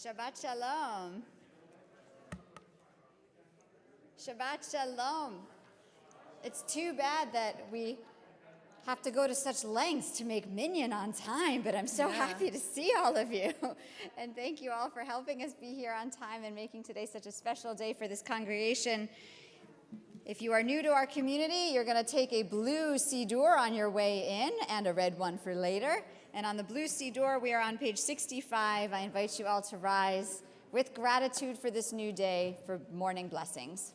Shabbat Shalom. Shabbat Shalom. It's too bad that we have to go to such lengths to make minyan on time, but I'm so happy to see all of you. And thank you all for helping us be here on time and making today such a special day for this congregation. If you are new to our community, you're going to take a blue siddur on your way in and a red one for later. And on the blue siddur, we are on page 65. I invite you all to rise with gratitude for this new day for morning blessings.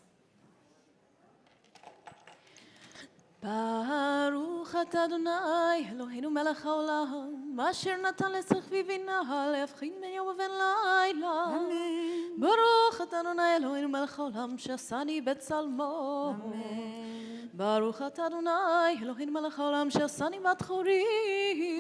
Baruch atah Adonai Eloheinu melech haolam asher natan lesechvi vina להבחין בין יום ובין לילה. Amen. Baruch atah Adonai Eloheinu melech haolam שעשני בצלמו. Amen. Baruch atah Adonai Eloheinu melech haolam שעשני בת חורים.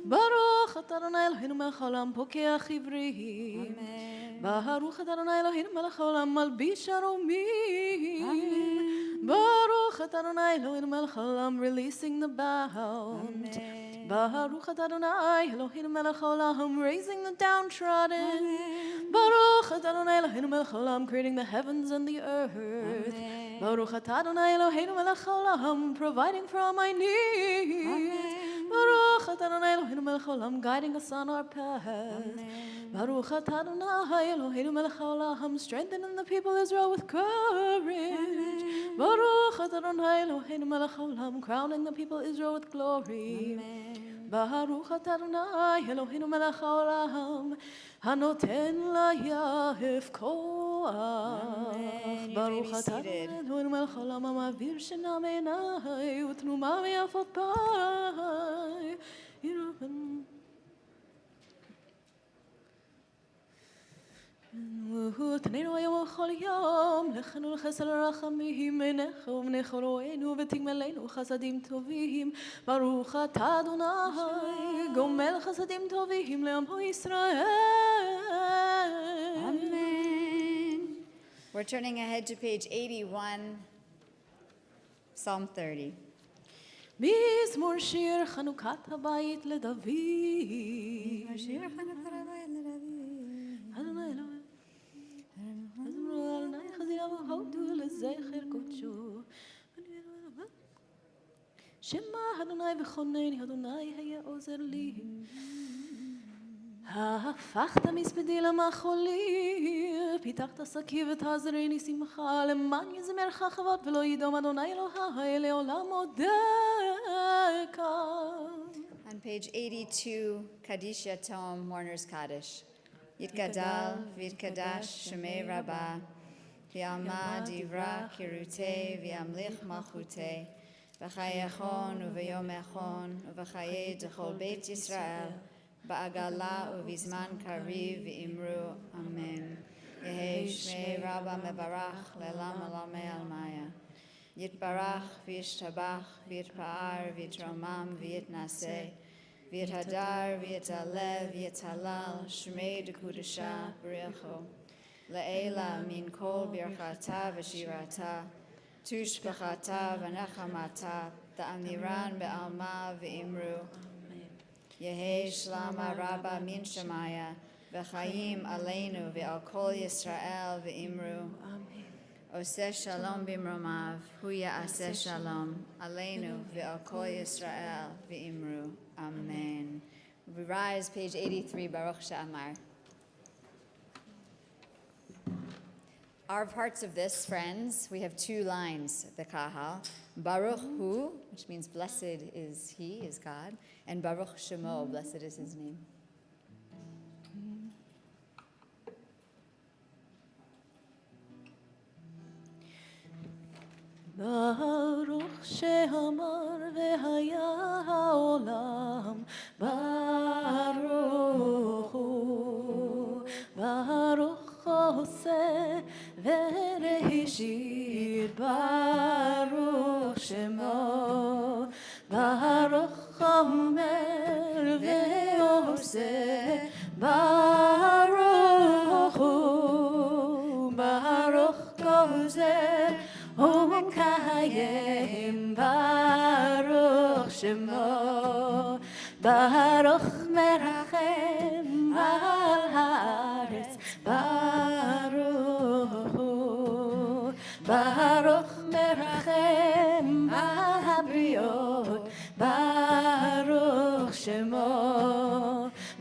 Baruch atah Adonai Eloheinu melech haolam פוקח עברי. Amen. Baruch atah Adonai Eloheinu melech haolam מלביש ערומים. Amen. Baruch atah Adonai Eloheinu melech haolam releasing the bound. Amen. Baruch atah Adonai Eloheinu melech haolam raising the downtrodden. Amen. Baruch atah Adonai Eloheinu melech haolam creating the heavens and the earth. Amen. Baruch atah Adonai Eloheinu melech haolam providing for all my needs. Amen. Baruch atah Adonai Eloheinu melech haolam guiding us on our path. Amen. Baruch atah Adonai Eloheinu melech haolam strengthening the people of Israel with courage. Amen. Baruch atah Adonai Eloheinu melech haolam crowning the people of Israel with glory. Amen. Baruch atah Adonai Eloheinu melech haolam hanoten layaf koach. Baruch atah Adonai Eloheinu melech haolam hamavir shina me'enai utnuma me'afot pai. תננו היום וכל יום, לכנו לחסד הרחמים, עיניך ובניך רואינו ותגמלנו חסדים טובים. ברוך אתה אדוני, גומל חסדים טובים לעמו ישראל. Amen. We're turning ahead to page 81, Psalm 30. מזמור שיר חנוכת הבית לדוד. שיר חנוכת הבית לדוד. אדוני אלוהים. אדוני חזירה והודו לזכר קודשו. שמע אדוני וחונני, אדוני היה עוזר לי. הפכת מספדי למחולי, פיתחת שקי ותעזרני שמחה, למען יזמרך כבוד ולא ידום אדוני אלוהי לעולם עודך. On page 82, Kaddish Yatom, Mourner's Kaddish. Yitgadal v'yitkadash shemei Rabbah, v'yalma divra kirutei v'yamlich malchutei, v'chayechon u'v'yom echon u'v'chayei d'chol beit Yisrael, ba'agala u'vizman kariv v'imru, Amen. Yehei shmei Rabbah mebarach le'lam olamei almaya. Yitbarach v'yishtabach v'yitpa'ar v'yitromam v'yitnaseh, v'yithadar v'yitalev v'yitalal shmei d'kudusha b'richo le'ela min kol birchata v'shirata tushbachata v'nechamata ta'amiran be'alma v'imru Yehei shlama rabba min shemaya v'chayim aleinu v'al kol Yisrael v'imru Oseh shalom b'imromav hu ya'aseh shalom aleinu v'al kol Yisrael v'imru Amen. We rise, page 83, Baruch She'amar. Our parts of this, friends, we have two lines, the Kahal. Baruch Hu, which means blessed is He, is God, and Baruch Shemo, blessed is His name. Baruch she'amar v'haya ha'olam, Baruch hu, Baruch oseh v'rehishit, Baruch shemo, Baruch omer v'oseh, Baruch hu, Baruch kozeh, Kayem Baruch Shemo Baruch Meracheh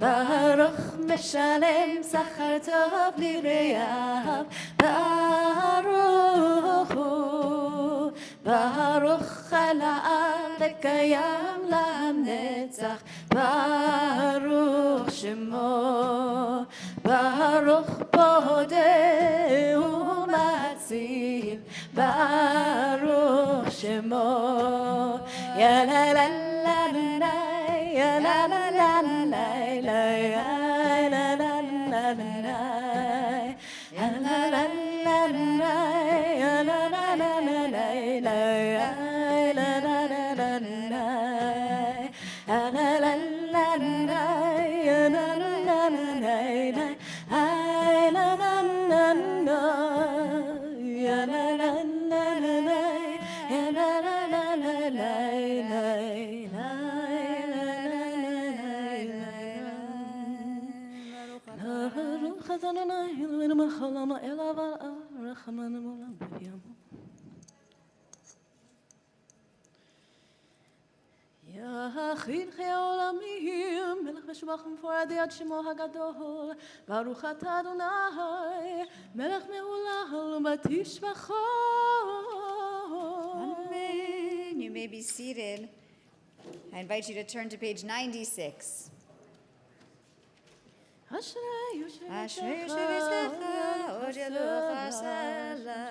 Baruch Meshalem Sachar Tov Lireav Baruch Hu Baruch Hala'ad Lekayam Lanetzach Baruch Shemo Baruch Bodeh Umatzil Baruch Shemo Ya la la la la Ya la la la la la Ya la la la la Ya la la la la Ya la la la la Ya la la la la Ya la la la la Ya la la la la Ya la la la la Ya la la la la Baruch Adonai Eloheinu melech haolam ha'elav ha'rachamanu olam b'yamu Yachid chei ha'olamim melech meshubach umforad yad shemo hagadol Baruch atah Adonai melech me'olam batishbachot Amen. You may be seated. I invite you to turn to page 96. Ashrei Ashrei Yoshevetecha Yoshevetecha, Od Yalucha Sela,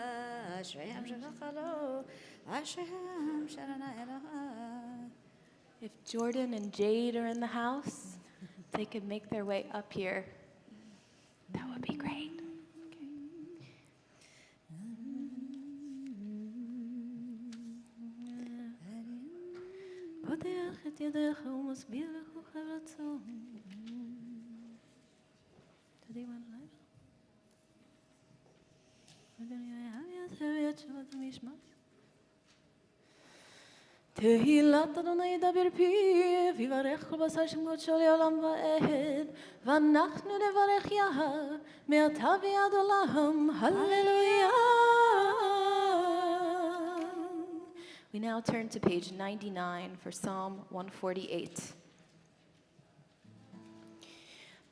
Ashrei Hamshecha Lo, Ashrei Hamshanana Eloha. If Jordan and Jade are in the house, they could make their way up here. That would be great. פותח את ידיך ומסביר לך רצון. תדעי מה נלך? תהילת אדוני ידבר פיו, יברך כל בשר שמות של עולם ועד, ואנחנו נברך יחד, מעתה ועד עולם, הללויה. We now turn to page 99 for Psalm 148.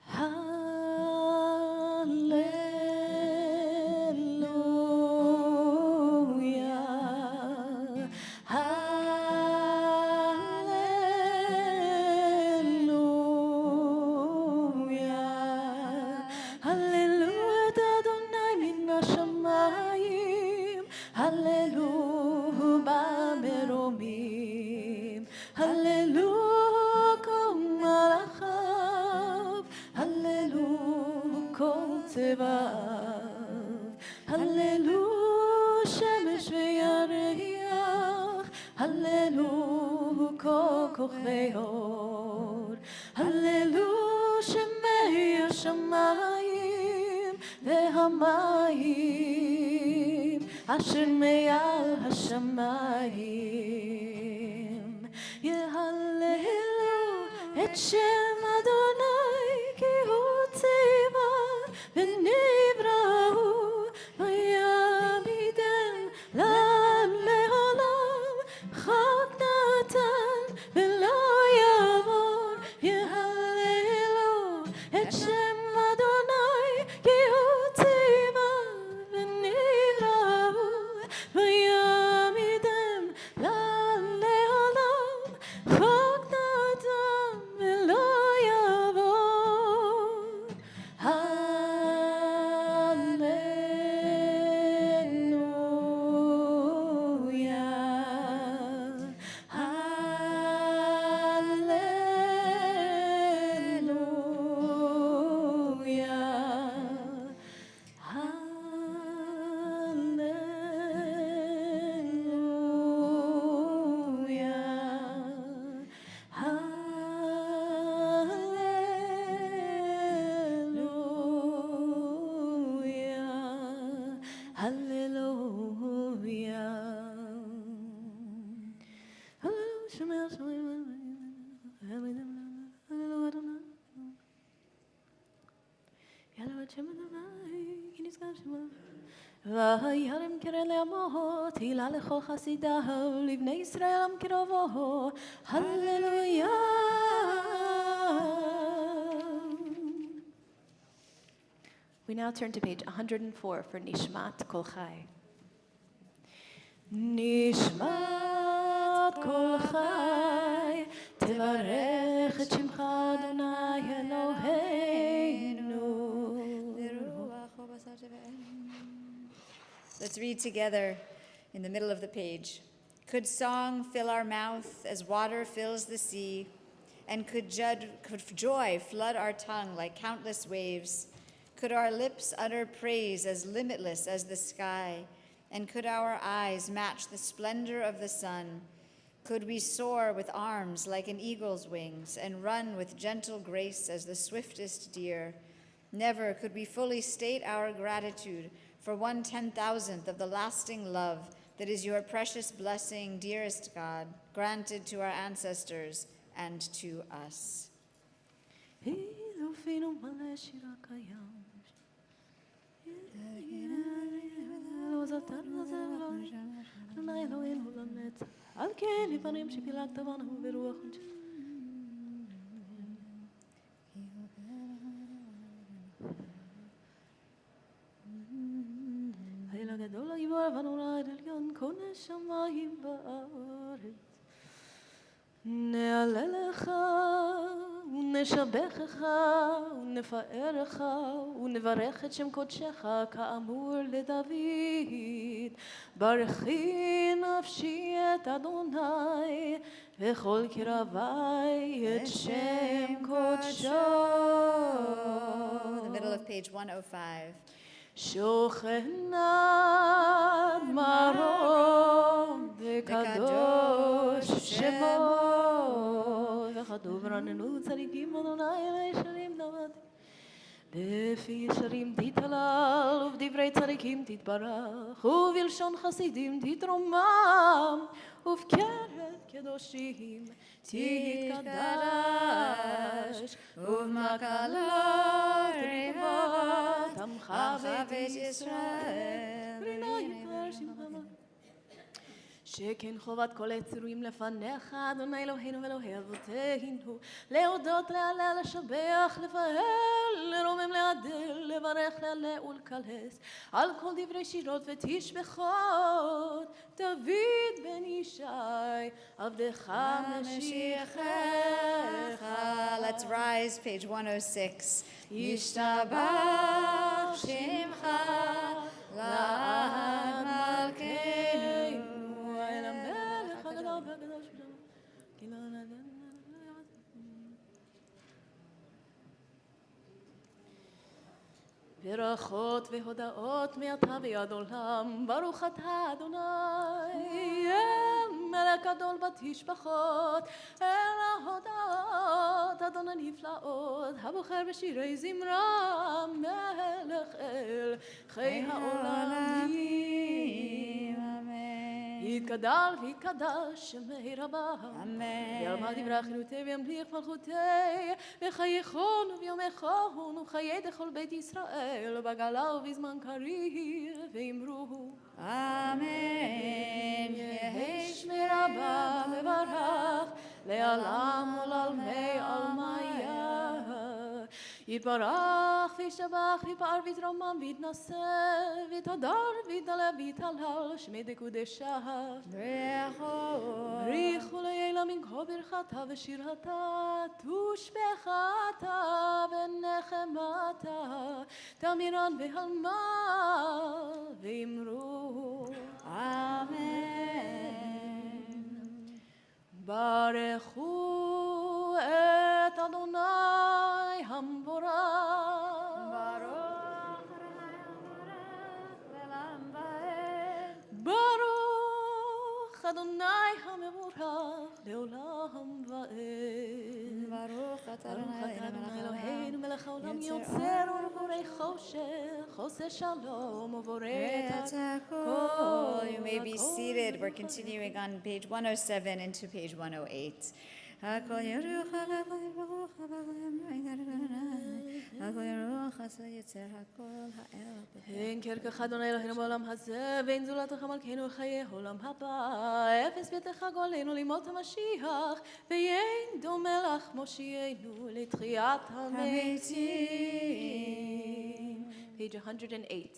Hallelujah. Hallelujah. Hallelujah Adonai min hashamayim. Hallelujah b'meromim. Hallelujah kol malachav. Hallelujah kol tzevav. Hallelujah shemesh v'yareach. Hallelujah kol kochvei or. Hallelujah shemei hashamayim v'hamayim asher me'al hashamayim. Yehallelu et shem Adonai ki hu tzeva v'nivra'u v'yamidem la'ad le'olam chak natan v'lo yavor. Yehallelu et shem Adonai ki hu tzeva v'nivra'u v'yamidem la'ad le'olam chak natan v'lo yavor. וירם קרן לעמו, תהילה לכל חסידיו, לבני ישראל עם קרובו, הללויה. We now turn to page 104 for Nishmat Kol Chai. Nishmat Kol Chai, Tevarech et Shimcha Adonai Eloheinu. Let's read together in the middle of the page. Could song fill our mouth as water fills the sea, and could joy flood our tongue like countless waves? Could our lips utter praise as limitless as the sky, and could our eyes match the splendor of the sun? Could we soar with arms like an eagle's wings, and run with gentle grace as the swiftest deer? Never could we fully state our gratitude for 1/10,000th of the lasting love that is your precious blessing, dearest God, granted to our ancestors and to us. הגדול הגיבור ונורא עליון קונה שמיים בארץ נעלה לך ונשבחך ונפארך ונברך את שם קודשך כאמור לדוד ברכי נפשי את אדוני וכל קרבי את שם קודשו. The middle of page 105. שוכנד מרום וקדוש שמו וכתוב רננו צדיקים אדוני לישרים דמתי לפי ישרים תתהלל ובדברי צדיקים תתברך ובלשון חסידים תתרומם ובקרת קדושים תתקדש ובמקלות רבות עמך בית ישראל רינה יקר שמך שכן חובת כל היצורים לפניך אדוני אלוהינו ואלוהי אבותינו להודות להלל לשבח לפאר לרומם להדל לברך להלל ולקלס על כל דברי שירות ותשבחות דוד בן ישי עבדך משיחך. Let's rise, page 106. ישתבח שמך לעד מלכנו ברכות והודאות מעתה ועד עולם ברוך אתה אדוני מלך גדול בתשבחות אל ההודאות אדון הנפלאות הבוחר בשירי זמרה מלך אל חי העולמים יתגדל ויתקדש שמי רבה ירמה דברי חילותי וימליך מלכותי וחייכון וביומכון וחיי דכל בית ישראל ובגלה ובזמן קריב ואמרו אמן. יהי שמי רבה מברך לעולם ולעלמי עלמיה יתברך וישתבח ויפאר ויתרומם ויתנשא ויתהדר ויתעלה ויתהלל שמי דקודשה בריחו לילה מנקו ברכתה ושירתה תושבחתה ונחמתה תמירן בהלמה ואמרו אמן. ברכו את אדוני המבורך ברוך אדוני המבורך לעולם ועד ברוך אתה אדוני אלוהינו מלך העולם יוצר אור ובורא חושך עושה שלום ובורא את הכל. You may be seated. We're continuing on page 107 into page 108. הכל ירוך ברוך הכל ירוך עשה יצר הכל האל אין כרכך אדוני אלוהינו בעולם הזה ואין זולתך מלכנו וחיי עולם הבא אפס ביתך גואלנו לימות המשיח ואין דומה לך מושיענו לתחיית המתים page 108.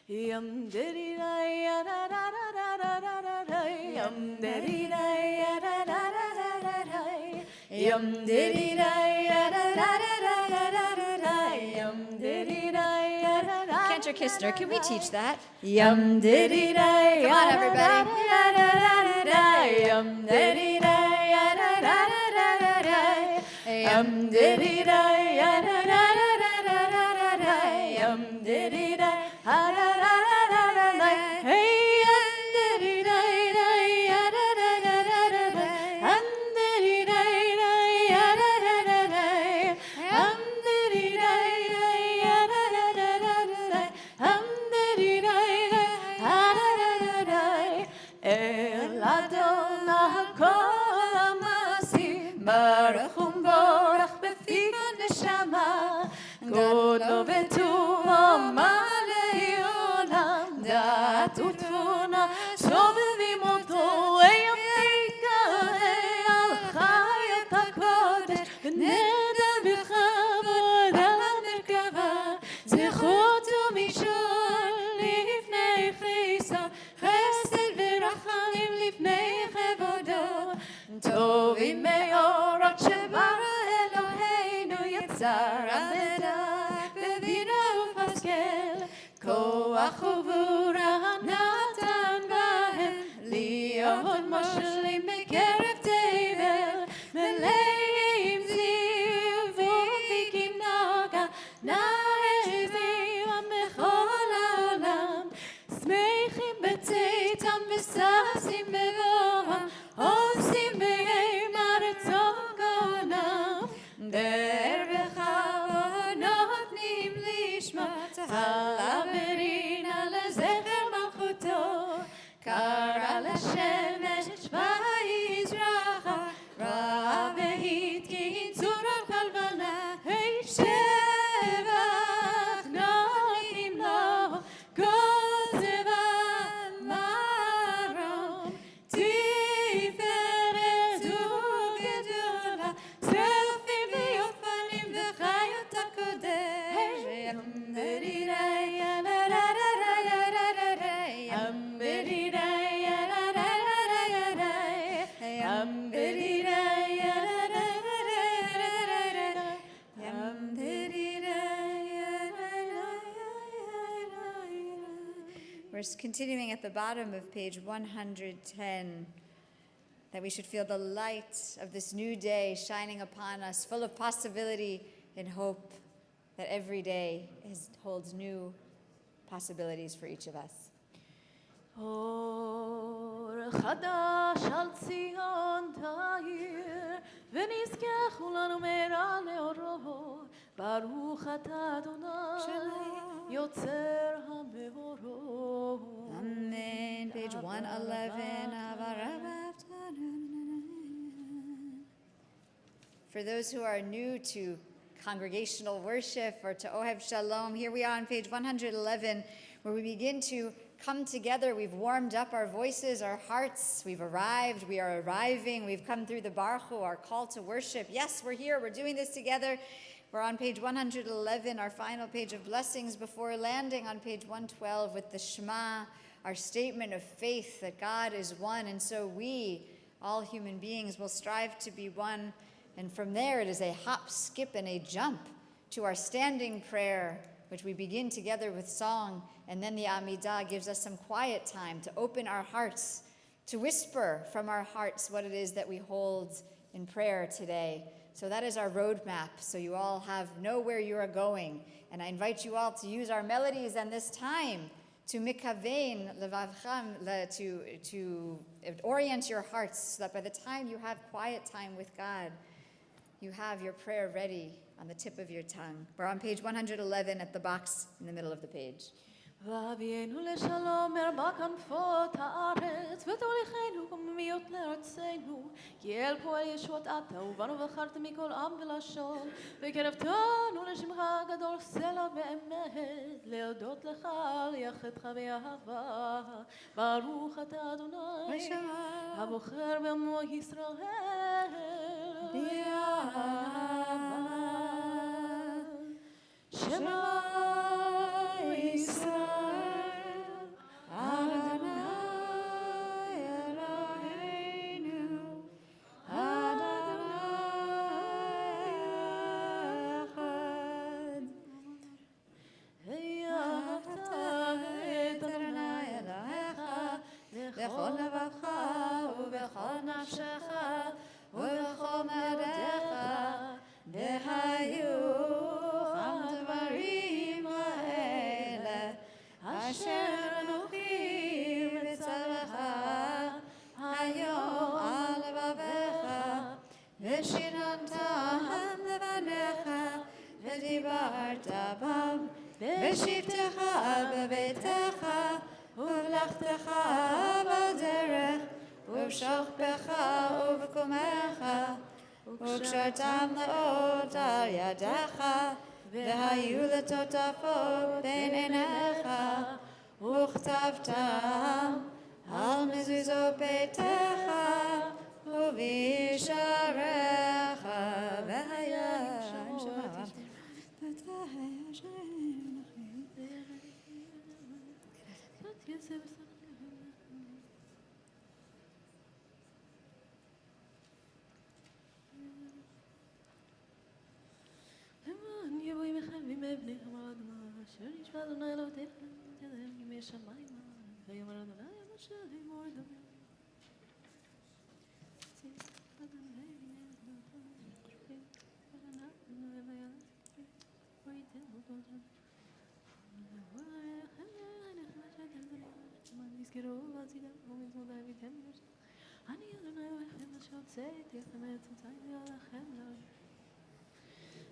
Yum diddy da ya da da da da da da da. Yum diddy da ya da da da da da da. Yum diddy da ya da da da da da da da. Yum diddy da ya da da. Cantor Kistner, can we teach that? Yum diddy da ya. Come on, everybody. Da da da da da. Yum diddy da ya da da da da da. Yum diddy da ya da da da da da da da. Yum diddy da ha da da da da da da. Hey, yum diddy da da ya da da da da da da. Yum diddy da da ya da da da da. Yum diddy da da ya da da da da da. Yum diddy da da ha da da da da. El Adonai Kol Amasim Baruch Borach befika neshama Godlo v'tuvo malei olam Dat u'tfuna sovevim oto Eyam nikael al chayot hakodesh V'neder b'chavod al merkava Zechot u'mishol lifnei chisav Chesed v'rachamim lifnei chevodo Tovim me'orot shebara Eloheinu Yitzar Amedad B'bina u'paskel Koach u'vura natan bahem Li'od moshlim bekerev tevel Meleim ziv u'fikim naga Na'ezim b'chol ha'olam Smeichim b'tzeitam v'sasim b'voham Osim b'yeim aretzot kolam Der b'chavod notnim lishmat Ha'averin al zecher malchuto Kara l'shemesh v'yizracha Ra'a v'hitkin tzurah kalvana Hey shevach notnim lo Kol zevan marom Tiferet u'gedola Sefim v'yofalim v'chayot hakodesh Yam didida ya da da da da da da da da Yam didida ya da da da da da da Yam didida ya da da da da da da da Yam didida ya da da da da. We're continuing at the bottom of page 110, that we should feel the light of this new day shining upon us, full of possibility and hope, that every day holds new possibilities for each of us. אור חדש על ציון תאיר ונזכה כולנו מהרה לאורו ברוך אתה אדוני יוצר המאורות. Amen. Page 111. For those who are new to congregational worship or to Ohev Shalom, here we are on page 111, where we begin to come together. We've warmed up our voices, our hearts. We've arrived. We are arriving. We've come through the Baruch, our call to worship. Yes, we're here. We're doing this together. We're on page 111, our final page of blessings, before landing on page 112 with the Shema, our statement of faith that God is one. And so we, all human beings, will strive to be one. And from there, it is a hop, skip, and a jump to our standing prayer, which we begin together with song. And then the Amidah gives us some quiet time to open our hearts, to whisper from our hearts what it is that we hold in prayer today. So that is our roadmap, so you all know where you are going. And I invite you all to use our melodies and this time to mikavein levavcham, to orient your hearts, so that by the time you have quiet time with God, you have your prayer ready on the tip of your tongue. We're on page 111 at the box in the middle of the page. ואבינו לשלום מרבה כנפות הארץ ותוליכנו קוממיות לארצנו כי אל פועל ישועות אתה ובנו בחרת מכל עם ולשון וקרבתנו לשמך הגדול סלע באמת להודות לך ליחדך באהבה ברוך אתה אדוני הבוחר בעמו ישראל באהבה שמע בחרת בם, בשבתך בביתך, ובלכתך בדרך, ובשוכבך ובקומך, וקשרתם לאות על ידך, והיו לטוטפות בין עיניך, וכתבתם על מזוזות ביתך, ובשעריך, והיה שבת.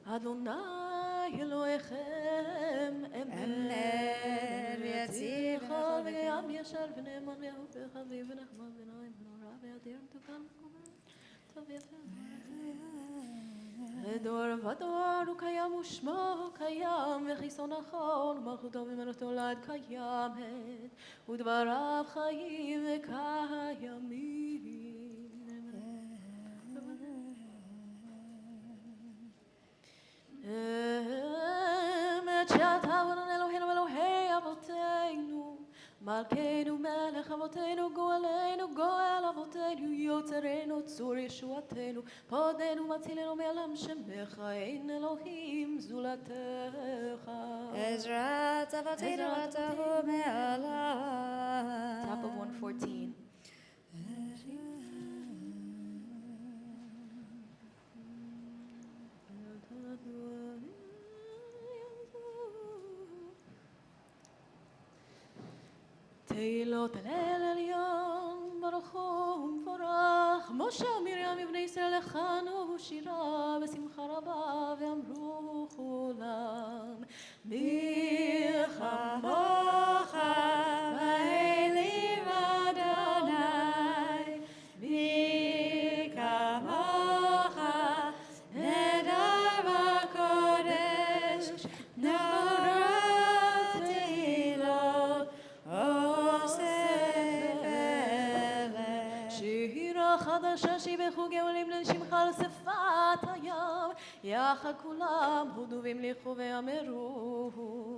אדוני אלוהיכם אמת ויציב וכל וים ישר ונאמן ויהוד וחביב ונחמד ונעים ונורא וידיר מתוקן טוב יפה ודור ודור הוא קיים ושמו קיים וחיסון נכון ומלכותו ומלכותו לעד קיימת ודבריו חיים וקיימים אמת שאתה אלוהינו אלוהי אבותינו מלכנו מלך אבותינו גואלנו גואל אבותינו יוצרנו צור ישועתנו פודנו מצילנו מעלם שמך אין אלוהים זולתך עזרת אבותינו אתה הוא מעליו. Top of 114 תהילות אל עליון ברוך הוא ומבורך משה ומרים ובני ישראל לחנו שירה בשמחה רבה ואמרו כולם מי כמוך באלים אדוני מי כמוך נדר בקודש נורת תהילות שירה חדשה שיבחו גאולים לשמך על שפת הים יחד כולם הודו והמליכו ואמרו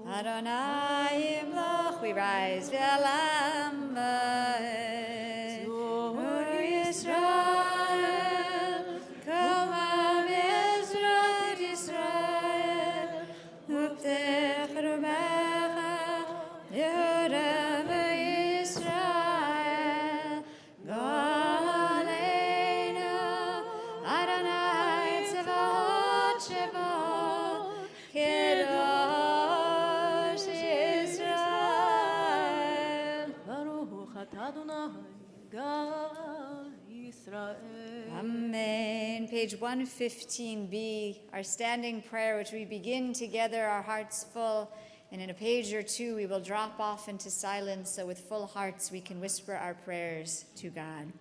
Adonai Yimloch, we rise v'alam ba'ed. Tzur Yisrael, kol am Yisrael, Yisrael, uptech rumecha, Yehuda v'Yisrael, Goleinu, Adonai Tzevot Shevot, Kedosh Yisrael. Baruch atah Adonai Gal Yisrael. Amen. Page 115b, our standing prayer, which we begin together, our hearts full. And in a page or two, we will drop off into silence, so with full hearts, we can whisper our prayers to God.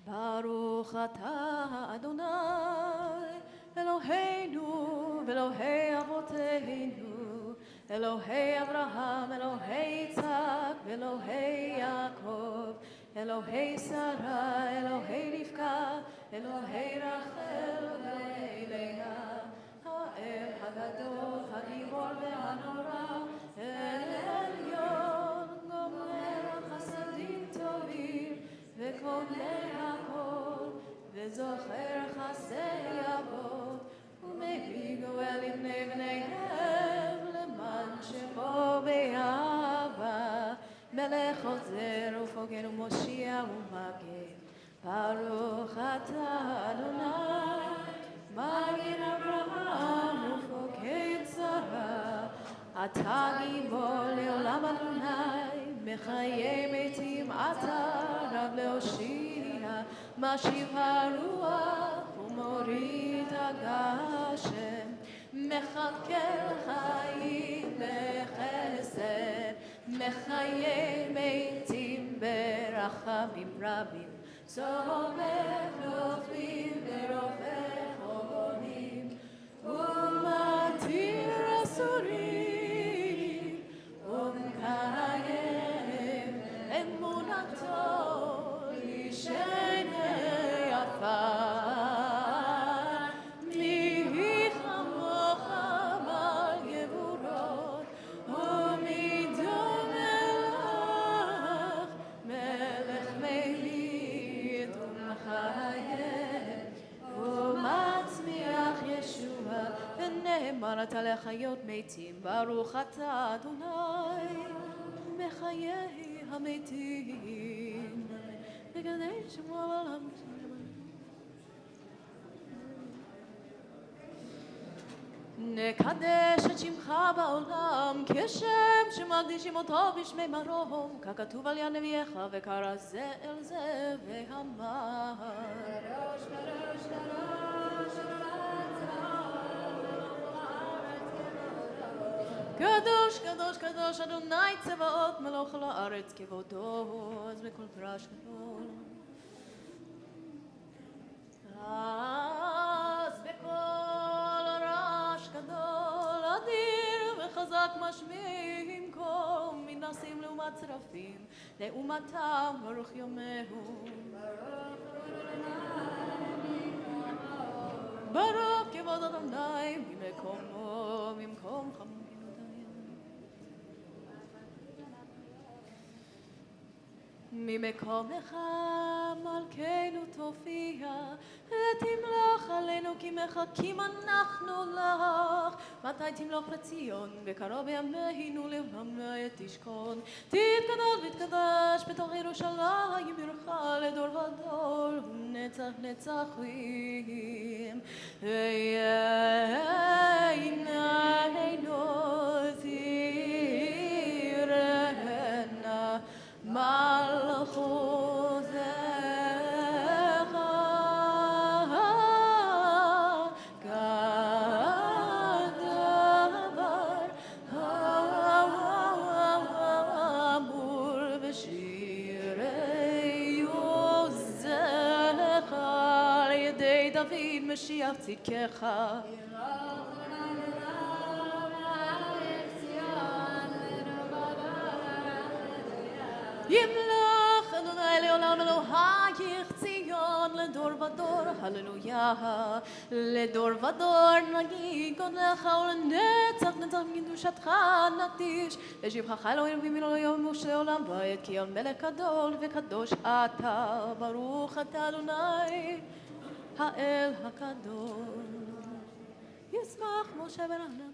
Baruch atah Adonai Eloheinu v'Elohei Avoteinu Elohei Avraham, Elohei Yitzhak v'Elohei Yaakov Elohei Sarah, Elohei Rivka Elohei Rachel v'Elohei Leah האל הגדול, הגיבור והנורא אל עליון גומר חסדים טובים וקונה הכל וזוכר חסדי אבות ומביא גואל לבני בניהם למען שמו באהבה מלך עוזר ופוגן ומושיע ומגן ברוך אתה אדוני מגן אברהם ופוקד שרה אתה גיבור לעולם אדוני מחיי מתים אתה רב להושיע משיב הרוח ומוריד הגשם מכלכל חיים בחסד, מחיי מתים ברחמים רבים, סומך נופלים ורופא חולים, ומתיר אסורים, ומקיים אמונתו לשני עפר. נאמרת לחיות מתים, ברוך אתה אדוני מחיי המתים, מקדש שמו העולם. נקדש את שמך בעולם, כשם שמקדישים אותו בשמי מרום, ככתוב על יד נביאך וקרא זה אל זה ואמר קדוש קדוש קדוש קדוש קדוש קדוש אדוני צבאות מלוך על הארץ כבודו. אז בכל רעש גדול, אז בכל רעש גדול אדיר וחזק משמיעים קום, מנסים לעומת צרפים לעומתם ברוך יומהו. ברוך כבוד אדוני ממקומו ממקום חמור. ממקומך מלכנו תופיע, ותמלוך עלינו כי מחכים אנחנו לך. מתי תמלוך לציון וקרוב ימינו לעולם תשכון. תתגדל ותקדש בתוך ירושלים עירך לדור ודור ונצח נצחים. ועינינו תראנה מלכותך כדבר אמור בשירי עוזך על ידי דוד משיח צדקך. ימלוך אדוני לעולם אלוהיך ציון לדור ודור, הללויה. לדור ודור נגיד גודלך ולנצח נצח קדושתך נקדיש. לשבחך אלוהים ומינו ליום ולעולם ועד, כי המלך גדול וקדוש אתה. ברוך אתה אדוני האל הקדוש. ישמח משה ורענן.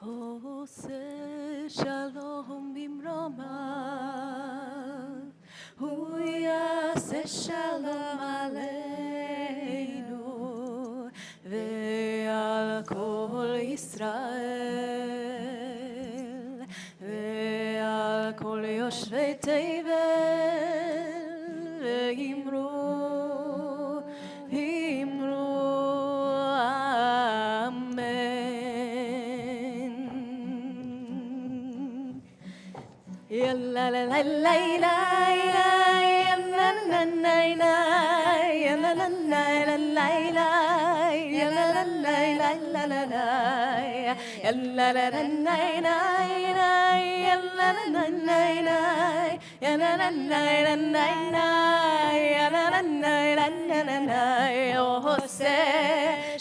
עושה שלום במרומיו, הוא יעשה שלום עלינו ועל כל ישראל ועל כל יושבי תבל, ואמרו la la la la la la la la la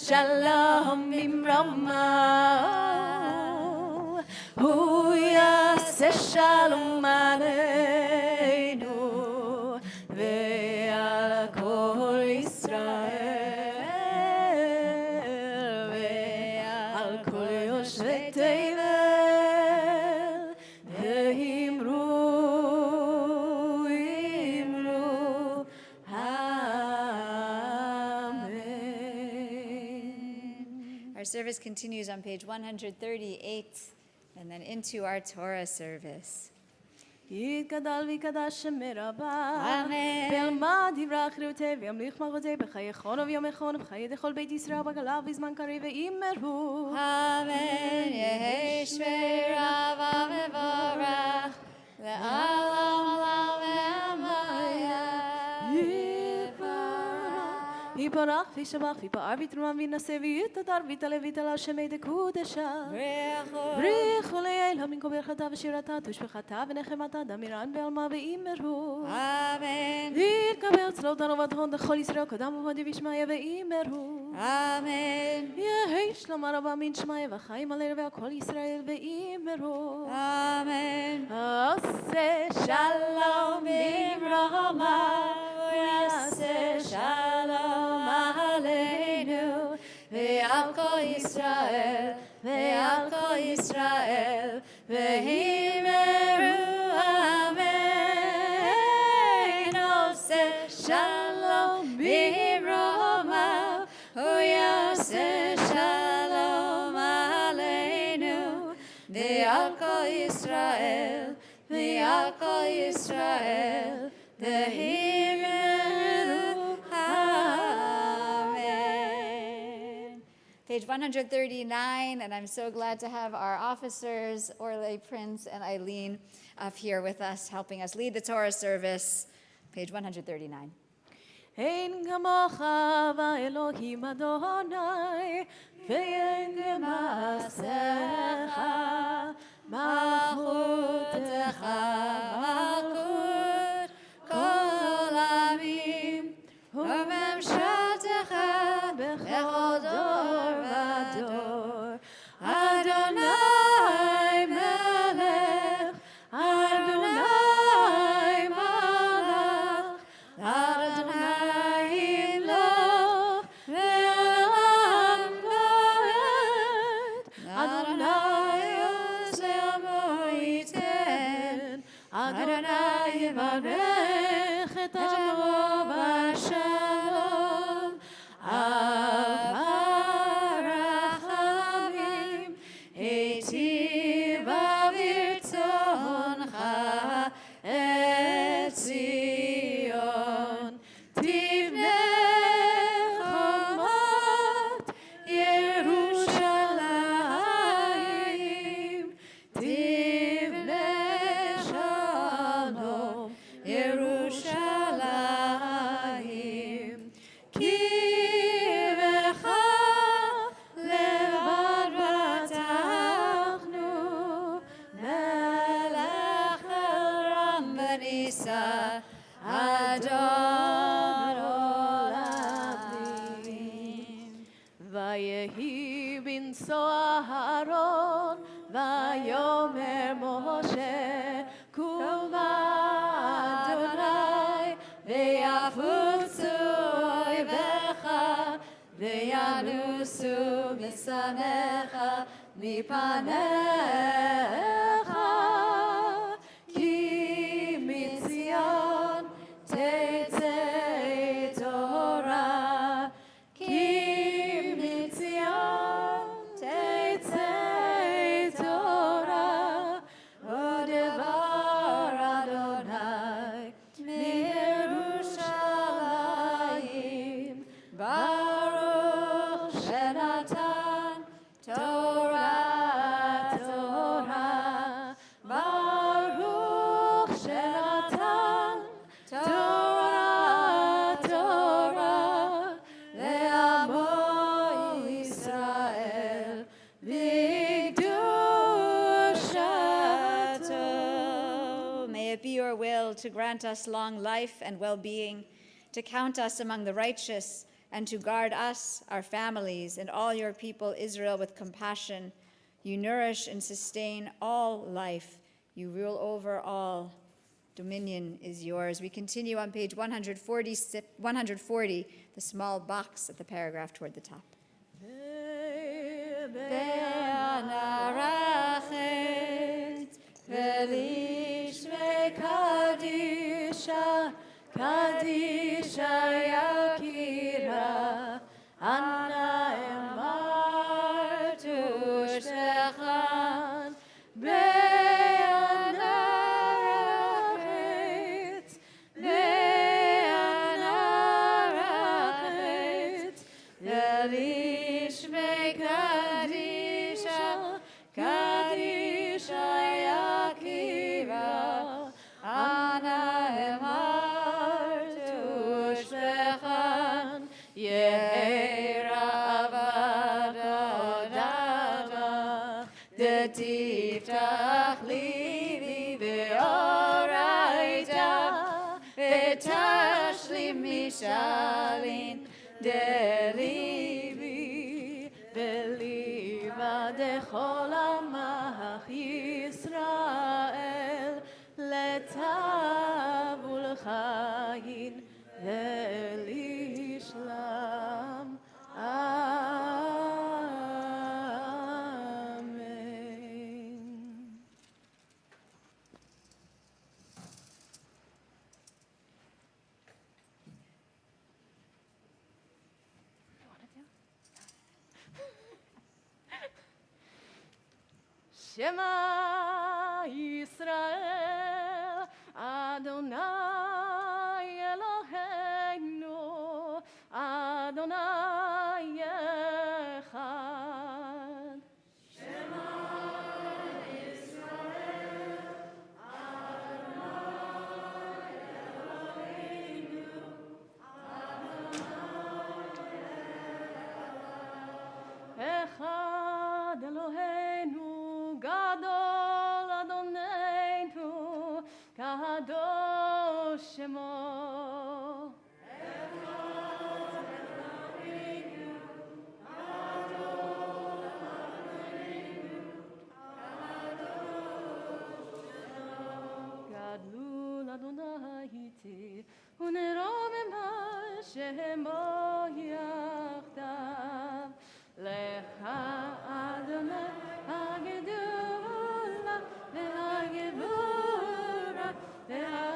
Shalom bimromav, hu yaseh shalom aleinu ve'al kol Yisrael ve'al kol yoshvei tevel, ve'imru Our service continues on page 138 and then into our Torah service. יתגדל ויקדש שמי רבה, אמן. וילמד דברי חירותי וימליך מלכותי בחיי חון וביום חון ובחיי דכל בית ישראל בגלה בזמן קריב ואמרו Amen. Yehi shmei rava mevorach le'alam olam ve'amaya ויפרח וישבח ויפאר ויתרומם וינשא ויתהדר ויתעלה ויתעלה שמי דקודשה בריחו לילה מן כל ברכתה ושירתה ושבחתה ונחמתה דמירן בעלמה ואמרו Amen. ויתקבל צלותם ובטחון לכל ישראל קדם ובדי בשמיה ואמרו Amen. יהי שלום רבה מן שמיה וחיים עלינו ועל כל ישראל ואמרו Amen. עושה Shalom bimromav, yaseh shalom aleinu, ve'al kol Yisrael, ve'al kol Yisrael, ve'himeru amen. Oseh shalom bimromav, yaseh shalom aleinu, ve'al kol Yisrael, ve'al kol Yisrael, ve'himeru amen. Page 139, and I'm so glad to have our officers, Orle, Prince, and Eileen, up here with us, helping us lead the Torah service. Page 139. אין כמוך ואלוהים אדוני ואין כמעשיך מלכותך מלכות כל עמים וממשלתך בכל דור ודור אדוני מלך אדוני מלך אדוני ימלוך לעולם ועד אדוני עושה וייתן אדוני יברך את עמו בשלום על הרחמים היטיבה ברצונך את ציון תבנה חומות ירושלים תבנה שלום ירושלים כי בך לבד בטחנו מלך העולם ונישא אדון עולמים ויהי בנשוא אהרון ויאמר משה קומה אדוני ויפוצו אויביך וינוסו משנאיך מפניך, כי מציון תצא תורה, כי מציון תצא תורה, ודבר אדוני מירושלים, ברוך שנתן תורה תורה, ברוך שנתן תורה תורה, לעמו ישראל בקדושתו. May it be your will to grant us long life and well-being, to count us among the righteous, and to guard us, our families, and all your people Israel with compassion. You nourish and sustain all life. You rule over all. Dominion is yours. We continue on page 140, the small box at the paragraph toward the top. Kadisha Yakira, Anna Emar Tushechan, Be'anarachet, Be'anarachet, Yalishme Kadisha, Kadisha Yakira, Anna Emar Tiftach livi ve'oraita ve'tashlim mishalin delivi ve'liva dechol amach Yisrael letav ulchayin ve'lishlam. Shema Yisrael, Adonai Eloheinu, Adonai Echad. Shema Yisrael, Adonai Eloheinu, Adonai Echad Eloheinu. Gadol Adoneinu, Kadosh Shemo. Echad Eloheinu, Gadol Adoneinu, Kadosh Shemo. Gadlul Adonai iti, uneromema Shemo yachdav, Lecha Adonai. Hagedula, Hagedura,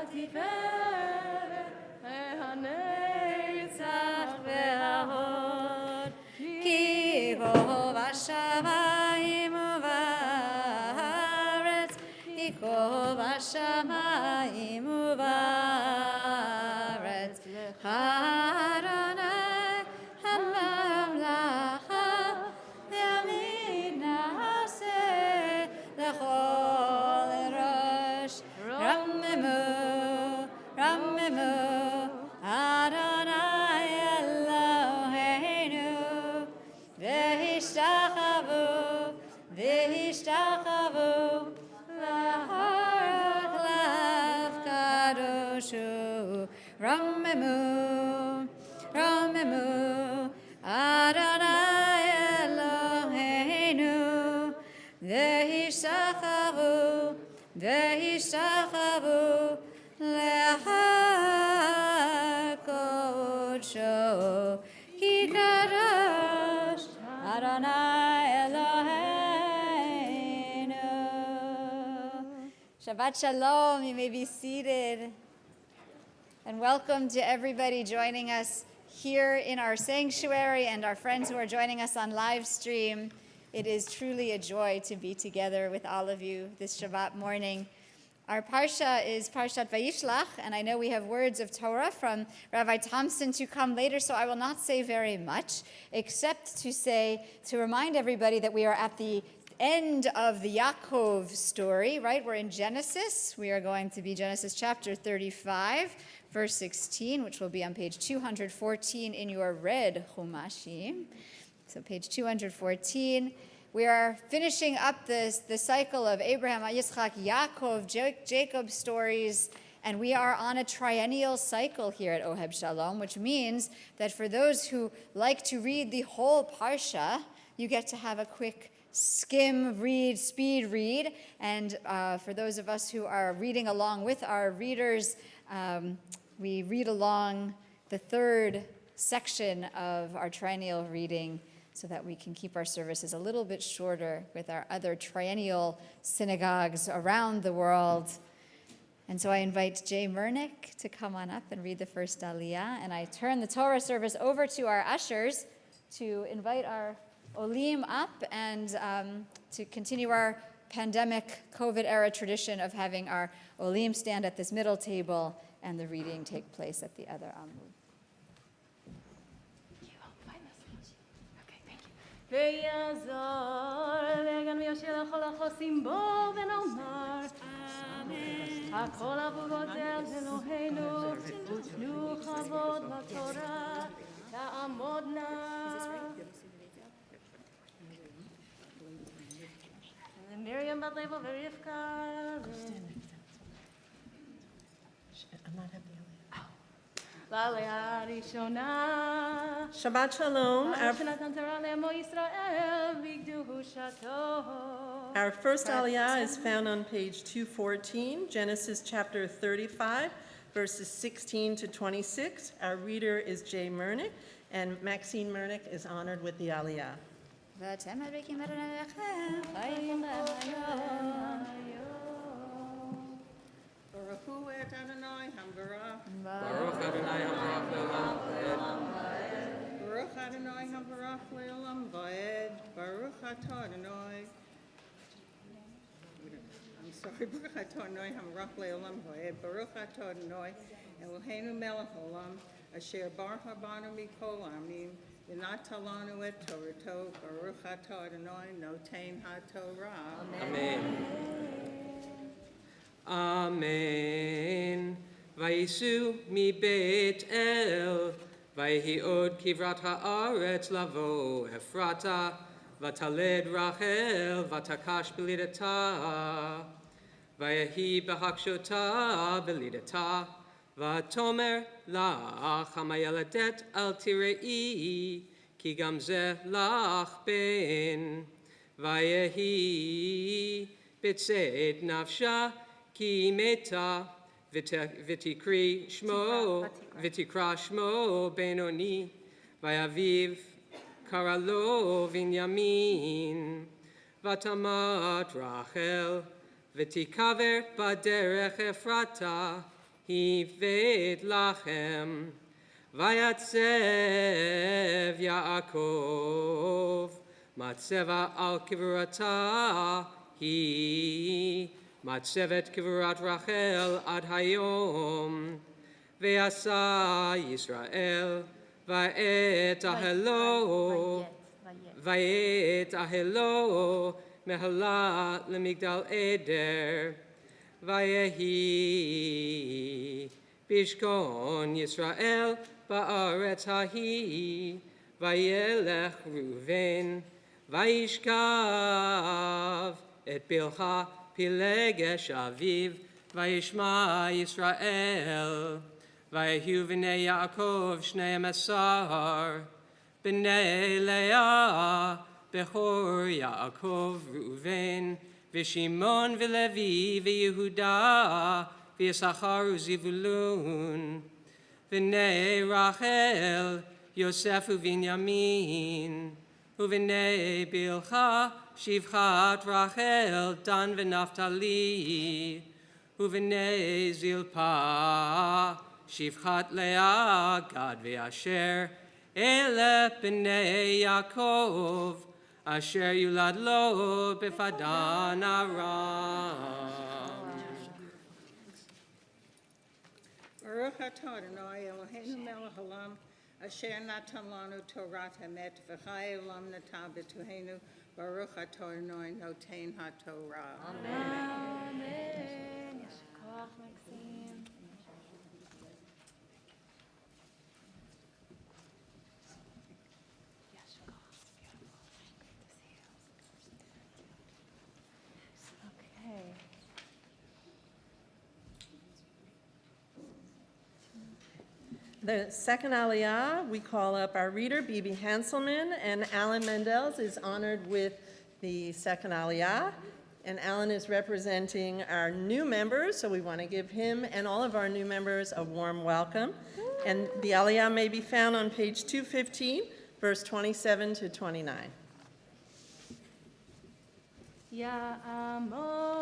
Hatiferet, Hanetzach ve'ahod, Ki kol v'shamayim u'va'aretz, Ki kol v'shamayim u'va'aretz, Adonai hamamlacha. Adonai Eloheinu, v'hishtachavu, l'harach lav kadoshu, Ramemu, Adonai Eloheinu, v'hishtachavu, l'hakodsho, ki kadosh, Adonai Eloheinu. Shabbat Shalom. You may be seated. And welcome to everybody joining us here in our sanctuary and our friends who are joining us on live stream. It is truly a joy to be together with all of you this Shabbat morning. Our Parsha is Parshat Vayishlach, and I know we have words of Torah from Rabbi Thompson to come later, so I will not say very much, except to remind everybody that we are at the end of the Yaakov story, right? We're in Genesis. We are going to be Genesis chapter 35, verse 16, which will be on page 214 in your red Chumashim. So page 214. We are finishing up the cycle of Abraham, Yitzchak, Yaakov, Jacob stories, and we are on a triennial cycle here at Oheb Shalom, which means that for those who like to read the whole Parsha, you get to have a quick skim read, speed read, and for those of us who are reading along with our readers, we read along the third section of our triennial reading so that we can keep our services a little bit shorter with our other triennial synagogues around the world. And so I invite Jay Mernick to come on up and read the first Aliyah, and I turn the Torah service over to our ushers to invite our Olim up and to continue our pandemic COVID-era tradition of having our Olim stand at this middle table and the reading take place at the other Amud. ויעזור וגם יושיע לכל החוסים בו ונאמר אמן. הכל עבודות אלוהינו ותנו כבוד לתורה תעמודנה. מרים בת לבו ורבקה. I'm not happy. Shabbat Shalom. Our first Aliyah is found on page 214, Genesis chapter 35, verses 16 to 26. Our reader is Jay Mernick, and Maxine Mernick is honored with the Aliyah. Baruch hu et Adonai hambarach. Baruch Adonai hambarach le'olam va'ed. Baruch Adonai hambarach le'olam va'ed. Baruch atah Adonai. I'm sorry. Baruch atah Adonai hambarach le'olam va'ed. Baruch atah Adonai Eloheinu melech olam asher bar habanu mikol amim v'nata lanu et torato. Baruch atah Adonai noten haTorah. Amen. Amen. Vayisu mi Beit El, vayihi od kivrat haaretz lavo Ephrata, vataled Rachel, vatakash belidata, vayihi behakshota belidata, vatomer lach hamayeladet al tirei, ki gam ze lach ben, vayihi bitzet nafsha, ki meta vitikra shmo benoni vayaviv karalo vinyamin vatamat Rachel vitikaver baderech Ephrata hivet lachem vayatsev Yaakov matzeva al kivrata hi Matzevet kivrat Rachel ad hayom, ve'asa Yisrael, va'et ahelo, mehala lemigdal eder, va'yehi bishkon Yisrael ba'aretz hahi, va'yelech Ruven, va'yishkav et bilha Pilegesh Aviv, Vayishma Yisrael, Vayehu v'nei Yaakov Shnei Asar, b'nei Leah, Bechor Yaakov Reuven, v'Shimon v'Levi v'Yehuda, v'Yisachar u'Zivulun, v'nei Rachel, Yosef u'Vinyamin, u'v'nei Bilha, Shivchat Rachel, Dan v'Naftali, ובני זלפה, שפחת לאה, גד ואשר, אלה בני יעקב, אשר יולד לו בפדן ארם. Baruch atah Adonai Eloheinu melech haolam, asher natan lanu Torat hamet v'chai olam natah b'tuhenu. Baruch atah Adonai noten haTorah. Amen. Yasher koach, Maxine. Yasher koach. Beautiful. Great to see you. Okay. The second Aliyah, we call up our reader, Bibi Hanselman, and Alan Mendels is honored with the second Aliyah. And Alan is representing our new members, so we want to give him and all of our new members a warm welcome. And the Aliyah may be found on page 215, verse 27 to 29. Ya'amod.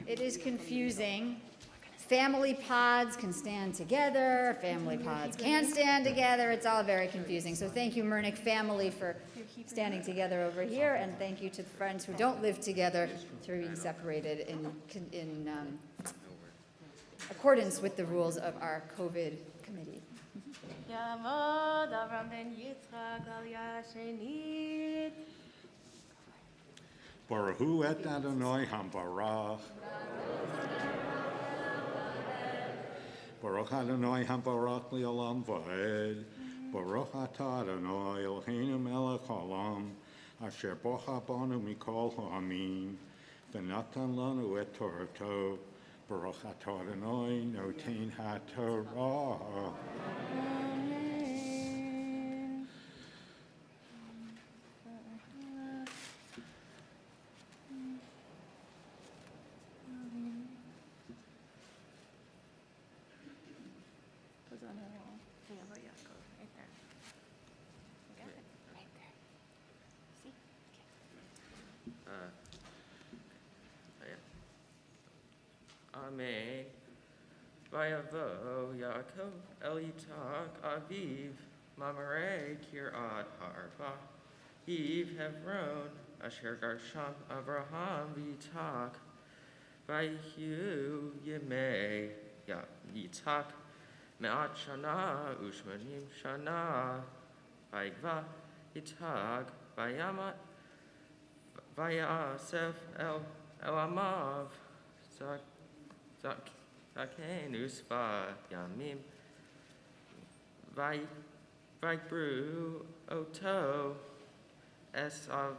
It is confusing. Family pods can stand together, family pods can't stand together. It's all very confusing. So thank you, Murnick family, for standing together over here, and thank you to the friends who don't live together for being separated in accordance with the rules of our COVID committee. Ya'amod Avram ben Yitzchak Aliyah Shenit. Baruch et Adonai hambarach. Baruch Adonai hambarach li'olam va'ed. Baruch atah Adonai Eloheinu melech haolam, asher bocha banu mikol ha'amim, v'natan lanu et Torato. Baruch atah Adonai noten haTorah. Amen. Vayavo Yaakov El Yitzhak Aviv Mamare Kirat Harba Eve Hebron Asher Garsham Abraham Yitzhak Vayihu Yemei Yitzhak Me'at Shana Ushmanim Shana Vayigva Yitzhak Vayamat Vayasef El Amav Zakenus Yamim Vaikbru Oto Esav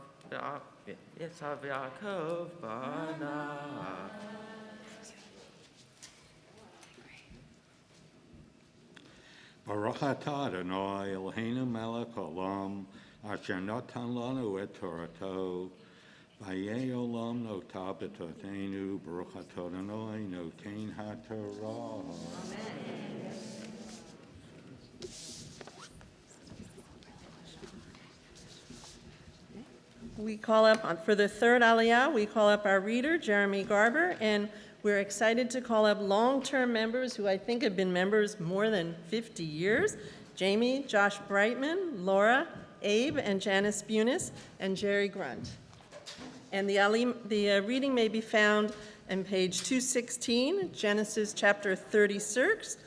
Yaakov Bana. Baruch atah Adonai Eloheinu melech haolam, asher natan lanu et Torato. Vayei olam notah b'toteinu, Baruch atah Adonai noten haTorah. We call up, for the third Aliyah, we call up our reader, Jeremy Garber, and we're excited to call up long-term members who I think have been members more than 50 years. Jamie, Josh Brightman, Laura, Abe, and Janice Bunis, and Jerry Grunt. And the reading may be found on page 216, Genesis chapter 36,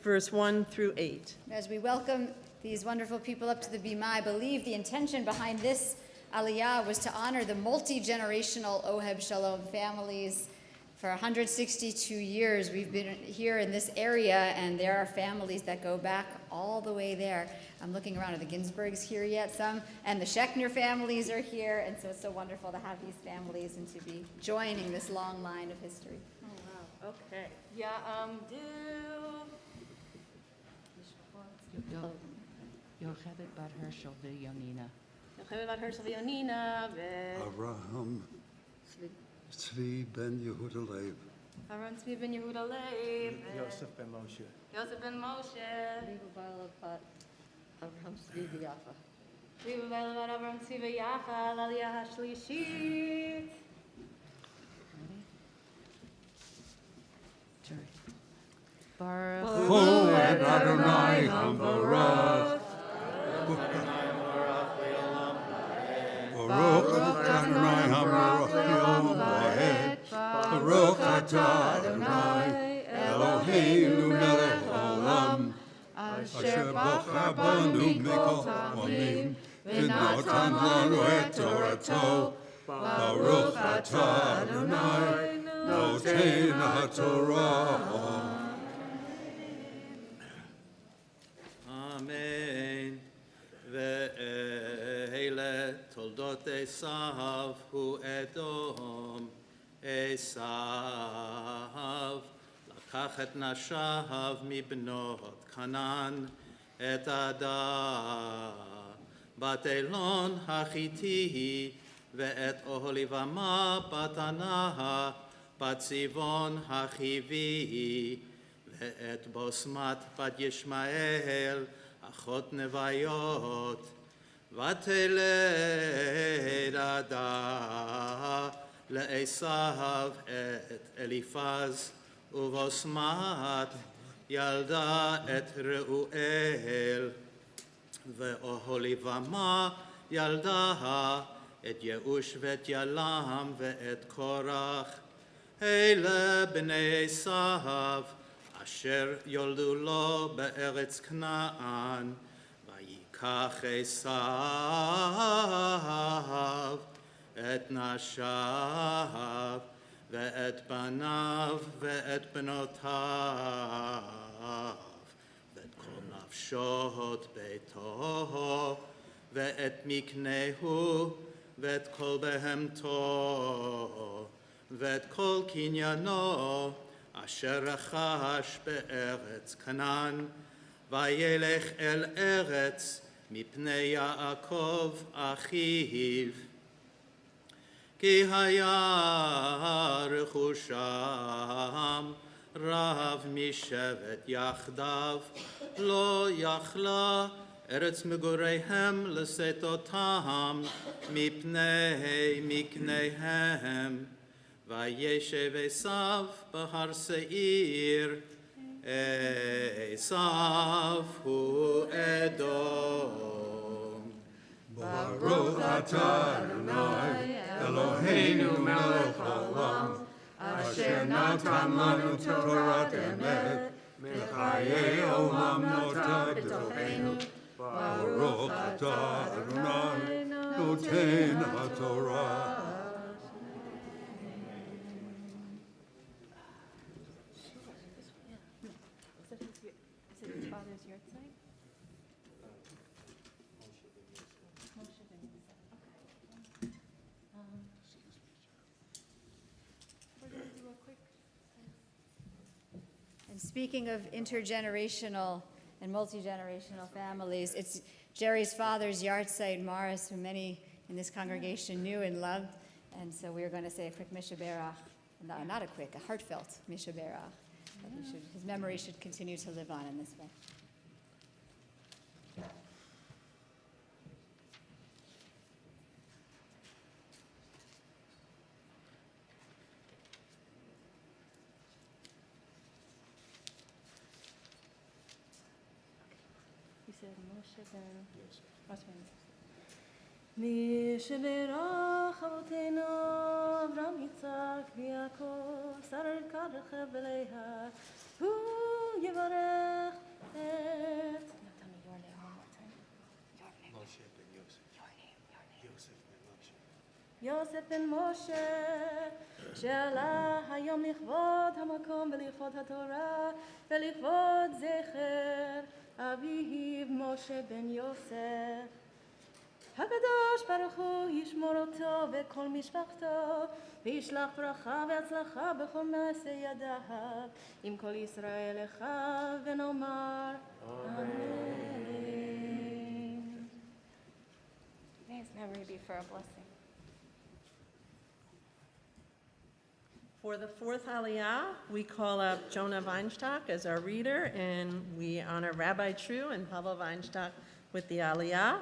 verse 1 through 8. As we welcome these wonderful people up to the Bima, I believe the intention behind this Aliyah was to honor the multi-generational Oheb Shalom families. For 162 years, we've been here in this area, and there are families that go back all the way there. I'm looking around. Are the Ginsburgs here yet? Some. And the Schechner families are here, and so it's so wonderful to have these families and to be joining this long line of history. Oh, wow. Okay. Ya'amdu. Yocheved bar Herschel v'Yonina. Yocheved bar Herschel v'Yonina. Abraham, Tzvi ben Yehuda Leib, Aaron Tzvi ben Yehuda Leib. Yosef ben Moshe. Yosef ben Moshe. Viva Balavat Avraham Tzvi v'Yafa. Viva Balavat Avraham Tzvi v'Yafa l'Aliyah HaShlishit. Baruch Hu et Adonai Hambarach. Baruch Adonai Hambarach Yom Va'ed. Baruch atah Adonai Eloheinu melech haolam. Asher bocha banu mikol ha'amim. V'natan lanu et Torato. Baruch atah Adonai noten haTorah. Amen. Ve'ele toldot Esav hu Edom. Esav לקח את נשיו מבנות כנען, את עדה, בת אילון החיתי, ואת אוהליבמה בת ענה, בת ציבון החיבי, ואת בוסמת בת ישמעאל, אחות נוויות, ותלד עדה לעשיו את אליפז, ובוסמת ילדה את ראואל, ואוהליבמה ילדה את יאוש ואת ילם ואת קורח. אלה בני עשיו אשר יולדו לו בארץ כנען, ויקח עשיו את נשיו ואת בניו ואת בנותיו ואת כל נפשות ביתו ואת מקנהו ואת כל בהמתו ואת כל קניינו אשר רכש בארץ כנען, וילך אל ארץ מפני יעקב אחיו. כי היה רכושם רב משבט יחדיו, לא יכלה ארץ מגוריהם לשאת אותם מפני מקניהם. וישב עשיו בהר שעיר, עשיו הוא אדום. Baruch atah Adonai Eloheinu melech haolam, asher natan lanu Torat emet, mechayei olam notah b'tochenu. Baruch atah Adonai noten haTorah. And speaking of intergenerational and multi-generational families, it's Jerry's father's yahrzeit, Morris, who many in this congregation knew and loved. And so we are going to say a quick Misha Berach. No, not a quick, a heartfelt Misha Berach. His memory should continue to live on in this way. You said Moshe ben... What's my name? מי שברך אבותינו אברהם יצחק ויעקב שר כרך חבליה הוא יברך את... Tell me your name one more time. Your name. Moshe ben Yosef. Your name. Yosef ben Moshe. יוסף בן משה שעלה היום לכבוד המקום ולכבוד התורה ולכבוד זכר אביו משה בן יוסף. הקדוש ברוך הוא ישמור אותו ואת כל משפחתו וישלח ברכה והצלחה בכל מעשה ידיו עם כל ישראל אחיו ונאמר אמן. May his memory be for a blessing. For the fourth Aliyah, we call up Jonah Weinstock as our reader, and we honor Rabbi Treu and Pavel Weinstock with the Aliyah.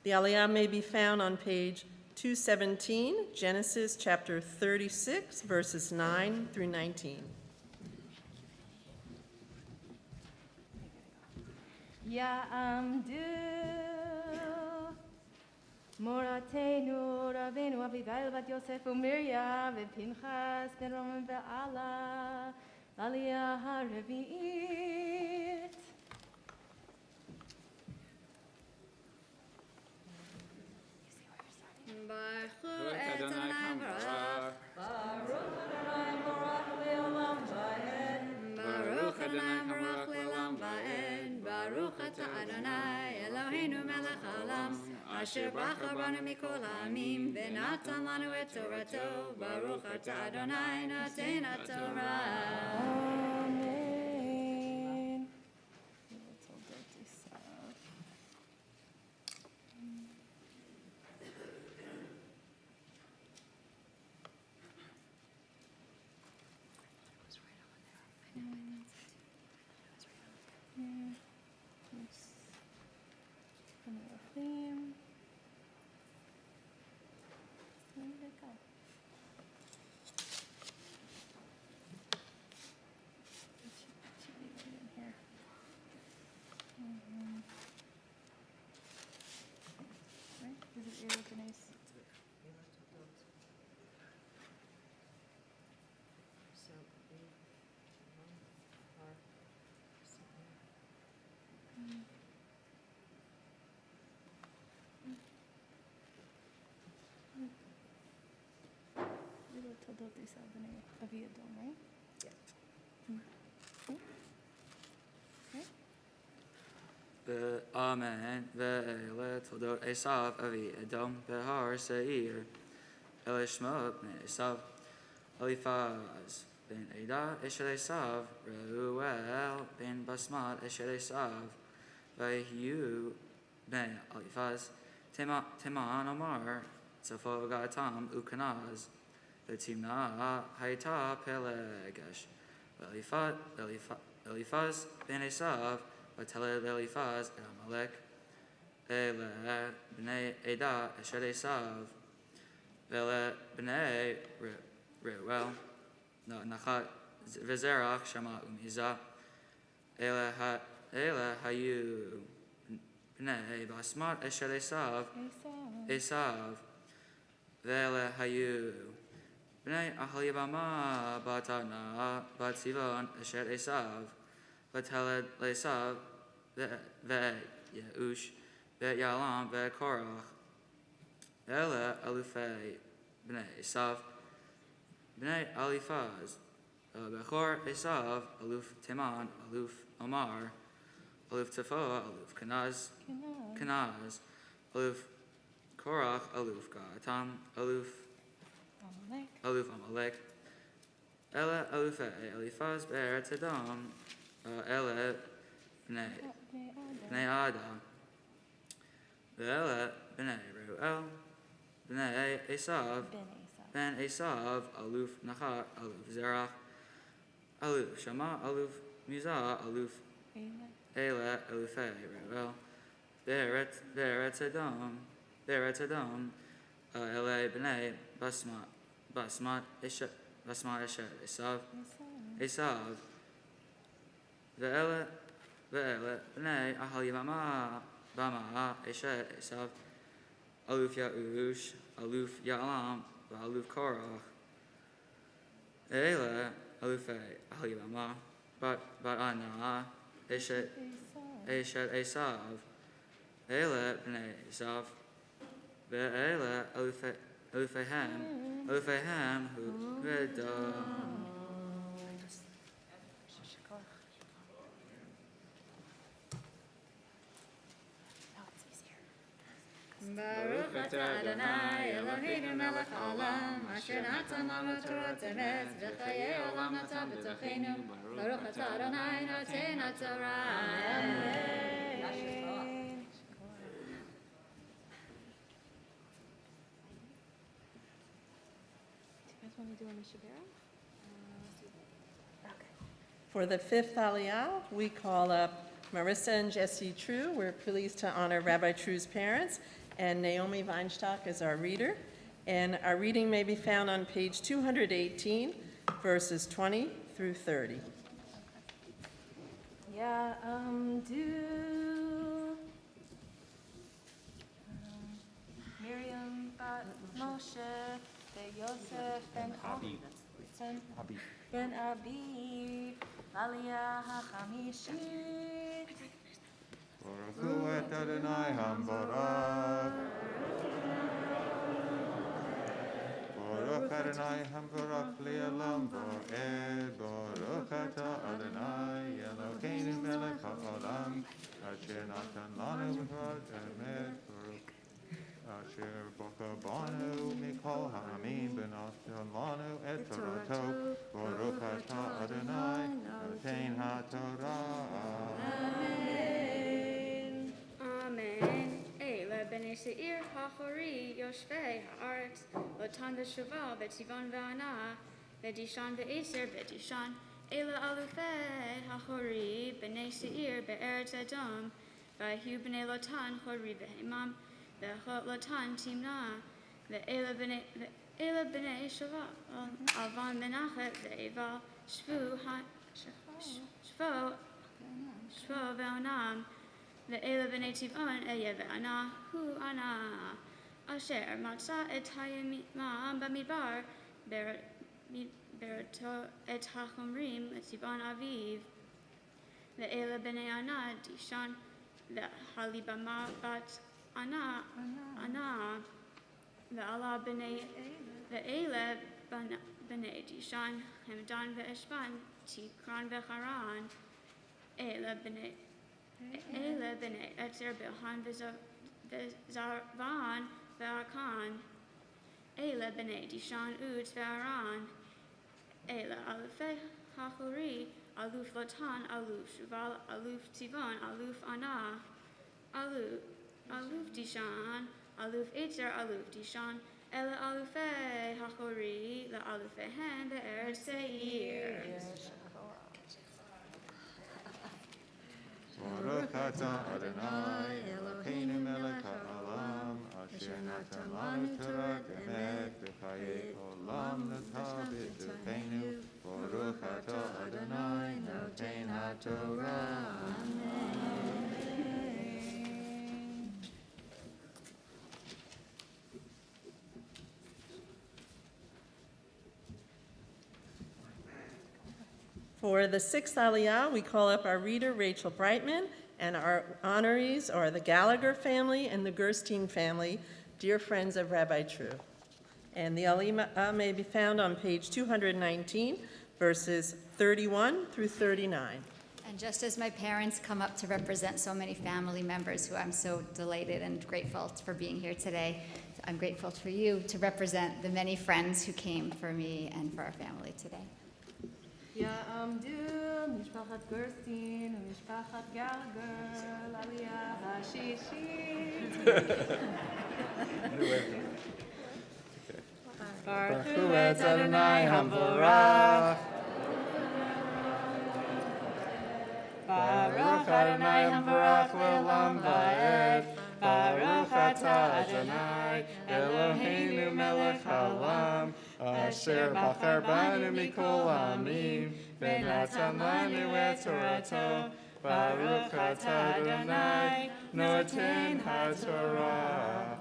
The Aliyah may be found on page 217, Genesis chapter 36, verses 9 through 19. Ya'amdu Moratenu Rabbeinu Abigail bat Yosef uMiriam v'Pinchas ben Roman ve'Ala Aliyah haRevi'it. Baruch Adonai Baruch. Baruch Adonai Baruch le'olam va'ed. Baruch Adonai Baruch le'olam va'ed. Baruch Ata Adonai Eloheinu melech haolam asher bracha banu mikol ha'amim v'natan lanu et torato. Baruch Ata Adonai noten haTorah. Amen. Theme. Where did it go? It should be right in here. Right? Is it Denise? Toldot Esau b'nei Aviadom, right? Amen. Ve'ele toldot Esav avi Edom behar Seir. Ele Shmot bnei Esav. Eliphaz ben Eda eshet Esav. Reuel ben Basmat eshet Esav. Vahiyu ben Eliphaz. Teman Omar. Tzafo Gatam Ukanaz. V'timna hayta Pelegesh. Eliphaz ben Esav. V'teled Eliphaz el Amalek. Ele bnei Eda eshet Esav. V'ele bnei Reuel. Nachat v'zerach shama u'miza. Ele hayu bnei Basmat eshet Esav. V'ele hayu bnei Aholibama batana bat Sivan eshet Esav. V'teled Esav ve'Yeush ve'Yalam ve'Korach. Ele alufei bnei Esav. Bnei Eliphaz. Bechor Esav aluf Teman aluf Omar. Aluf Tefoa aluf Kenaz. Aluf Korach aluf Gatam aluf Amalek. Ele alufei Eliphaz be'eretz Edom. Ele bnei Ada. Ve'ele bnei Reuel. Bnei Esav. Ben Esav aluf Nachat aluf Zerach. Aluf Shama aluf Mizah aluf Ele alufei Reuel. Be'eretz Edom. Ele bnei Basmat eshet Esav. Ve'ele bnei Aholibama eshet Esav. Aluf Yeush aluf Yalam v'aluf Korach. Ele alufei Aholibama bat Ana eshet Esav. Ele bnei Esav. Ve'ele alufeihem hu Edom. Baruch Ata Adonai Eloheinu melech haolam asher natan lanu Torah emes v'chayei olam natan b'tocheinu. Baruch Ata Adonai noten haTorah. Amen. Do you guys want to do a Mishabera? For the fifth Aliyah, we call up Marissa and Jesse Treu. We're pleased to honor Rabbi Treu's parents, and Naomi Weinstock is our reader. And our reading may be found on page 218, verses 20 through 30. Miriam bat Moshe, Yosef ben Abi. Ben Abi, Aliyah HaChamishit. Baruch hu et Adonai Hambarak. Baruch Adonai Hambarak li'olam va'ed. Baruch atah Adonai Elokeinu melech ha'olam. Asher natan lanu b'chad emet. Baruch Asher boka banu mikol ha'amim benatan lanu et torato. Baruch atah Adonai noten ha'torah. Amen. Eila b'nei seir ha'chori yoshvei ha'aretz lotan v'shuval v'tzivon v'ana v'dishan v'eser v'dishan Eila alufei ha'chori b'nei seir be'eretz Edom v'ahiu b'nei lotan chori v'hemam v'chot lotan timna v'eila b'nei shuval alvan menachet v'eval shvu v'onam Ve'ela b'nei tivon eya ve'ana hu ana asher matzah et hayamim b'midbar berato et hachomrim tivon aviv ve'ela b'nei ana dishan ve'halibama bat ana ve'ala b'nei ve'ela b'nei dishan hemdan ve'eshban tikran ve'charan Eila b'nei etzer b'han v'zarvan v'akan Eila b'nei dishan utz v'aran Eila alufei hachori aluf lotan aluf shuval aluf tivon aluf ana aluf dishan aluf etzer aluf dishan Eila alufei hachori la alufeihen be'eretz seir Baruch atah Adonai Elokeinu melech ha'olam asher natan lanu Torah emet v'chayei olam nata b'tukeinu Baruch atah Adonai noten ha'torah. For the sixth Aliyah, we call up our reader, Rachel Brightman, and our honorees are the Gallagher family and the Gerstein family, dear friends of Rabbi Treu. And the Aliyah may be found on page 219, verses 31 through 39. And just as my parents come up to represent so many family members who I'm so delighted and grateful for being here today, I'm grateful for you to represent the many friends who came for me and for our family today. יעמדו משפחת גרסטין ומשפחת גלגר לעלייה השישית. ברכו את אדוני המבורך. ברוך אדוני המבורך לעולם ועד. ברוך אתה אדוני אלוהינו מלך העולם אשר בחר בנו מכל העמים ונתן לנו את תורתו ברוך אתה אדוני נותן התורה.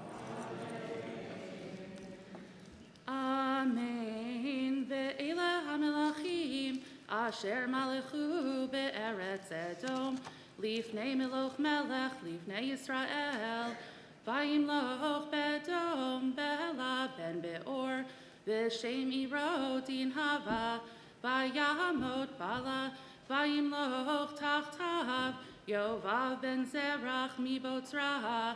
אמן. ואלה המלכים אשר מלכו בארץ אדום לפני מלוך מלך לפני ישראל וימלוך באדום בלה בן באור בשם עירו דין הווה ויעמוד בלה וימלוך תחתיו יובב בן זרח מבוצרה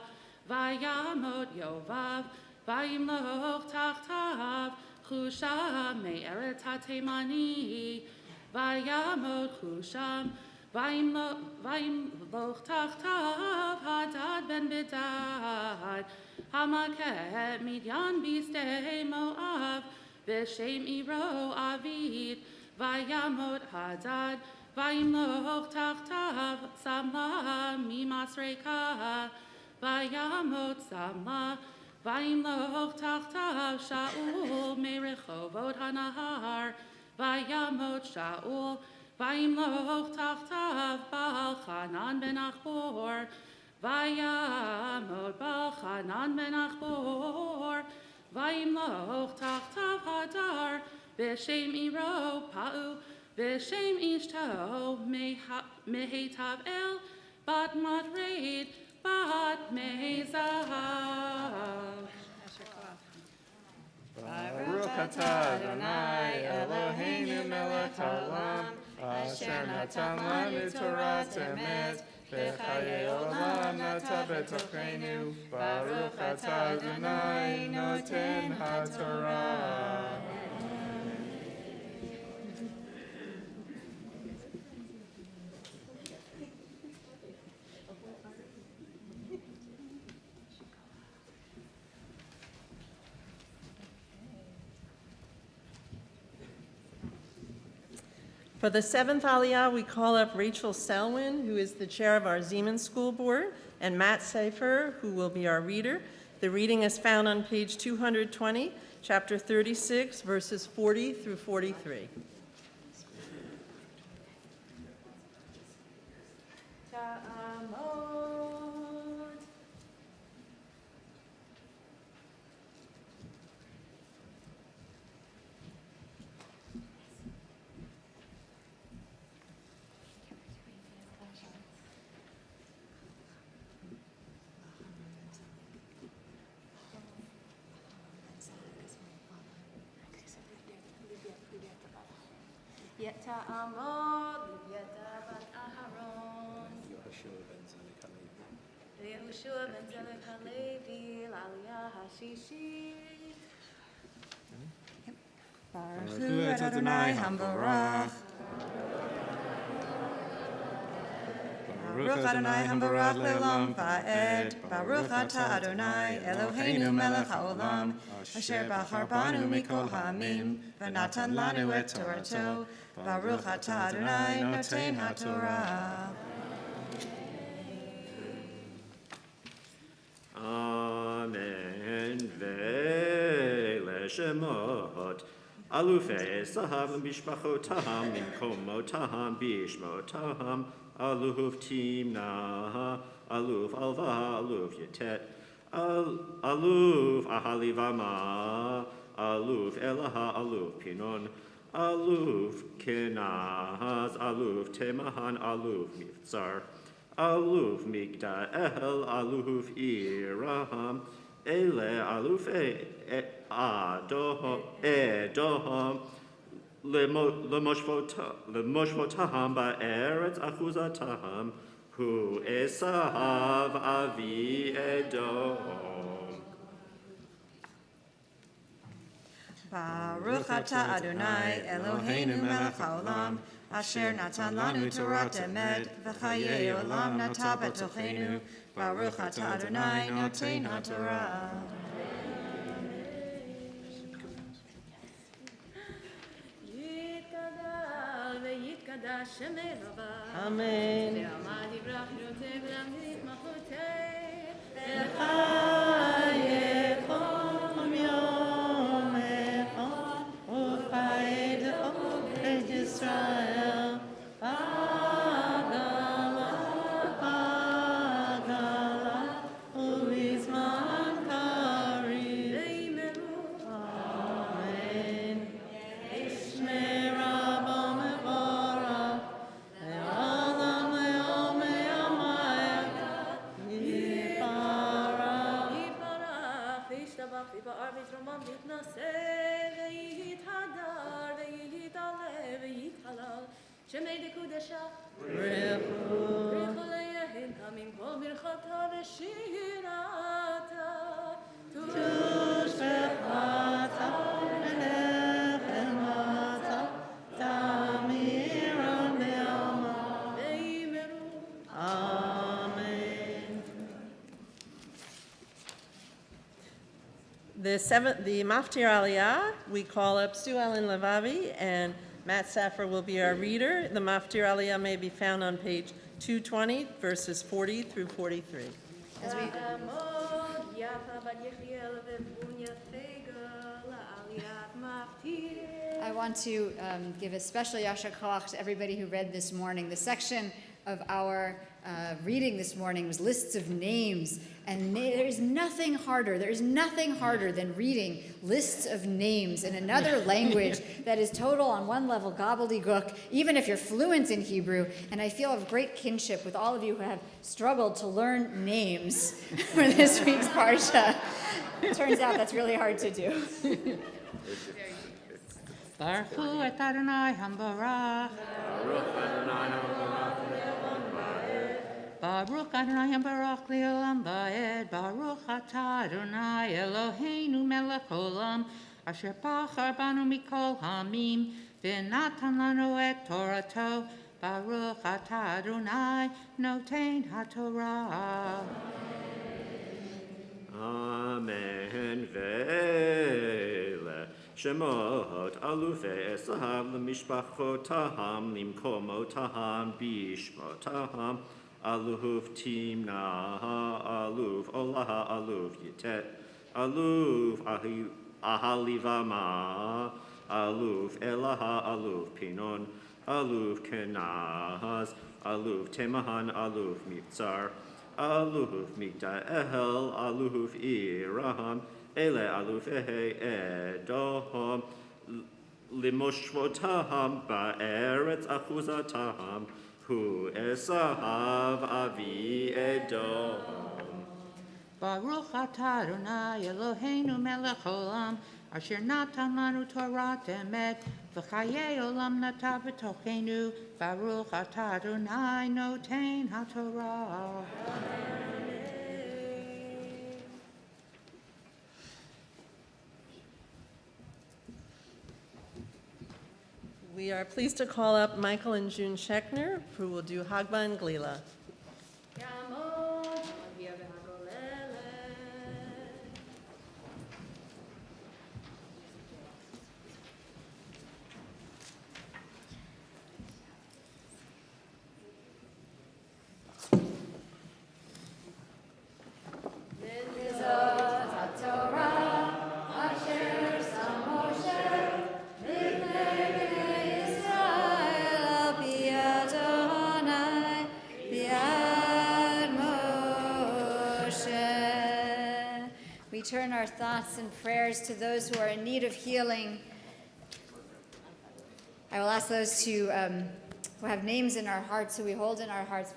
ויעמוד יובב וימלוך תחתיו חושם מארץ התימני ויעמוד חושם וימלוך תחתיו הדד בן בדד המכה מדיין בשדה מואב בשם עירו אביד Vayamot Hadad, Vayimloch Tachtav, Samla Mimasreka, Vayamot Samla, Vayimloch Tachtav, Shaul Merichovot Hanahar, Vayamot Shaul, Vayimloch Tachtav, Baal Chanan ben Achbor, Vayamot Baal Chanan ben Achbor, Vayimloch Tachtav Hadar, V'shem Iro Pa'u, V'shem Ishto, Mehetav El, Bat Madreid, Bat Mezav. Baruch atah Adonai Eloheinu melech haolam, asher natan lanu Torah emet, v'chayei olam nata b'tochenu. Baruch atah Adonai noten haTorah. For the seventh Aliyah, we call up Rachel Selwyn, who is the chair of our Zeman School Board, and Matt Seifer, who will be our reader. The reading is found on page 220, chapter 36, verses 40 through 43. Yeta Amod, Yeta Bat Aharon, Yehoshua ben Zelek HaLevi, Aliyah HaShishit. Baruch hu et Adonai Hambarach. Baruch Adonai Hambarach le'olam va'ed. Baruch atah Adonai Eloheinu melech haolam, asher bachar banu mikol ha'amim, v'natan lanu et Torato. Baruch atah Adonai noten haTorah. Amen. Ve'leshemot alufei saham bishmachotam minkomotam bishmotam aluf timna aluf alva aluf yetet aluf ahalivama aluf elaha aluf pinon aluf kenaz aluf temahan aluf mifzar aluf migdael aluf iraham ele aluf edoham lemoshvotaham ba'eretz achuzataham hu esav avi edom. Baruch atah Adonai Eloheinu melech haolam, asher natan lanu Torah emet, v'chayei olam nata b'tochenu. Baruch atah Adonai noten haTorah. Yitgadal ve'yitgadash shemei Rabba. Amen. Ve'amad yivrach yoteh v'lamdit machoteh. V'chayechom yom echad, u'chayed et Yisrael. Bagala, bagala, u'bizman karev. Amen. Shmei Rabbo mevorach, le'olam le'om le'amayach, yiparach. Yiparach v'yishtabach v'yipa'ar v'yitramam v'yitnaseh v'yithadar v'yit'aleh v'yithalal shemei dekudashah Richu le'yehin kamim kol birchata v'shirata Tushbechata v'nechemata, tamiram be'alma. ve'imeru. Amen. The Maftir Aliyah, we call up Sue Ellen Levavi and Matt Saffer will be our reader. The Maftir Aliyah may be found on page 220, verses 40 through 43. As we I want to give a special yasher koach to everybody who read this morning. The section of our reading this morning was lists of names, and there's nothing harder than reading lists of names in another language that is total on one level gobbledygook, even if you're fluent in Hebrew. And I feel a great kinship with all of you who have struggled to learn names for this week's parsha. It turns out that's really hard to do. Baruch Hu et Adonai Hambarach. Baruch Adonai Hambarach Le'olam Va'ed. Baruch Atah Adonai Eloheinu Melech Olam Asher Bachar Banu Mikol Hamim V'natan Lanu et Torato. Baruch Atah Adonai Noten HaTorah. Amen. Vele Shemot Alufei Esahav L'mishpachotam Limkomotam Bishmotam Aluf Timna Aluf Olaha Aluf Yitet Aluf Ahalivama Aluf Elaha Aluf Pinon Aluf Kenaz Aluf Temahan Aluf Mitzar Aluf Migdael Aluf Iraham Ele Aluf Edom Limoshvotaham Ba'eretz Achuzataham Hu Esahav Avi Edom. Baruch Atah Adonai Eloheinu Melech Olam Asher Natan Lanu Torah Emet V'chayei Olam Natav B'tochenu. Baruch Atah Adonai Noten HaTorah. We are pleased to call up Michael and June Schechner, who will do Hagba and Glila. We turn our thoughts and prayers to those who are in need of healing. I will ask those who have names in our hearts, who we hold in our hearts,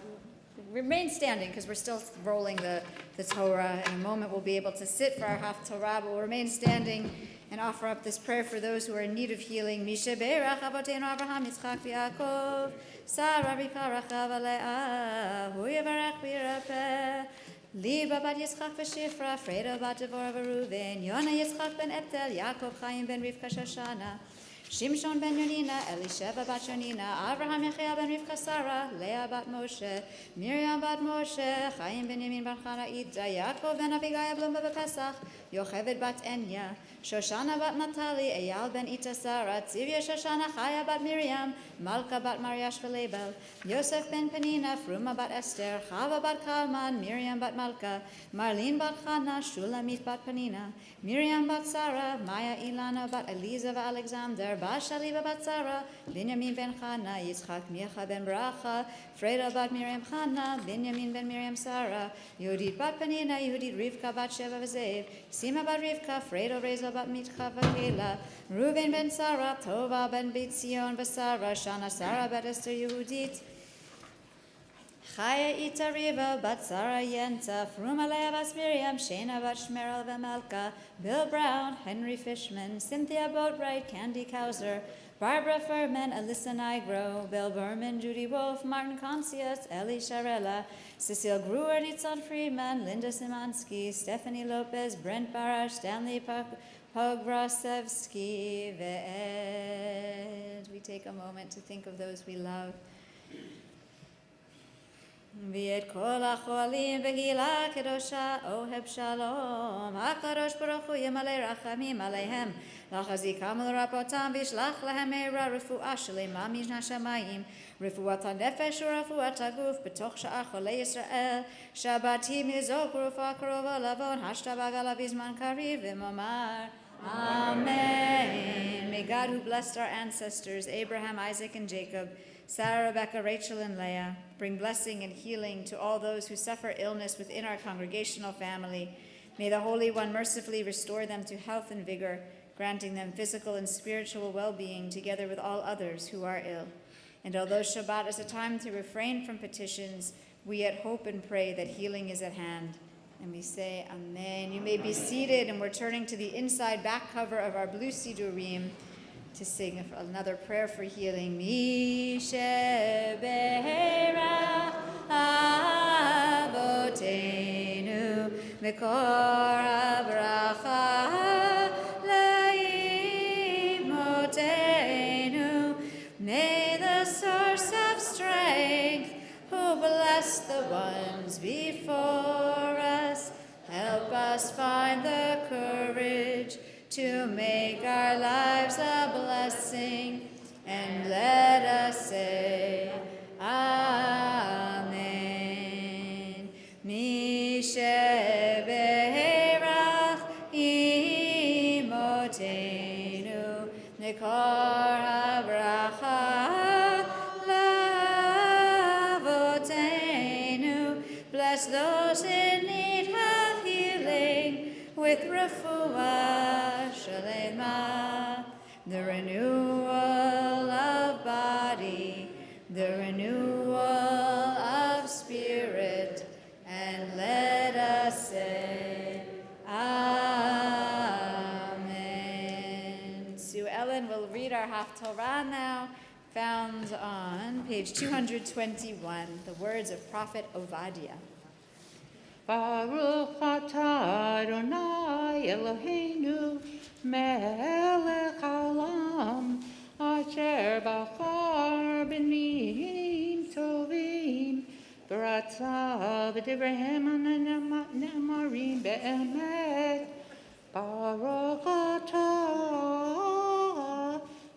remain standing because we're still rolling the Torah. In a moment we'll be able to sit for our Haftorah, but we'll remain standing and offer up this prayer for those who are in need of healing. Misha Beirach Avoteinu Abraham, Yitzchak, Yaakov, Sarah, Rivka, Rachav, Leah, Hu Yivarech V'Yirapeh. Liba bat Yitzchak v'Shifra, Freda bat Devorah v'Ruven, Yona Yitzchak ben Eptel, Yaakov Chaim ben Rivka Shoshana, Shimshon ben Yonina, Elisheva bat Yonina, Abraham Yechia ben Rivka Sarah, Leah bat Moshe, Miriam bat Moshe, Chaim ben Yamin ben Chana Ida, Yaakov ben Abigail Blumba b'Pesach, Yocheved bat Enya, Shoshana bat Natali, Eyal ben Itasara, Tzivya Shoshana, Chaya bat Miriam, Malka bat Mariash v'Lebel, Yosef ben Penina, Fruma bat Esther, Chava bat Kalman, Miriam bat Malka, Marlene bat Chana, Shulamit bat Penina, Miriam bat Sarah, Maya Ilana bat Eliza v'Alexander, Bashaliba bat Sarah, Binyamin ben Chana, Yitzchak Micha ben Bracha, Freda bat Miriam Chana, Binyamin ben Miriam Sarah, Yehudit bat Penina, Yehudit Rivka bat Sheva v'Zev, Sima bat Rivka, Fredo Reza bat Mitcha v'Kela, Reuven ben Sarah, Tova ben Bitzion v'Sarah, Shana Sarah bat Esther Yehudit, Chaya Ita Riva bat Sarah Yenta, Fruma Leah bas Miriam, Shana bat Shmeral v'Malka, Bill Brown, Henry Fishman, Cynthia Boatwright, Candy Kauser, Barbara Furman, Alyssa Nigro, Bill Berman, Judy Wolf, Martin Concius, Ellie Sharella, Cecile Gruer, Nitzon Friedman, Linda Simansky, Stephanie Lopez, Brent Barash, Stanley Pogrosevsky, Ve'ed. We take a moment to think of those we love. V'et kol ha'cholim v'gila kedosha oheb shalom. HaKadosh Baruch Hu yimalei rachamim aleihem לחזיקם ולרפאותם וישלח להם מהרה רפואה שלמה מן השמיים, רפואת הנפש ורפואת הגוף בתוך שאר חולי ישראל. שבתים יזעוק רפואה קרובה לבון, השתבח עליו בזמן קריב ומאמר Amen. May God, who blessed our ancestors, Abraham, Isaac, and Jacob, Sarah, Rebecca, Rachel, and Leah, bring blessing and healing to all those who suffer illness within our congregational family. May the Holy One mercifully restore them to health and vigor, granting them physical and spiritual well-being together with all others who are ill. And although Shabbat is a time to refrain from petitions, we yet hope and pray that healing is at hand. And we say, Amen. You may be seated, and we're turning to the inside back cover of our blue Sidurim to sing another prayer for healing. Mi shebeira avotenu mikor habracha leimotenu. May the source of strength, who bless the ones before us, help us find the courage to make our lives a blessing, and let us say, Amen. Mi shebeirach imotenu nekor habracha lavotenu. Bless those in need of healing with refuah shalema, the renewal of body, the renewal of spirit, and let us say, Amen. Sue Ellen will read our Haftorah now, found on page 221, the words of Prophet Obadiah. Baruch atah Adonai Eloheinu melech haolam asher bachar b'nim tovim v'ratza v'divrehem nemarim be'emet. Baruch atah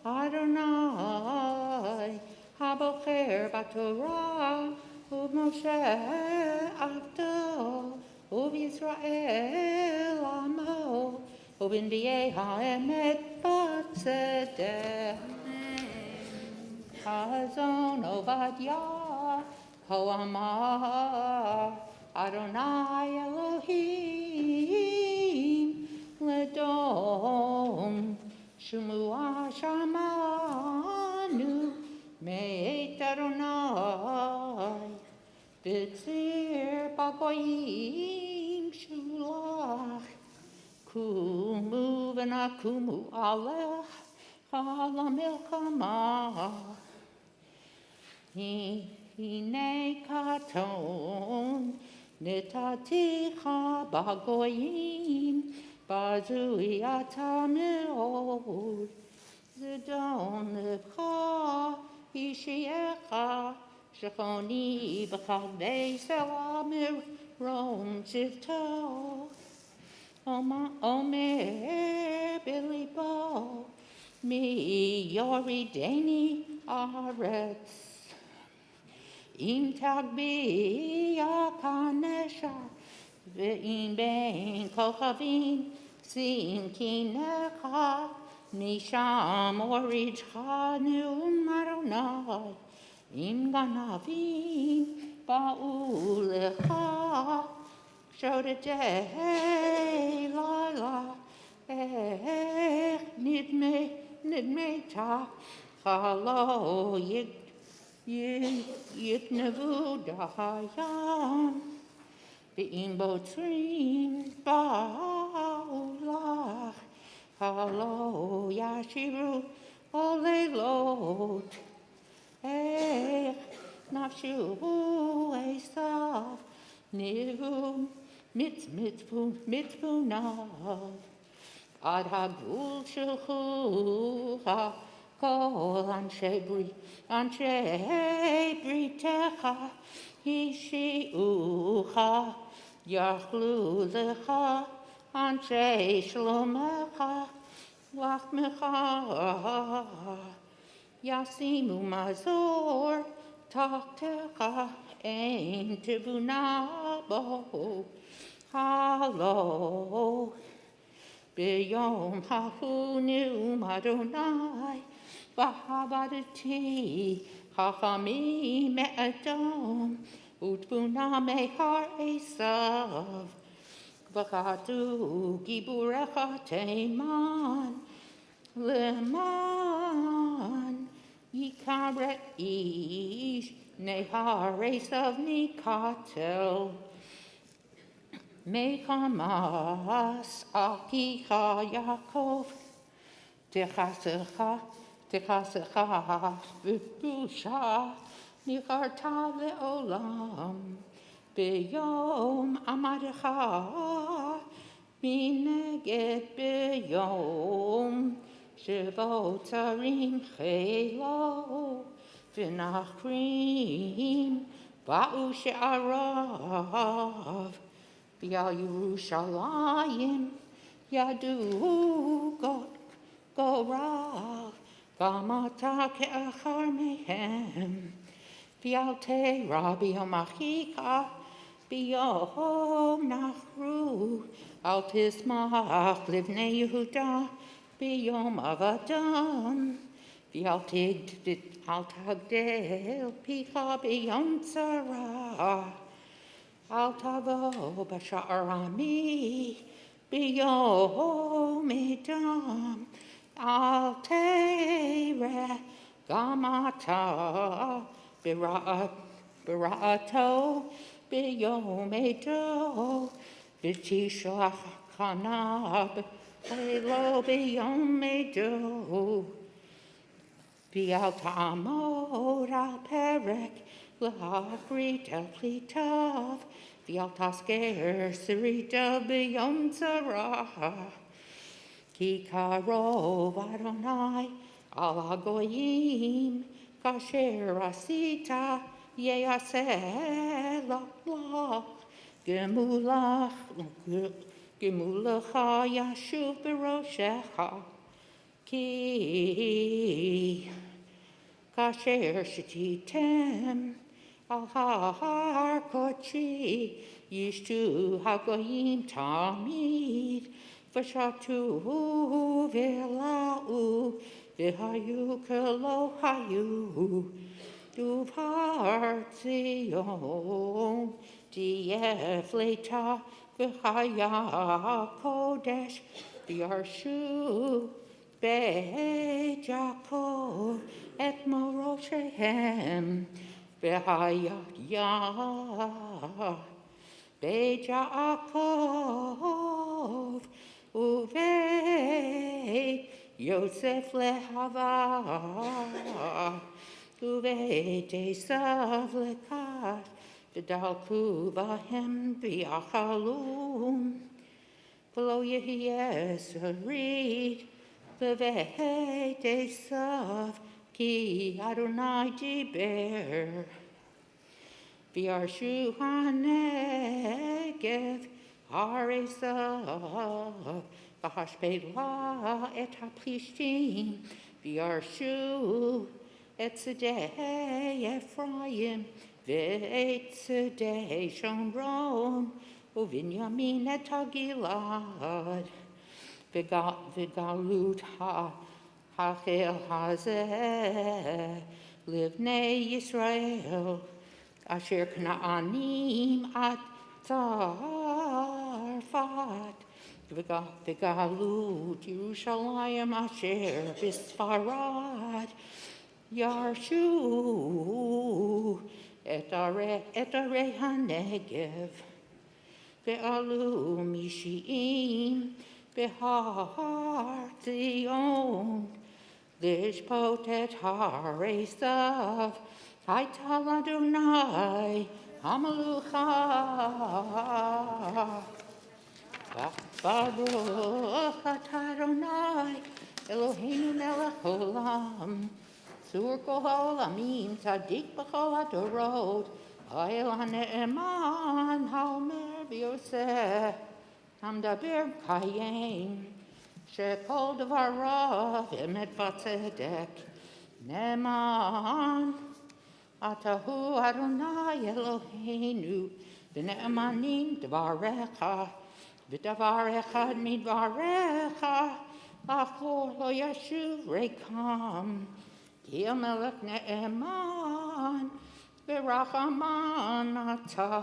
Adonai habocher b'torah Moshe Avdo, Yisrael Amo, Ubindiye Haemet Batzedek, Hazon Obadiah, Hoamar, Adonai Elohim, Ledom, Shumua Shamanu, Meit Adonai. B'tzir b'goyim shulach, kumu v'nakumu alech ala milchama. Hine katon netaticha b'goyim b'zui ata me'od. Zedon lecha ishiecha Shechoni b'chavei selamir rom tzivto. Omer bilibo mi yorideni aretz. Im tagbi yakanesha ve'im ben kochavim sim kinecha misham oridcha neum Adonai. Im ganavim ba'u lecha shodetei laila nidmeta chalo yitnevu dahayam v'im botrim ba'u lach chalo yashiru olelot. Nafshu esav nivu mitvunav ad hagul shucha kol anshe britecha hishiucha yachlu lecha anshe shlomecha Lach mecha, Yasimu mazor, Taktecha, Ein tibunabo, Halo, Biyom hahunu Adonai, Vahabadati, Chachami me'adam, Utbuna mehar Esav, V'chatu giburecha teiman, Leman yikaret ish, Nehar Esav nikatel, Mechamas akicha Yaakov, Techasecha v'busha, Nicharta le'olam, B'yom amadecha, Mineged b'yom, Shevot zarim chelo, V'nachrim, Ba'u she'arav, V'al Yerushalayim, Yadu Gorav, Gamata ke'achar mehem, V'al te'ra b'yom achika, B'yom nachru, Al tismach livnei Yehuda, B'yom avadam, V'al tagdel picha b'yom tzara, Al tavo b'sha'ar ami, B'yom edam, Al te're gamata, B'ra'ato, B'yom edo, V'tishlach chanab, V'lo b'yom edo, V'al ta'amod al perek, L'hachrit el plitav, V'al tasker sirita b'yom tzara, Ki karov Adonai al hagoyim, Kasher asita ye'aseh lach, Gemulacha yashuv b'roshecha, Ki kasher shetitem al har kochi, Yishtu hagoyim tamid, V'shatu v'lau, V'hayu kelo hayu, Duvar Zion, Dief leta, V'haya kodesh, V'yarshu Beit Yaakov, Et moroshehem, V'haya Beit Yaakov, Uvei Yosef lehava, Uvei Esav lekash, V'dalku v'hem v'yachalum, V'lo yehieh sarid, V'vei Esav, Ki Adonai diber, V'yarshu hanegev, Har Esav, V'hashpela et haplishtim, V'yarshu et tzedei Ephraim, V'et tzedei Shomron, U'vinyamin et Gilad, V'galut ha'chel hazeh, Livnei Yisrael, Asher Kna'anim at Tzarfat, V'galut Yerushalayim Asher B'Sfarad, Yarshu et arei hanegev, Ve'alu mishi'im Behar Zion, Lishpot et har Esav, Haital Adonai, Hamalucha, Baruch Adonai, Eloheinu melech olam, Sur kol ha'olamim, Tzadik b'chol hadorot, Ha'el ha'ne'eman, Ha'omer v'yoseh, Hamdaber kayem, שכל דבריו אמת וצדק. נאמן, אתה הוא אדוני אלוהינו, ונאמנים דבריך, ודבר אחד מדבריך, אף לא ישוב ריקם. כי המלך נאמן, ורחמן אתה,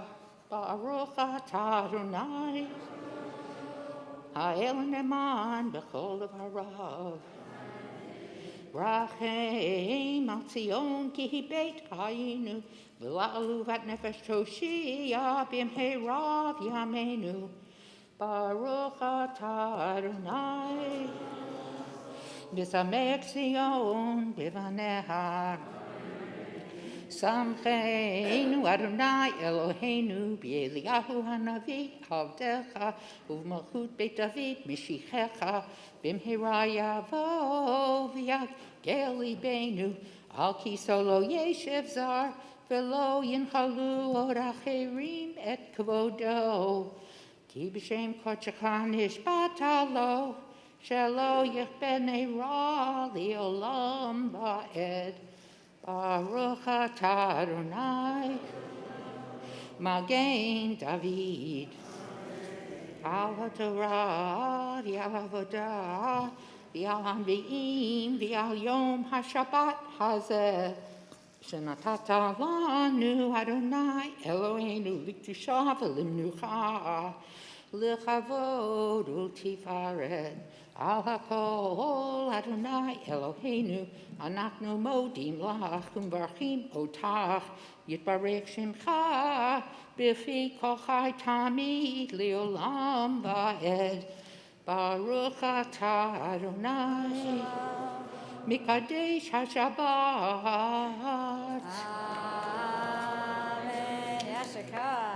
ברוך אתה אדוני. האל נאמן בכל דבריו. רחם על ציון כי היא בית חיינו, ולעלובת נפש תושיע במהרה בימינו. ברוך אתה אדוני. ושמח ציון בבניה. שמחנו אדוני אלוהינו באליהו הנביא עבדך ובמלכות בית דוד משיחך במהרה יבוא ויגל ליבנו על כיסאו לא ישב זר ולא ינחלו עוד אחרים את כבודו כי בשם קודשך נשבעת לו שלא יכפה נרע לעולם ועד. ברוך אתה אדוני, מגן דוד, על התורה ועל העבודה ועל הנביאים ועל יום השבת הזה, שנתת לנו אדוני אלוהינו לקדושה ולמנוחה, לכבוד ולתפארת. על הכל אדוני אלוהינו אנחנו מודים לך ומברכים אותך יתברך שמך בפי כל חי תמיד לעולם ועד. ברוך אתה אדוני מקדש השבת. Amen. Yashakah.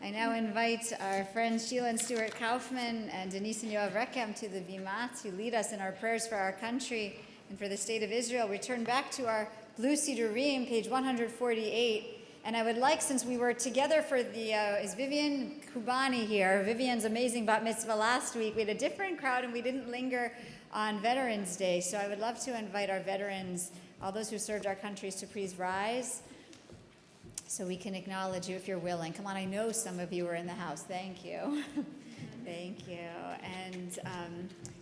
I now invite our friends Sheila and Stuart Kaufman and Denise and Yoav Rechem to the Bima to lead us in our prayers for our country and for the state of Israel. We turn back to our Blue Sidurim, page 148. And I would like, since we were together for the, is Vivian Kubani here? Vivian's amazing bat mitzvah last week. We had a different crowd and we didn't linger on Veterans Day. So I would love to invite our veterans, all those who served our countries, to please rise. So we can acknowledge you if you're willing. Come on, I know some of you are in the house. Thank you. Thank you. And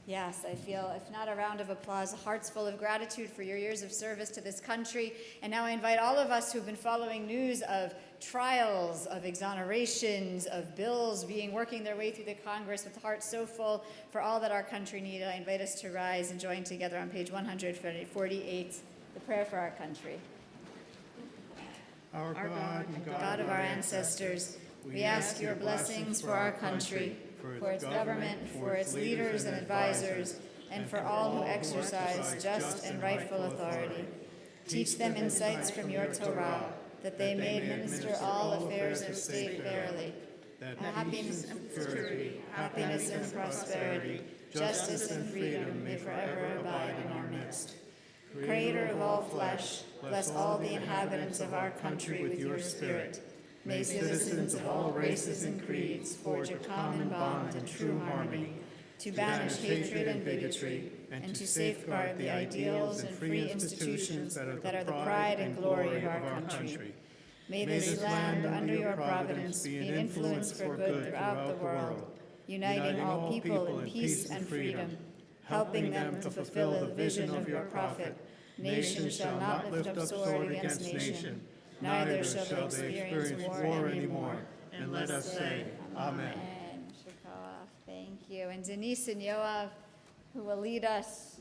yes, I feel, if not a round of applause, hearts full of gratitude for your years of service to this country. And now I invite all of us who've been following news of trials, of exonerations, of bills working their way through the Congress with hearts so full for all that our country needs. I invite us to rise and join together on page 148, the prayer for our country. Our God and God of our ancestors, we ask your blessings for our country, for its government, for its leaders and advisors, and for all who exercise just and rightful authority. Teach them insights from your Torah, that they may administer all affairs of state fairly. Happiness and security, happiness and prosperity, justice and freedom may forever abide in our midst. Creator of all flesh, bless all the inhabitants of our country with your spirit. May citizens of all races and creeds forge a common bond in true harmony, to banish hatred and bigotry, and to safeguard the ideals and free institutions that are the pride and glory of our country. May this land, under your providence, be an influence for good throughout the world, uniting all people in peace and freedom, helping them to fulfill the vision of your prophet. Nation shall not lift up sword against nation, neither shall they experience war anymore. And let us say, Amen. Thank you. And Denise and Yoav, who will lead us.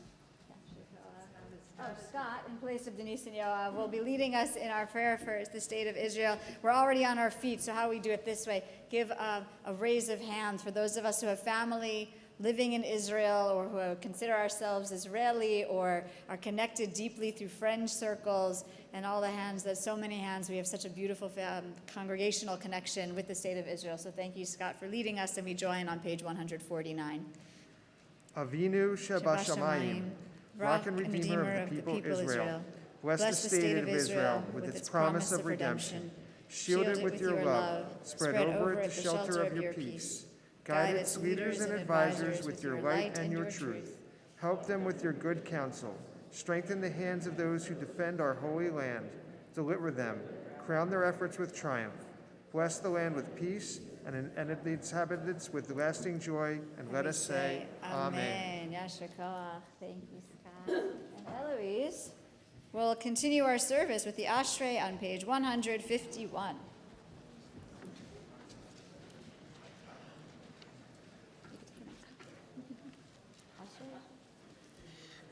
Scott, in place of Denise and Yoav, will be leading us in our prayer for the state of Israel. We're already on our feet, so how we do it this way. Give a raise of hands for those of us who have family living in Israel or who consider ourselves Israeli or are connected deeply through friend circles, and all the hands, there's so many hands. We have such a beautiful congregational connection with the state of Israel. So thank you, Scott, for leading us, and we join on page 149. Avinu Shebashamayim, Rock and Redeemer of the people Israel, bless the state of Israel with its promise of redemption. Shield it with your love, spread over it the shelter of your peace. Guide its leaders and advisors with your light and your truth. Help them with your good counsel. Strengthen the hands of those who defend our holy land. Deliver them. Crown their efforts with triumph. Bless the land with peace and its inhabitants with lasting joy. And let us say, Amen. Yasher koach. Thank you, Scott. And Eloise, we'll continue our service with the Ashrei on page 151.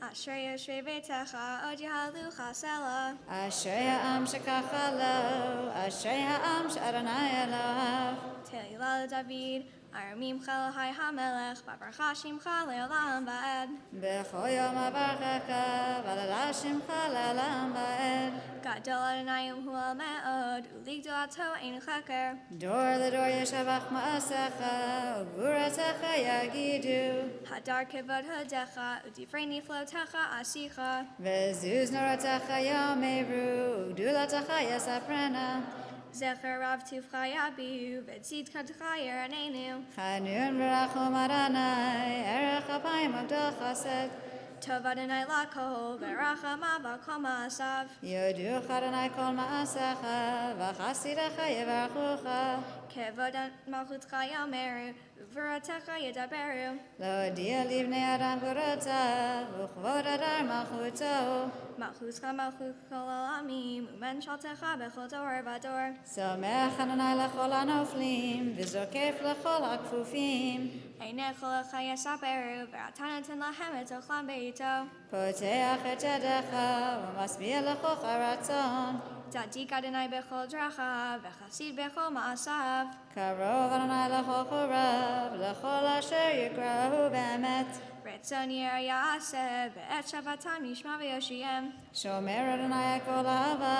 Ashrei Yoshvei Beitecha, Od Yahalu Chasela. Ashrei ha'am shekacha lo, Ashrei ha'am she'Adonai Elohav. Tehillah David, Aramim Chalahai HaMelech, Babracha Shimcha Le'olam Va'ed. B'chol yom avarchecha, v'alala shimcha le'olam va'ed. Gadol Adonai U'hual Me'od, U'ligdolato Ein Cheker. Dor l'dor yeshavach ma'asecha, u'gvuratecha yagidu. Hadar Kevod Hodecha, U'divrei Niflotecha Asicha. V'zuz noratecha yomeru, u'gdulatecha yasaprena. Zecher Rav Tuvcha Yabihu, V'tzidkatecha Yeranenu. Chanun v'rachom Adonai, erech apayim agdol chesed. Tov Adonai Lakol, V'racham Avakol Ma'asav. Yoduch Adonai kol ma'asecha, v'chasidecha yevarchucha. Kevod Malchutcha Yomeru, U'vuratecha Yedaberu. Lo dia livnei Adam gvurota, v'chvod adar malchuto. Malchutcha Malchut Kol Olamim, U'men Shaltecha B'chol Dor V'Dor. Somech Adonai lechol hanoflim, v'zokef lechol hakfufim. Einech Lecha Yesaberu, V'atanetin Lahem Et Ochlam Beito. Poteach et yadecha, v'masbia lechocha ratzon. Tzadik Adonai B'chol Dracha, V'chasid B'chol Ma'asav. Karov Adonai lechol chorav, lechol asher yikrahu be'emet. Retzon Yer Ya'aseh, V'et Shabbatam Yishma V'yoshiyem. Shomer Adonai et kol ahava,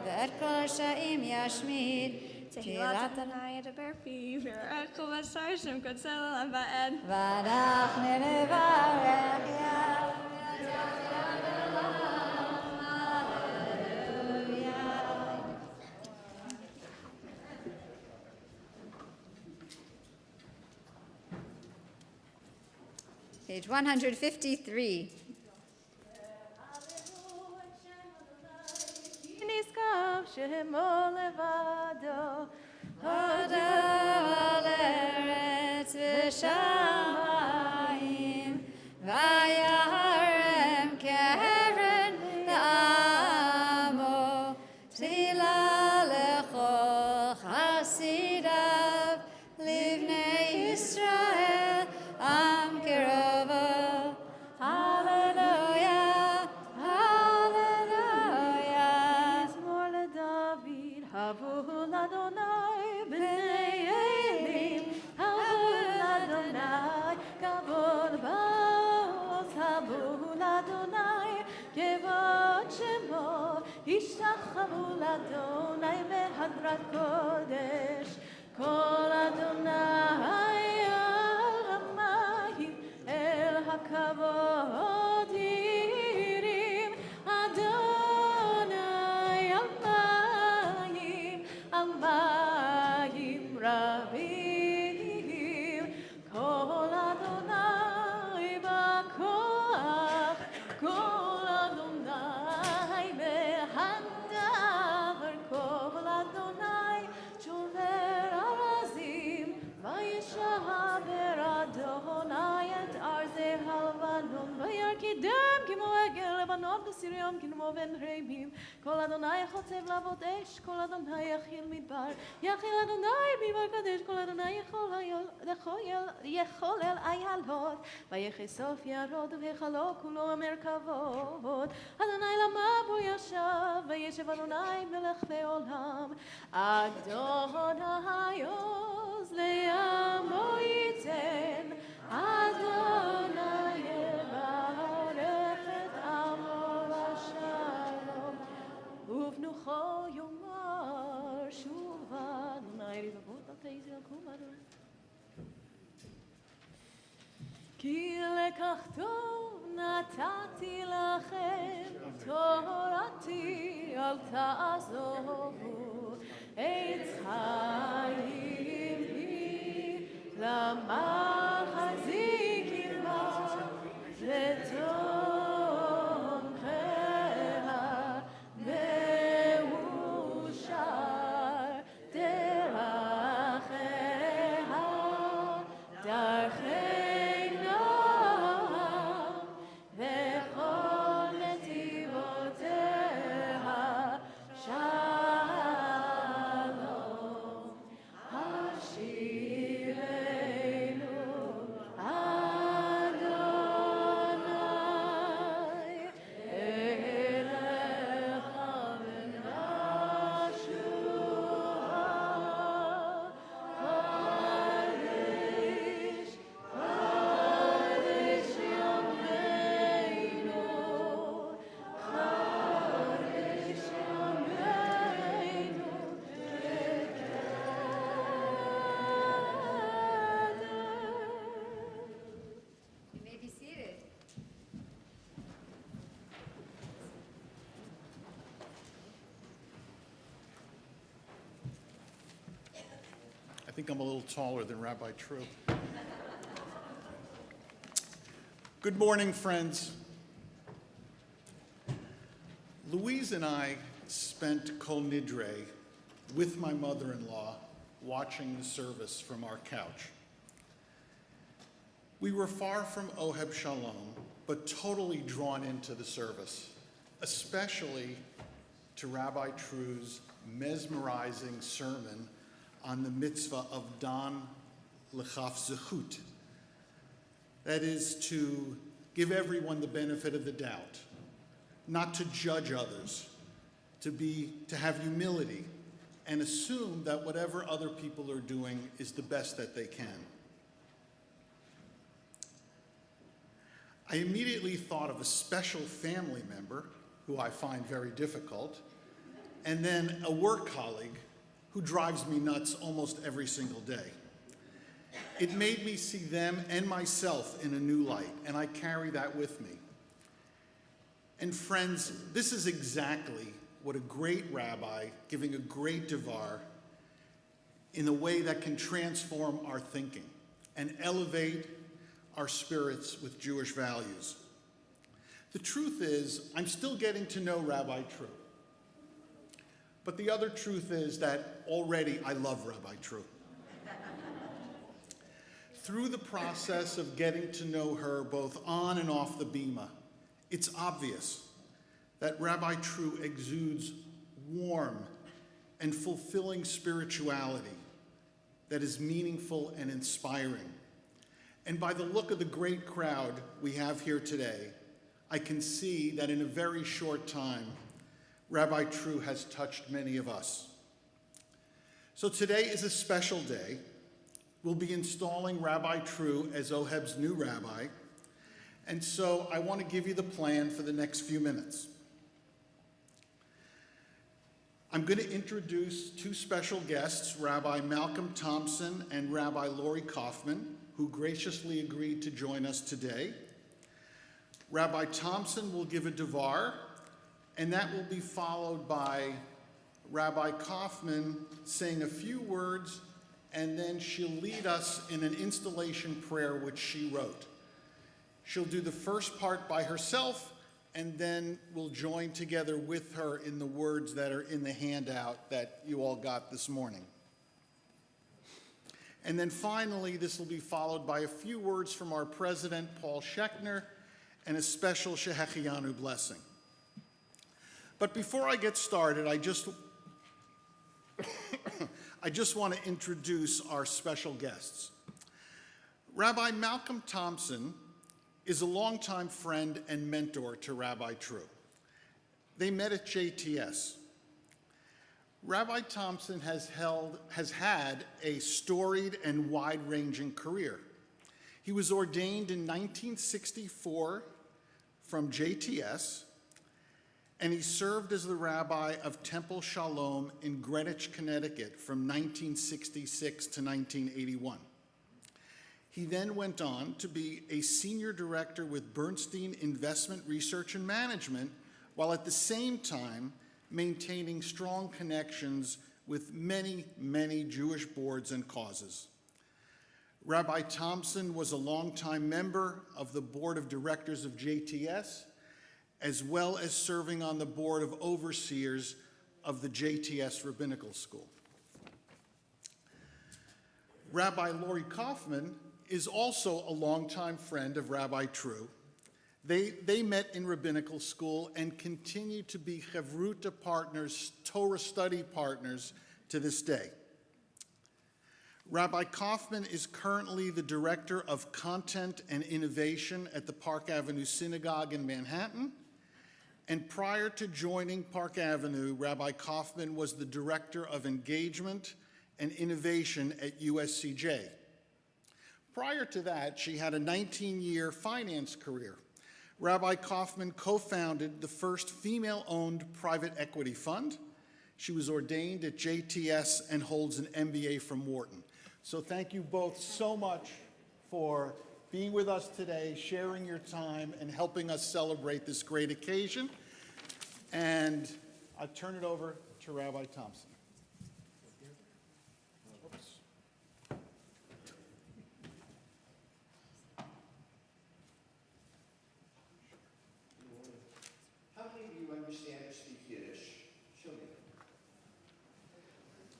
v'et kol hasha'im yashmid. Tehillat Adonai Yedaber Pi, V'erech Kol Basar Shem Kotzeh L'olam Va'ed. V'anachnu nevarech Yah. Page 153. נזכר שמו לבדו, הודה על ארץ ושמיים, וירם קרן לעמו, תפילה לכל חסידיו, לבני ישראל, עם קרובו. Hallelujah, hallelujah. מזמור לדוד, הבו לאדוני בני אלים, הבו לאדוני כבוד בעוז, הבו לאדוני כבוד שמו, השתחוו לאדוני בהדרת קודש, כל אדוני על המים, אל הכבוד ירים, אדוני על מים רבים, כל אדוני בכוח, כל אדוני בהדר, כל אדוני שובר ארזים, וישבר אדוני את ארזי הלבנון, וירקידם כמו עגל לבנון בסיריון כמו בן רימים, כל אדוני חוצב לעבוד אש, כל אדוני יכיל מדבר, יכיל אדוני ביבר קדש, כל אדוני יכול אל איילות, ויחשוף ירוד והיכלו כולו המרכבות, אדוני למה בו ישב, וישב אדוני מלך לעולם, אדוני עוז לעמו ייתן, אדוני יברך את עמו לשלום, ובנוחו יאמר שובה אדוני רבבות אלפי זעקו אדוני. כי לקח טוב נתתי לכם, תורתי אל תעזובו, עץ חיים היא, למדתי think I'm a little taller than Rabbi Treu. Good morning, friends. Louise and I spent Kol Nidre with my mother-in-law watching the service from our couch. We were far from Oheb Shalom, but totally drawn into the service, especially to Rabbi Treu's mesmerizing sermon on the mitzvah of Dan L'chaf Zechut. That is to give everyone the benefit of the doubt, not to judge others, to have humility, and assume that whatever other people are doing is the best that they can. I immediately thought of a special family member who I find very difficult, and then a work colleague who drives me nuts almost every single day. It made me see them and myself in a new light, and I carry that with me. And friends, this is exactly what a great rabbi giving a great devar in a way that can transform our thinking and elevate our spirits with Jewish values. The truth is, I'm still getting to know Rabbi Treu. But the other truth is that already I love Rabbi Treu. Through the process of getting to know her both on and off the bima, it's obvious that Rabbi Treu exudes warm and fulfilling spirituality that is meaningful and inspiring. And by the look of the great crowd we have here today, I can see that in a very short time, Rabbi Treu has touched many of us. So today is a special day. We'll be installing Rabbi Treu as Oheb's new rabbi. And so I want to give you the plan for the next few minutes. I'm going to introduce two special guests, Rabbi Malcolm Thompson and Rabbi Lori Kaufman, who graciously agreed to join us today. Rabbi Thompson will give a devar, and that will be followed by Rabbi Kaufman saying a few words, and then she'll lead us in an installation prayer which she wrote. She'll do the first part by herself, and then we'll join together with her in the words that are in the handout that you all got this morning. And then finally, this will be followed by a few words from our president, Paul Schechner, and a special Shehecheyanu blessing. But before I get started, I just want to introduce our special guests. Rabbi Malcolm Thompson is a longtime friend and mentor to Rabbi Treu. They met at JTS. Rabbi Thompson has had a storied and wide-ranging career. He was ordained in 1964 from JTS, and he served as the rabbi of Temple Shalom in Greenwich, Connecticut from 1966 to 1981. He then went on to be a senior director with Bernstein Investment Research and Management, while at the same time maintaining strong connections with many, many Jewish boards and causes. Rabbi Thompson was a longtime member of the board of directors of JTS, as well as serving on the board of overseers of the JTS Rabbinical School. Rabbi Lori Kaufman is also a longtime friend of Rabbi Treu. They met in rabbinical school and continue to be Chevruta partners, Torah study partners to this day. Rabbi Kaufman is currently the Director of Content and Innovation at the Park Avenue Synagogue in Manhattan. And prior to joining Park Avenue, Rabbi Kaufman was the Director of Engagement and Innovation at USCJ. Prior to that, she had a 19-year finance career. Rabbi Kaufman co-founded the first female-owned private equity fund. She was ordained at JTS and holds an MBA from Wharton. So thank you both so much for being with us today, sharing your time, and helping us celebrate this great occasion. And I'll turn it over to Rabbi Thompson. Oops.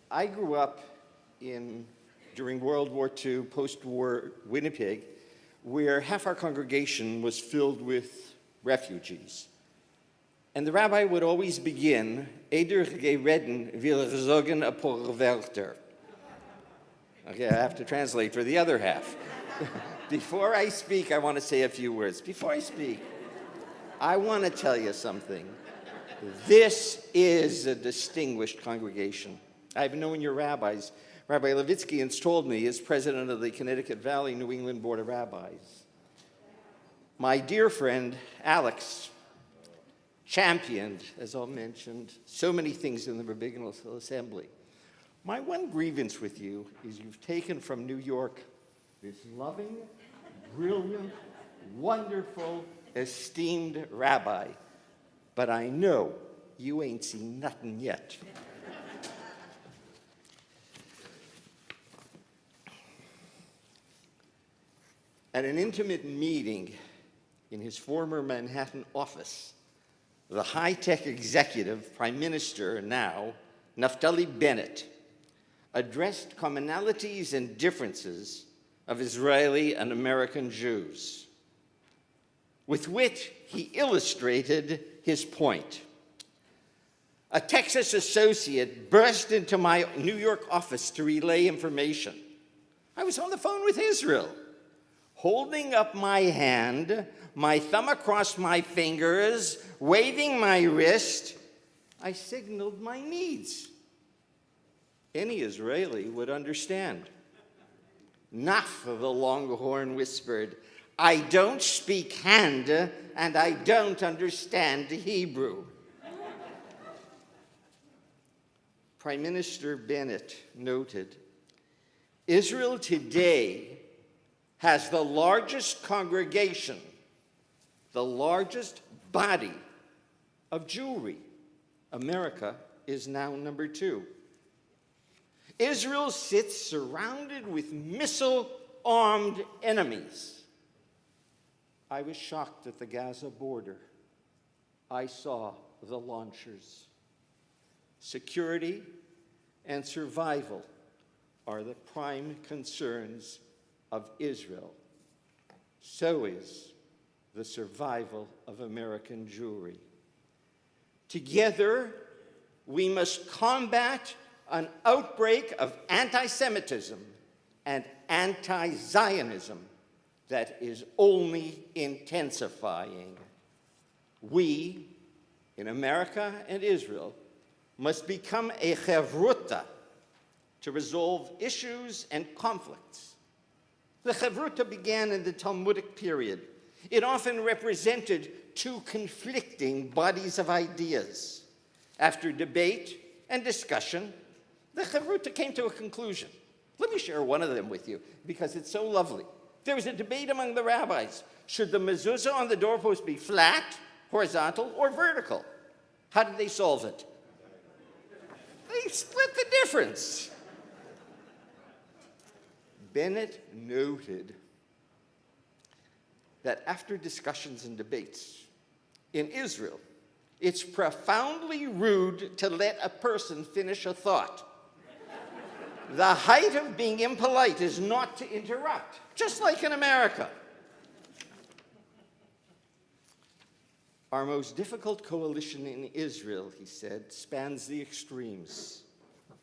I grew up during World War II, post-war Winnipeg, where half our congregation was filled with refugees. And the rabbi would always begin, Eder gereden will sagen a paar Wörter. Okay, I have to translate for the other half. Before I speak, I want to say a few words. Before I speak, I want to tell you something. This is a distinguished congregation. I've known your rabbis. Rabbi Levitsky has told me is president of the Connecticut Valley New England Board of Rabbis. My dear friend, Alex, championed, as I mentioned, so many things in the Rabbinical Assembly. My one grievance with you is you've taken from New York this loving, brilliant, wonderful, esteemed rabbi, but I know you ain't seen nothing yet. At an intimate meeting in his former Manhattan office, the high-tech executive, Prime Minister now, Naftali Bennett, addressed commonalities and differences of Israeli and American Jews, with which he illustrated his point. A Texas associate burst into my New York office to relay information. I was on the phone with Israel, holding up my hand, my thumb across my fingers, waving my wrist. I signaled my needs. Any Israeli would understand. Naf, the longhorn whispered, I don't speak hand and I don't understand Hebrew. Prime Minister Bennett noted, Israel today has the largest congregation, the largest body of Jewry. America is now number 2. Israel sits surrounded with missile-armed enemies. I was shocked at the Gaza border. I saw the launchers. Security and survival are the prime concerns of Israel. So is the survival of American Jewry. Together, we must combat an outbreak of anti-Semitism and anti-Zionism that is only intensifying. We, in America and Israel, must become a chevruta to resolve issues and conflicts. The chevruta began in the Talmudic period. It often represented 2 conflicting bodies of ideas. After debate and discussion, the chevruta came to a conclusion. Let me share one of them with you, because it's so lovely. There was a debate among the rabbis. Should the mezuzah on the doorpost be flat, horizontal, or vertical? How did they solve it? They split the difference. Bennett noted that after discussions and debates, in Israel, it's profoundly rude to let a person finish a thought. The height of being impolite is not to interrupt, just like in America. Our most difficult coalition in Israel, he said, spans the extremes: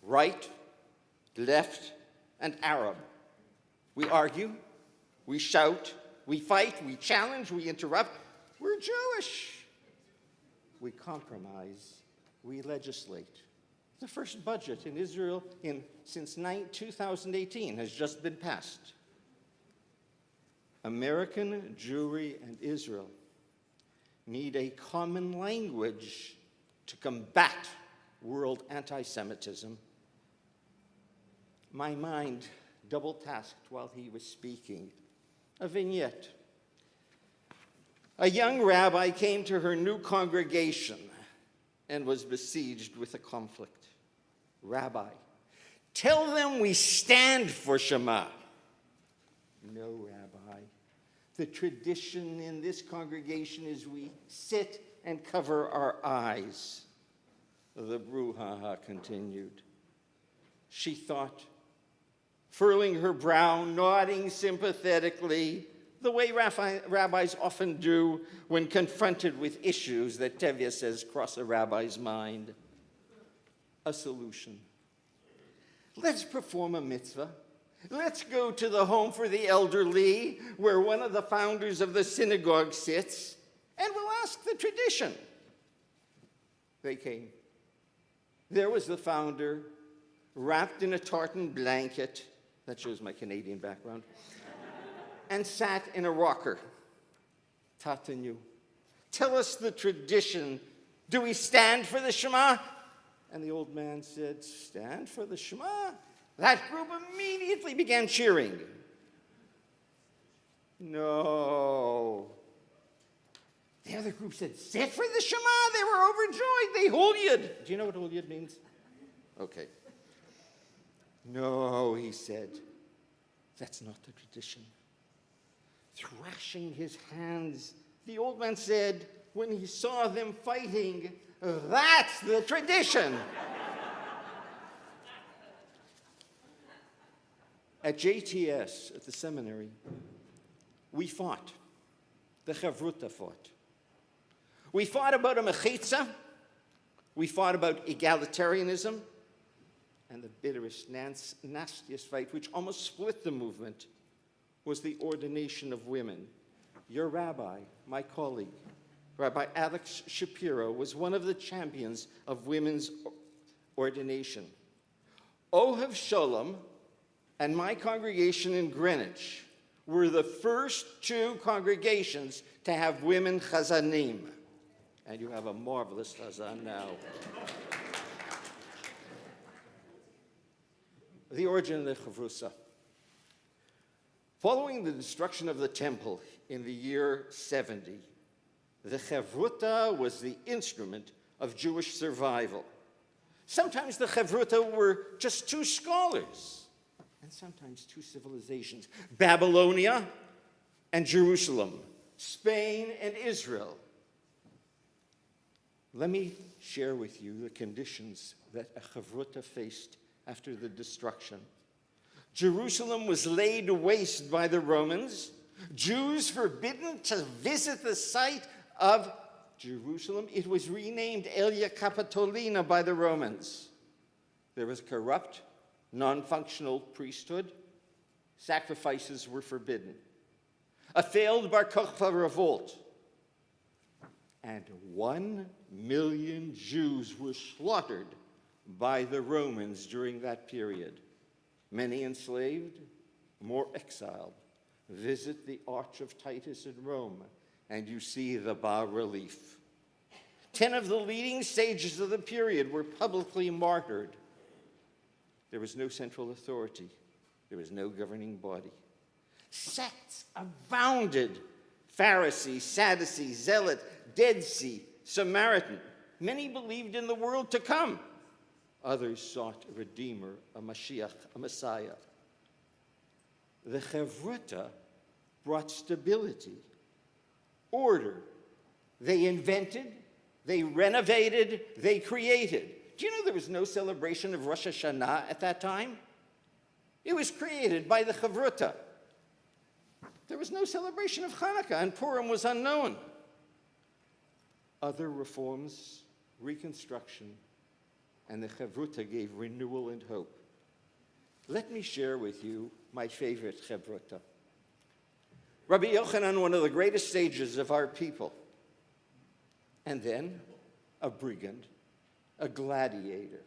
right, left, and Arab. We argue, we shout, we fight, we challenge, we interrupt. We're Jewish. We compromise, we legislate. The first budget in Israel since 2018 has just been passed. American Jewry and Israel need a common language to combat world anti-Semitism. My mind double-tasked while he was speaking. A vignette. A young rabbi came to her new congregation and was besieged with a conflict. Rabbi, tell them we stand for Shema. No, Rabbi. The tradition in this congregation is we sit and cover our eyes. The brouhaha continued. she thought, furling her brow, nodding sympathetically, the way rabbis often do when confronted with issues that Tevye says cross a rabbi's mind. A solution. Let's perform a mitzvah. Let's go to the home for the elderly, where one of the founders of the synagogue sits, and we'll ask the tradition. They came. There was the founder, wrapped in a tartan blanket, that shows my Canadian background, and sat in a rocker. Tatanu, tell us the tradition. Do we stand for the Shema? And the old man said, stand for the Shema? That group immediately began cheering. No. The other group said, sit for the Shema. They were overjoyed. They Hulyad. Do you know what Hulyad means? Okay. No, he said. That's not the tradition. Thrashing his hands, the old man said, when he saw them fighting, that's the tradition. At JTS, at the seminary, we fought. The Chavruta fought. We fought about a mechitza. We fought about egalitarianism. And the bitterest, nastiest fight, which almost split the movement, was the ordination of women. Your rabbi, my colleague, Rabbi Alex Shapiro, was one of the champions of women's ordination. Ohev Shalom and my congregation in Greenwich were the first two congregations to have women chazanim. And you have a marvelous chazan now. The origin of the chavrusa. Following the destruction of the temple in the year 70, the chavruta was the instrument of Jewish survival. Sometimes the chavruta were just two scholars, and sometimes two civilizations, Babylonia and Jerusalem, Spain and Israel. Let me share with you the conditions that a chavruta faced after the destruction. Jerusalem was laid waste by the Romans. Jews forbidden to visit the site of Jerusalem. It was renamed Aelia Capitolina by the Romans. There was corrupt, non-functional priesthood. Sacrifices were forbidden. A failed Bar Kokhba revolt. And 1 million Jews were slaughtered by the Romans during that period. Many enslaved, more exiled. Visit the Arch of Titus in Rome, and you see the bas-relief. 10 of the leading sages of the period were publicly martyred. There was no central authority. There was no governing body. Sects abounded. Pharisee, Sadducee, Zealot, Dead Sea, Samaritan. Many believed in the world to come. Others sought a Redeemer, a Mashiach, a Messiah. The Chavruta brought stability, order. They invented, they renovated, they created. Do you know there was no celebration of Rosh Hashanah at that time? It was created by the Chavruta. There was no celebration of Hanukkah, and Purim was unknown. Other reforms, reconstruction, and the Chavruta gave renewal and hope. Let me share with you my favorite Chavruta. Rabbi Yochanan, one of the greatest sages of our people, and then a brigand, a gladiator,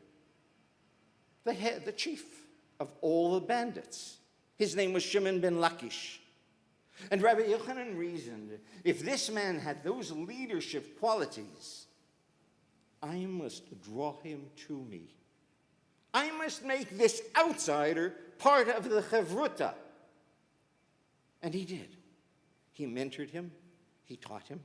the chief of all the bandits. His name was Shimon ben Lakish. And Rabbi Yochanan reasoned, if this man had those leadership qualities, I must draw him to me. I must make this outsider part of the Chavruta. And he did. He mentored him. He taught him.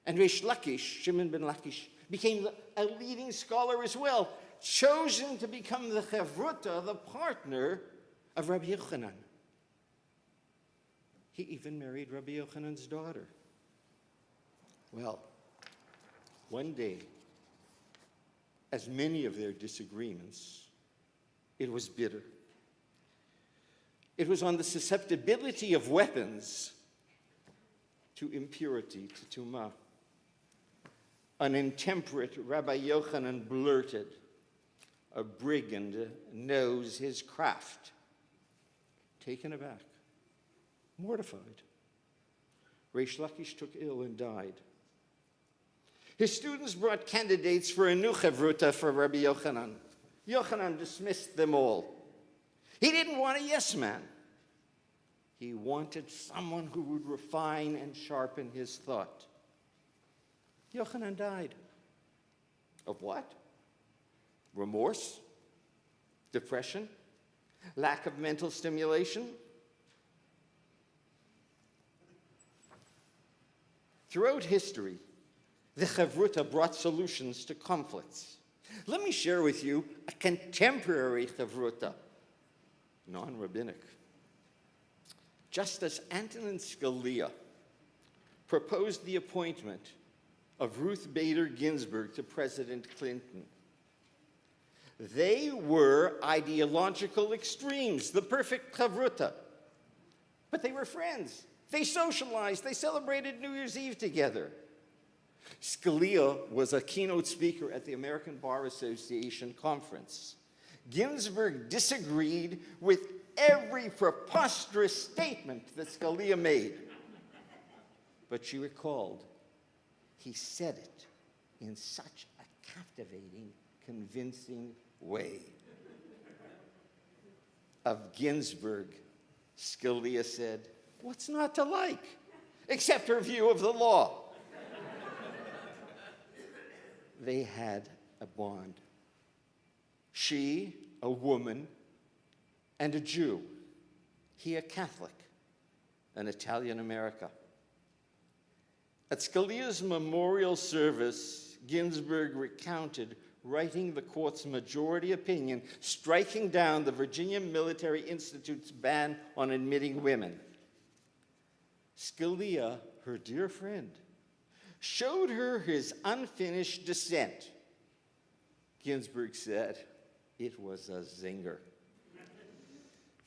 And Reish Lakish, Shimon ben Lakish, became a leading scholar as well, chosen to become the Chavruta, the partner of Rabbi Yochanan. He even married Rabbi Yochanan's daughter. Well, one day, as many of their disagreements, it was bitter. It was on the susceptibility of weapons to impurity, to tumah. An intemperate Rabbi Yochanan blurted, "A brigand knows his craft." Taken aback, mortified, Reish Lakish took ill and died. His students brought candidates for a new chevruta for Rabbi Yochanan. Yochanan dismissed them all. He didn't want a yes man. He wanted someone who would refine and sharpen his thought. Yochanan died. Of what? Remorse? Depression? Lack of mental stimulation? Throughout history, the Chavruta brought solutions to conflicts. Let me share with you a contemporary Chavruta, non-rabbinic. Justice Antonin Scalia proposed the appointment of Ruth Bader Ginsburg to President Clinton. They were ideological extremes, the perfect Chavruta. But they were friends. They socialized. They celebrated New Year's Eve together. Scalia was a keynote speaker at the American Bar Association conference. Ginsburg disagreed with every preposterous statement that Scalia made. But she recalled, he said it in such a captivating, convincing way. Of Ginsburg, Scalia said, "What's not to like, except her view of the law?" They had a bond. She, a woman, and a Jew. He, a Catholic, an Italian-American. At Scalia's memorial service, Ginsburg recounted writing the court's majority opinion, striking down the Virginia Military Institute's ban on admitting women. Scalia, her dear friend, showed her his unfinished dissent. Ginsburg said it was a zinger,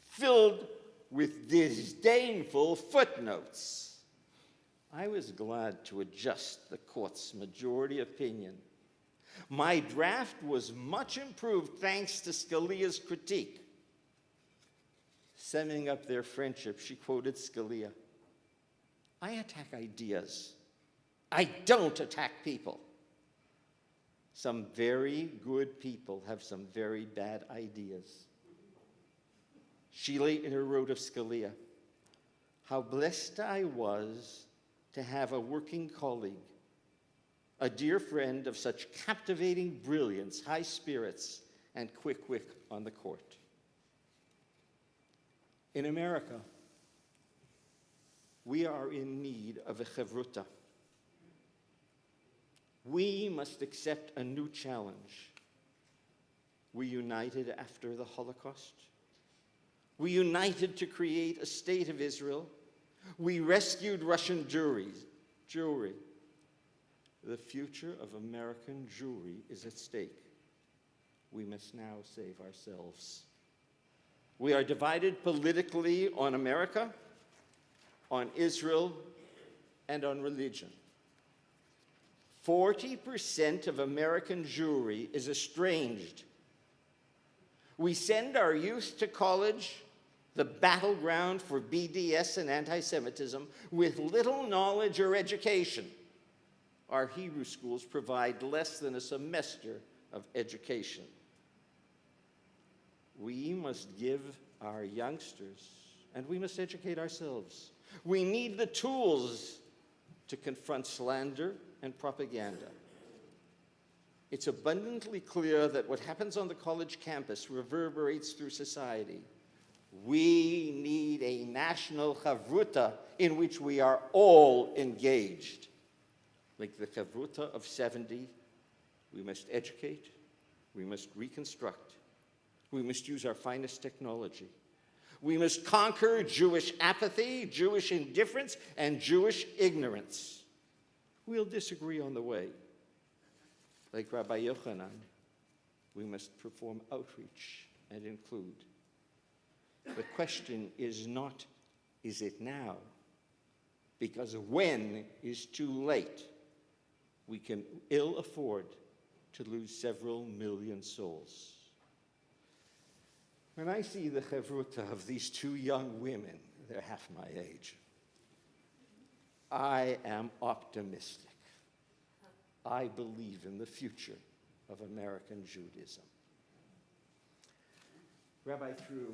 filled with disdainful footnotes. I was glad to adjust the court's majority opinion. My draft was much improved thanks to Scalia's critique. Summing up their friendship, she quoted Scalia, "I attack ideas. I don't attack people. Some very good people have some very bad ideas." She later wrote of Scalia, "How blessed I was to have a working colleague, a dear friend of such captivating brilliance, high spirits, and quick wit on the court." In America, we are in need of a chevruta. We must accept a new challenge. We united after the Holocaust. We united to create a state of Israel. We rescued Russian Jewry. The future of American Jewry is at stake. We must now save ourselves. We are divided politically on America, on Israel, and on religion. 40% of American Jewry is estranged. We send our youth to college, the battleground for BDS and anti-Semitism, with little knowledge or education. Our Hebrew schools provide less than a semester of education. We must give our youngsters, and we must educate ourselves. We need the tools to confront slander and propaganda. It's abundantly clear that what happens on the college campus reverberates through society. We need a national chavruta in which we are all engaged. Like the chavruta of 70, we must educate, we must reconstruct, we must use our finest technology. We must conquer Jewish apathy, Jewish indifference, and Jewish ignorance. We'll disagree on the way. Like Rabbi Yochanan, we must perform outreach and include. The question is not, is it now? Because when is too late. We can ill afford to lose several million souls. When I see the chevruta of these two young women, they're half my age, I am optimistic. I believe in the future of American Judaism. Rabbi Treu,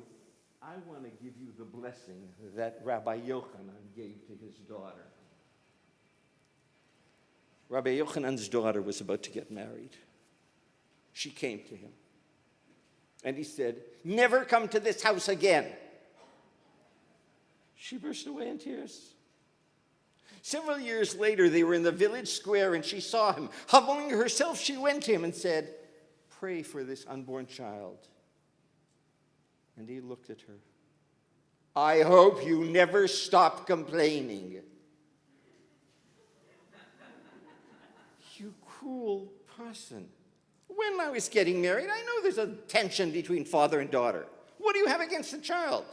I want to give you the blessing that Rabbi Yochanan gave to his daughter. Rabbi Yochanan's daughter was about to get married. She came to him, and he said, "Never come to this house again." She burst away in tears. Several years later, they were in the village square, and she saw him. Humbling herself, she went to him and said, "Pray for this unborn child." And he looked at her. "I hope you never stop complaining." You cruel person. When I was getting married, I know there's a tension between father and daughter. What do you have against the child?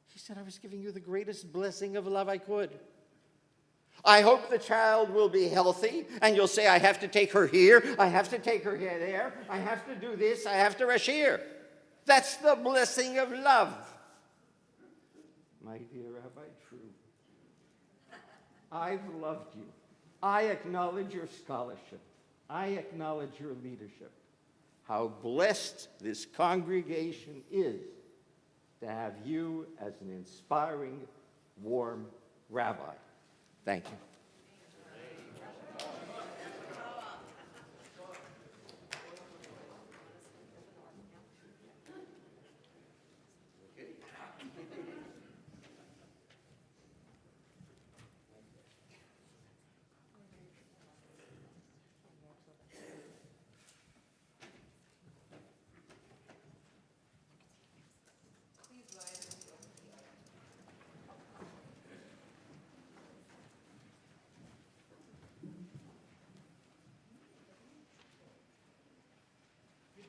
He said, "I was giving you the greatest blessing of love I could. I hope the child will be healthy, and you'll say, I have to take her here, I have to take her here, there, I have to do this, I have to rush here. That's the blessing of love." My dear Rabbi Treu, I've loved you. I acknowledge your scholarship. I acknowledge your leadership. How blessed this congregation is to have you as an inspiring, warm rabbi. Thank you.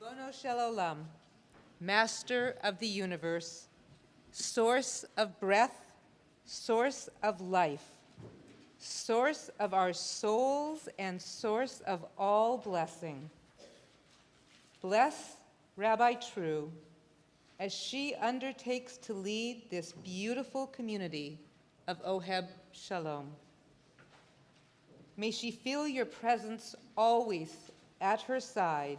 Ribono shel olam, Master of the universe, source of breath, source of life, source of our souls and source of all blessing. Bless Rabbi Treu as she undertakes to lead this beautiful community of Oheb Shalom. May she feel your presence always at her side.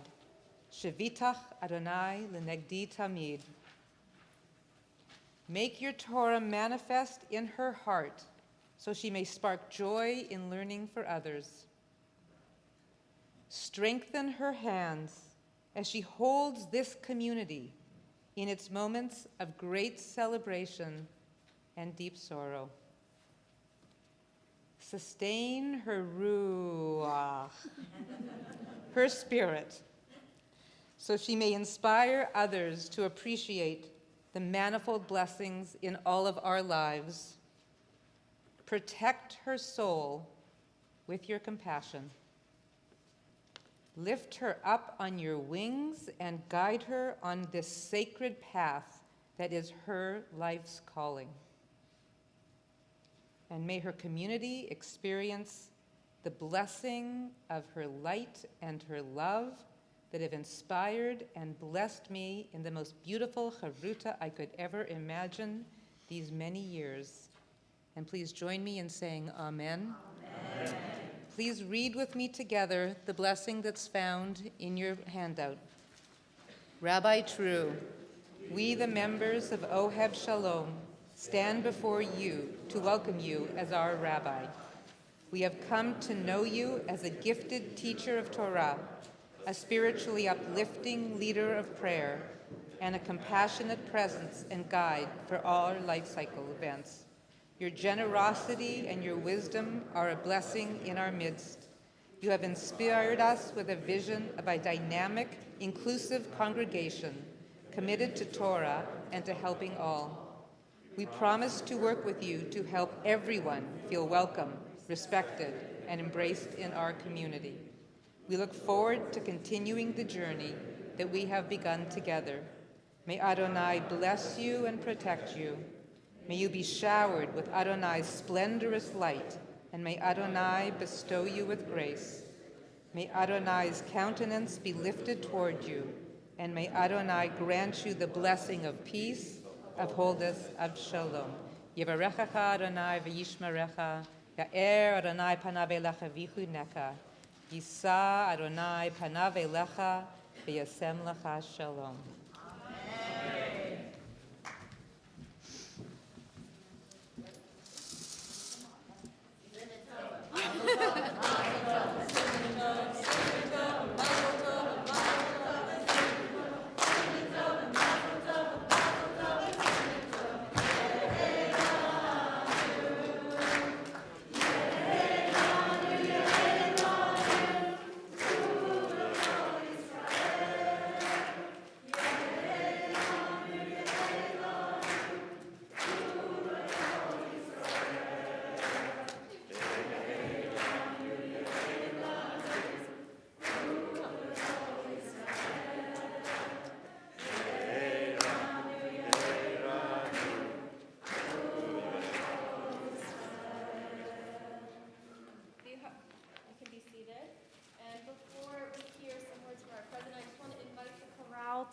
Shevitach Adonai lenegdi tamid. Make your Torah manifest in her heart so she may spark joy in learning for others. Strengthen her hands as she holds this community in its moments of great celebration and deep sorrow. Sustain her ruach, her spirit, so she may inspire others to appreciate the manifold blessings in all of our lives. Protect her soul with your compassion. Lift her up on your wings and guide her on this sacred path that is her life's calling. And may her community experience the blessing of her light and her love that have inspired and blessed me in the most beautiful chavruta I could ever imagine these many years. And please join me in saying Amen. Amen. Please read with me together the blessing that's found in your handout. Rabbi Treu, we the members of Oheb Shalom stand before you to welcome you as our rabbi. We have come to know you as a gifted teacher of Torah, a spiritually uplifting leader of prayer, and a compassionate presence and guide for all our life cycle events. Your generosity and your wisdom are a blessing in our midst. You have inspired us with a vision of a dynamic, inclusive congregation committed to Torah and to helping all. We promise to work with you to help everyone feel welcome, respected, and embraced in our community. We look forward to continuing the journey that we have begun together. May Adonai bless you and protect you. May you be showered with Adonai's splendorous light, and may Adonai bestow you with grace. May Adonai's countenance be lifted toward you, and may Adonai grant you the blessing of peace, of wholeness, of shalom. Yevarechecha Adonai v'yishmerecha, Ya'er Adonai panav elecha v'chuneka, Yisa Adonai panav elecha v'yasem lecha shalom.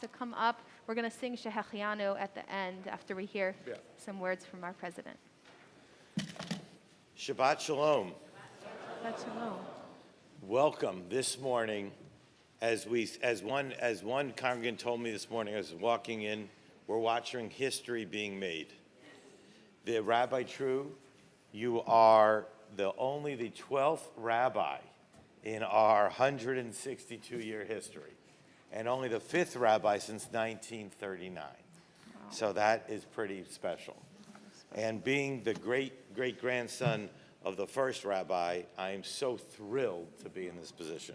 To come up. We're going to sing Shehechianu at the end after we hear some words from our president. Shabbat Shalom. Shabbat Shalom. Welcome this morning. As one congregant told me this morning, as I was walking in, we're watching history being made. The Rabbi Treu, you are only the 12th rabbi in our 162-year history, and only the 5th rabbi since 1939. Wow. So that is pretty special. And being the great-great-grandson of the first rabbi, I am so thrilled to be in this position.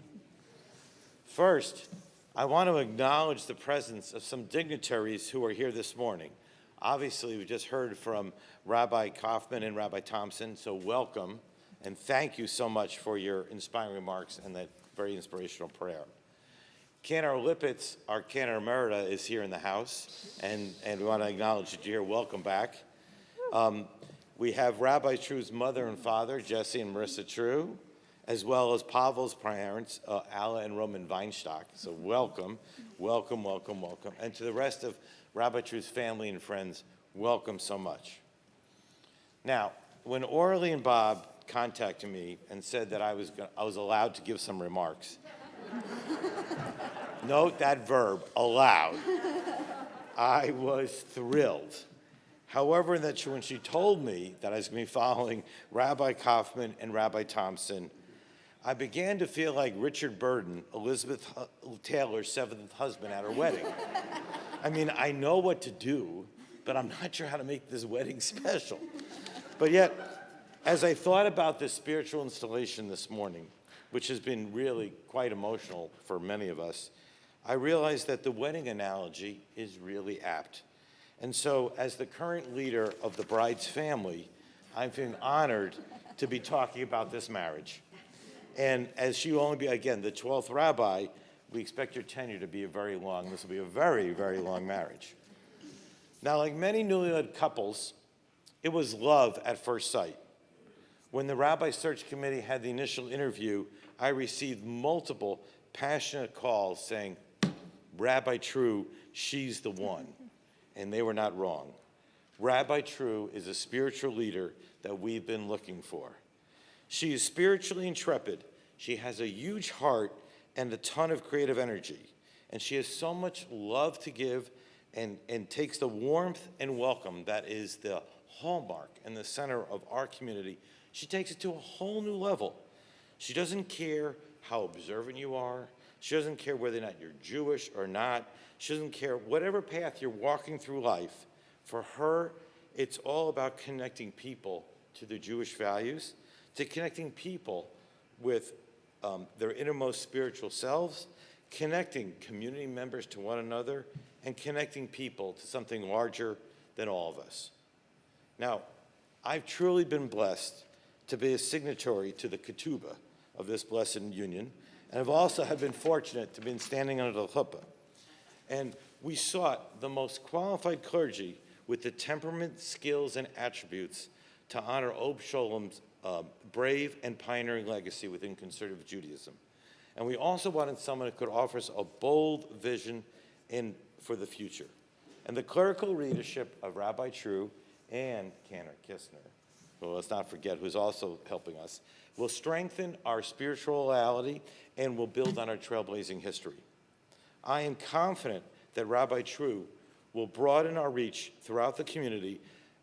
First, I want to acknowledge the presence of some dignitaries who are here this morning. Obviously, we just heard from Rabbi Kaufman and Rabbi Thompson, so welcome, and thank you so much for your inspiring remarks and that very inspirational prayer. Cantor Lippitz, our Cantor Emerita, is here in the house, and we want to acknowledge that you're here. Welcome back. We have Rabbi Treu's mother and father, Jesse and Marissa Treu, as well as Pavel's parents, Alla and Roman Weinstock. So welcome, welcome, welcome, welcome. And to the rest of Rabbi Treu's family and friends, welcome so much. Now, when Orly and Bob contacted me and said that I was allowed to give some remarks, note that verb, allowed. I was thrilled. However, when she told me that I was going to be following Rabbi Kaufman and Rabbi Thompson, I began to feel like Richard Burton, Elizabeth Taylor's 7th husband at her wedding. I mean, I know what to do, but I'm not sure how to make this wedding special. But yet, as I thought about this spiritual installation this morning, which has been really quite emotional for many of us, I realized that the wedding analogy is really apt. And so, as the current leader of the bride's family, I'm feeling honored to be talking about this marriage. And as you only be, again, the 12th rabbi, we expect your tenure to be this will be a very, very long marriage. Now, like many newlywed couples, it was love at first sight. When the Rabbi Search Committee had the initial interview, I received multiple passionate calls saying, Rabbi Treu, she's the one. And they were not wrong. Rabbi Treu is a spiritual leader that we've been looking for. She is spiritually intrepid. She has a huge heart and a ton of creative energy. And she has so much love to give and takes the warmth and welcome that is the hallmark and the center of our community. She takes it to a whole new level. She doesn't care how observant you are. She doesn't care whether or not you're Jewish or not. She doesn't care whatever path you're walking through life. For her, it's all about connecting people to their Jewish values, to connecting people with their innermost spiritual selves, connecting community members to one another, and connecting people to something larger than all of us. Now, I've truly been blessed to be a signatory to the ketubah of this blessed union, and I've also been fortunate to be standing under the chuppah. And We sought the most qualified clergy with the temperament, skills, and attributes to honor Ob Sholom's brave and pioneering legacy within conservative Judaism. And we also wanted someone who could offer us a bold vision for the future. And the clerical leadership of Rabbi Treu and Cantor Kistner, who let's not forget who's also helping us, will strengthen our spirituality and will build on our trailblazing history. I am confident that Rabbi Treu will broaden our reach throughout the community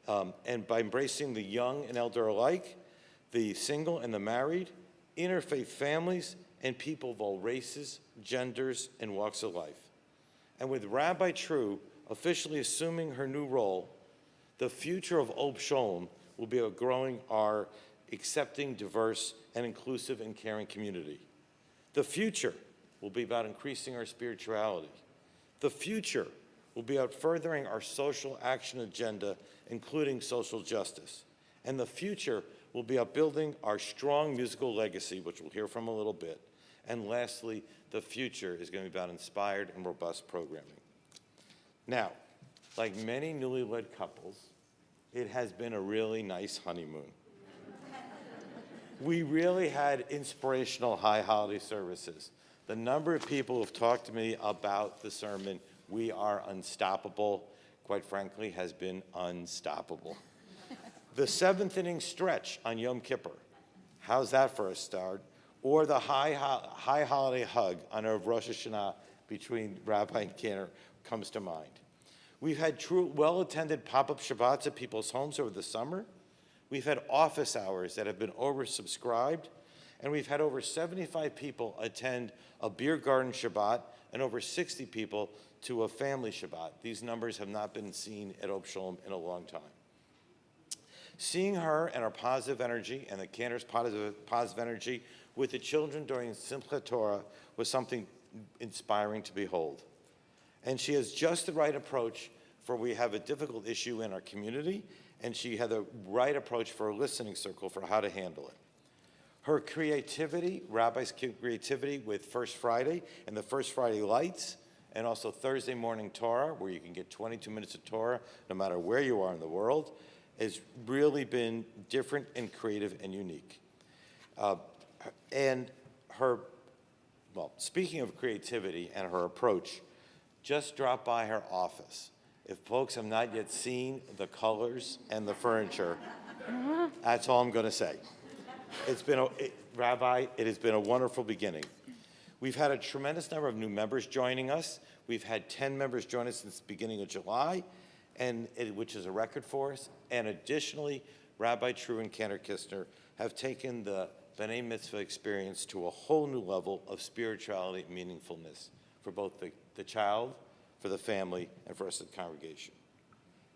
and by embracing the young and elder alike, the single and the married, interfaith families, and people of all races, genders, and walks of life. And with Rabbi Treu officially assuming her new role, the future of Ob Sholom will be about growing our accepting, diverse, and inclusive and caring community. The future will be about increasing our spirituality. The future will be about furthering our social action agenda, including social justice. And the future will be about building our strong musical legacy, which we'll hear from a little bit. And lastly, the future is going to be about inspired and robust programming. Now, like many newlywed couples, it has been a really nice honeymoon. We really had inspirational high holiday services. The number of people who have talked to me about the sermon, "We Are Unstoppable," quite frankly, has been unstoppable. The seventh inning stretch on Yom Kippur, how's that for a start? Or the high holiday hug on Erev Rosh Hashanah between Rabbi and Cantor comes to mind. We've had true well-attended pop-up Shabbats at people's homes over the summer. We've had office hours that have been oversubscribed, and we've had over 75 people attend a beer garden Shabbat and over 60 people to a family Shabbat. These numbers have not been seen at Ob Sholom in a long time. Seeing her and her positive energy and the Cantor's positive energy with the children during Simchat Torah was something inspiring to behold. And she has just the right approach for we have a difficult issue in our community, and she had the right approach for a listening circle for how to handle it. Her creativity, Rabbi's creativity with First Friday and the First Friday Lights, and also Thursday morning Torah, where you can get 22 minutes of Torah no matter where you are in the world, has really been different and creative and unique. And her, well, speaking of creativity and her approach, just drop by her office. If folks have not yet seen the colors and the furniture, that's all I'm going to say. It's been, Rabbi, it has been a wonderful beginning. We've had a tremendous number of new members joining us. We've had 10 members join us since the beginning of July, which is a record for us. And additionally, Rabbi Treu and Cantor Kistner have taken the B'nai Mitzvah experience to a whole new level of spirituality and meaningfulness for both the child, for the family, and for us as a congregation.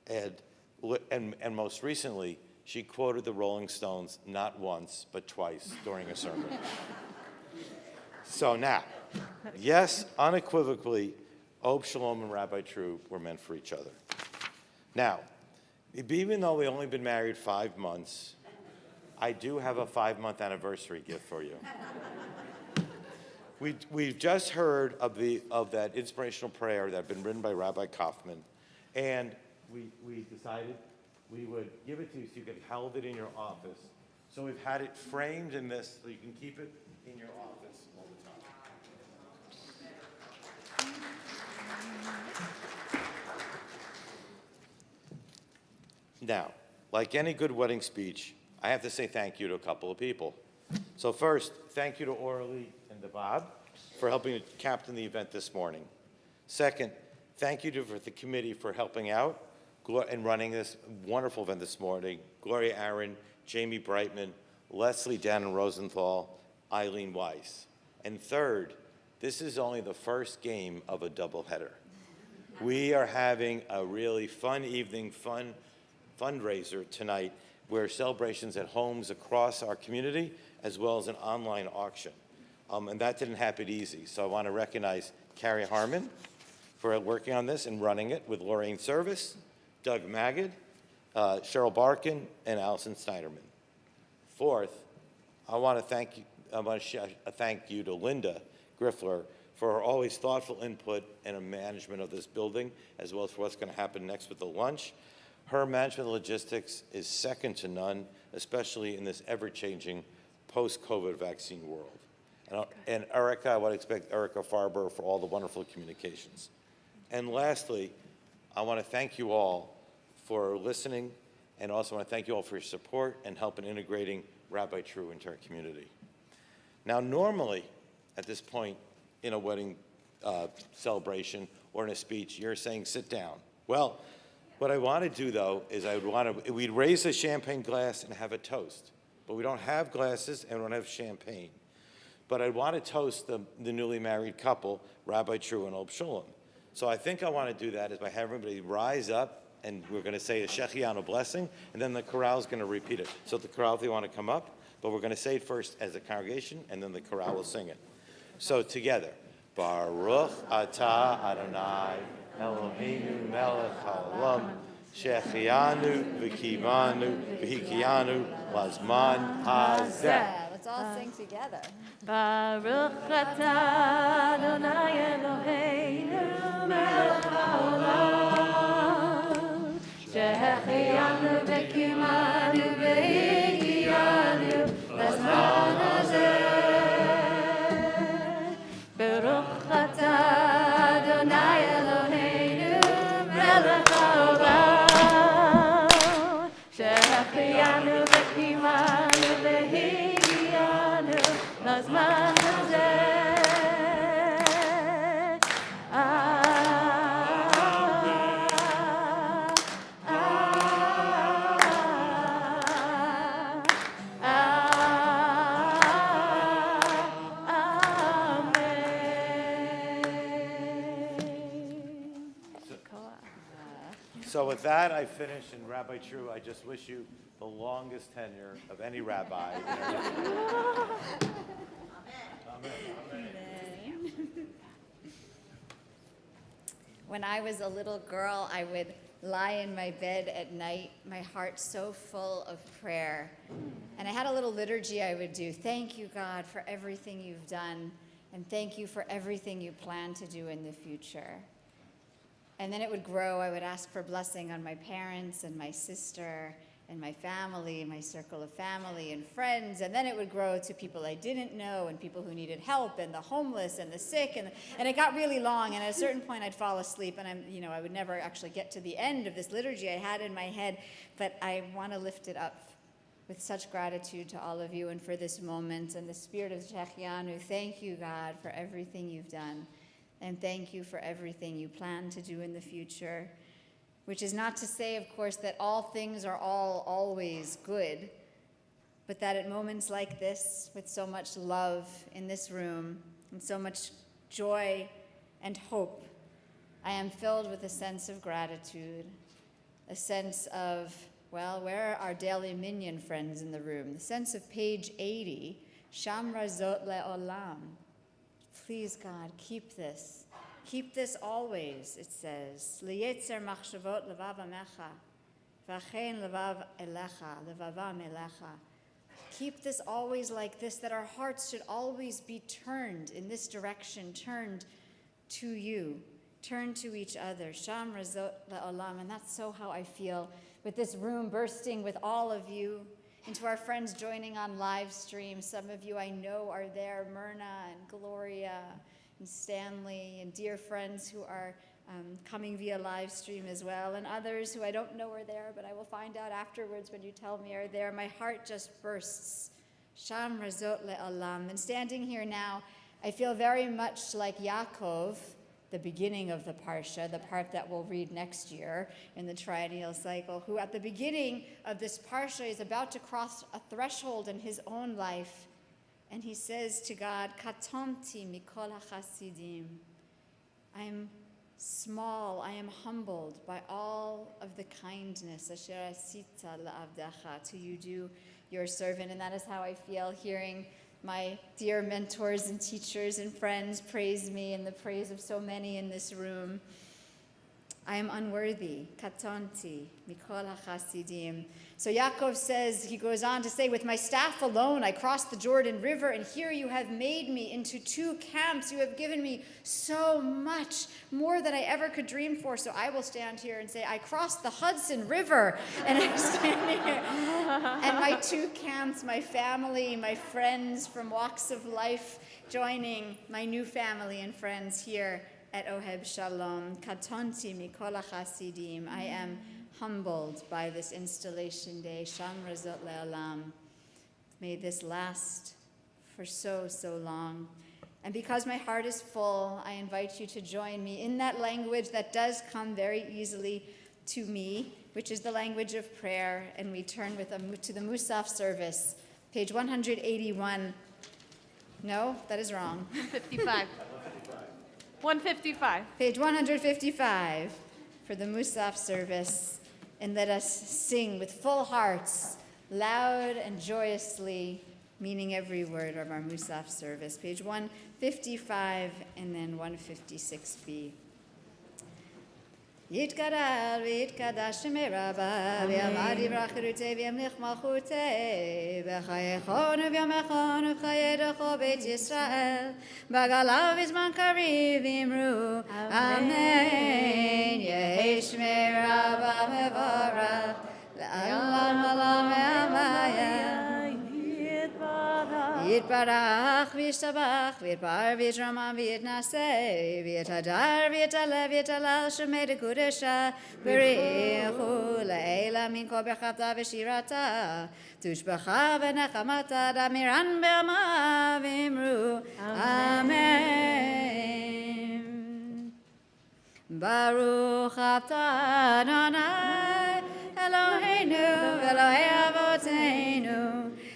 And most recently, she quoted the Rolling Stones not once, but twice during a sermon. So now, yes, unequivocally, Ob Sholom and Rabbi Treu were meant for each other. Now, even though we've only been married 5 months, I do have a 5-month anniversary gift for you. We've just heard of that inspirational prayer that had been written by Rabbi Kaufman, and we decided we would give it to you so you could hold it in your office. So we've had it framed in this so you can keep it in your office all the time. Now, like any good wedding speech, I have to say thank you to a couple of people. So first, thank you to Orly and to Bob for helping to captain the event this morning. Second, thank you to the committee for helping out and running this wonderful event this morning. Gloria Aaron, Jamie Brightman, Leslie Dannon Rosenthal, Eileen Weiss. And third, this is only the first game of a doubleheader. We are having a really fun evening, fun fundraiser tonight, where celebrations at homes across our community, as well as an online auction. And that didn't happen easy. So I want to recognize Carrie Harmon for working on this and running it with Lorraine Service, Doug Magid, Cheryl Barkin, and Allison Snyderman. Fourth, I want to thank you to Linda Griffler for her always thoughtful input and a management of this building, as well as for what's going to happen next with the lunch. Her management of logistics is second to none, especially in this ever-changing post-COVID vaccine world. And Erica, I want to expect Erica Farber for all the wonderful communications. And lastly, I want to thank you all for listening, and also want to thank you all for your support and help in integrating Rabbi Treu into our community. Now, normally, at this point in a wedding celebration or in a speech, you're saying, sit down. Well, what I want to do, though, is we'd raise a champagne glass and have a toast. But we don't have glasses and we don't have champagne. But I want to toast the newly married couple, Rabbi Treu and Ob Shulam. So I think I want to do that is by having everybody rise up, and we're going to say a Shechianu blessing, and then the chorale is going to repeat it. So the chorale, if they want to come up, but we're going to say it first as a congregation, and then the chorale will sing it. So together, Baruch Atah Adonai Eloheinu melech haolam shechianu v'kivanu v'hikianu lazman hazeh. Let's all sing together. Baruch atah Adonai Eloheinu melech haolam shechianu v'kivanu v'hikianu lazman hazeh. Baruch atah Adonai Eloheinu melech haolam shechianu v'kivanu v'hikianu lazman hazeh. So with that, I finish, and Rabbi Treu, I just wish you the longest tenure of any rabbi. When I was a little girl, I would lie in my bed at night, my heart so full of prayer. And I had a little liturgy I would do. Thank you, God, for everything you've done, and thank you for everything you plan to do in the future. And then it would grow. I would ask for blessing on my parents and my sister and my family, my circle of family and friends. And then it would grow to people I didn't know and people who needed help and the homeless and the sick. And it got really long. And at a certain point, I'd fall asleep. And I would never actually get to the end of this liturgy I had in my head. But I want to lift it up with such gratitude to all of you and for this moment and the spirit of Shechianu. Thank you, God, for everything you've done. And thank you for everything you plan to do in the future, which is not to say, of course, that all things are always good, but that at moments like this, with so much love in this room and so much joy and hope, I am filled with a sense of gratitude, a sense of, well, where are our daily minyan friends in the room? The sense of page 80, Shamra Zot Le'olam. Please, God, keep this. Keep this always, it says. Liyetzer machshavot levav amecha, v'achein levav elecha, levavam elecha. Keep this always like this, that our hearts should always be turned in this direction, turned to you, turned to each other. Shamra Zot Le'olam. And that's so how I feel with this room bursting with all of you, and to our friends joining on live stream. Some of you I know are there, Myrna and Gloria and Stanley, and dear friends who are coming via live stream as well, and others who I don't know are there, but I will find out afterwards when you tell me are there. My heart just bursts. Sham razot le'olam. And standing here now, I feel very much like Yaakov, the beginning of the Parsha, the part that we'll read next year in the triennial cycle, who at the beginning of this Parsha is about to cross a threshold in his own life. And he says to God, Katomti mikol hachasidim. I am small, I am humbled by all of the kindness asher asita la'avdacha, to you do your servant. And that is how I feel hearing my dear mentors and teachers and friends praise me in the praise of so many in this room. I am unworthy. Katonti, mikol hachasidim. So Yaakov says, he goes on to say, with my staff alone, I crossed the Jordan River, and here you have made me into 2 camps. You have given me so much, more than I ever could dream for. So I will stand here and say, I crossed the Hudson River, and I stand here. And my 2 camps, my family, my friends from walks of life, joining my new family and friends here at Oheb Shalom. Katonti mikol hachasidim. I am humbled by this installation day. Shamra zot le'olam. May this last for so, so long. And because my heart is full, I invite you to join me in that language that does come very easily to me, which is the language of prayer. And we turn to the Musaf service, page 181. No, that is wrong. 155. 155. Page 155 for the Musaf service. And let us sing with full hearts, loud and joyously, meaning every word of our Musaf service. Page 155 and then 156b. Yitgadal v'yitgadash shemei Rabba v'yamad yivrach cherutei v'yamlich malchutei v'chayechonu v'yamechonu v'chayedecho beit Yisrael b'galav v'zman kariv v'imru Amen. Yehi shmei Rabba mevarach le'olam olam ve'amayah Yitbarach v'yishtabach v'yitbar v'yitramam v'yitnaseh v'yitadar v'yitalev v'yitalal shemei dekudesha b'richu le'ela min kol bechata v'shirata tushbacha v'nechamata damiran be'ama v'imru Amen. Baruch atah Adonai Eloheinu Elohei Avoteinu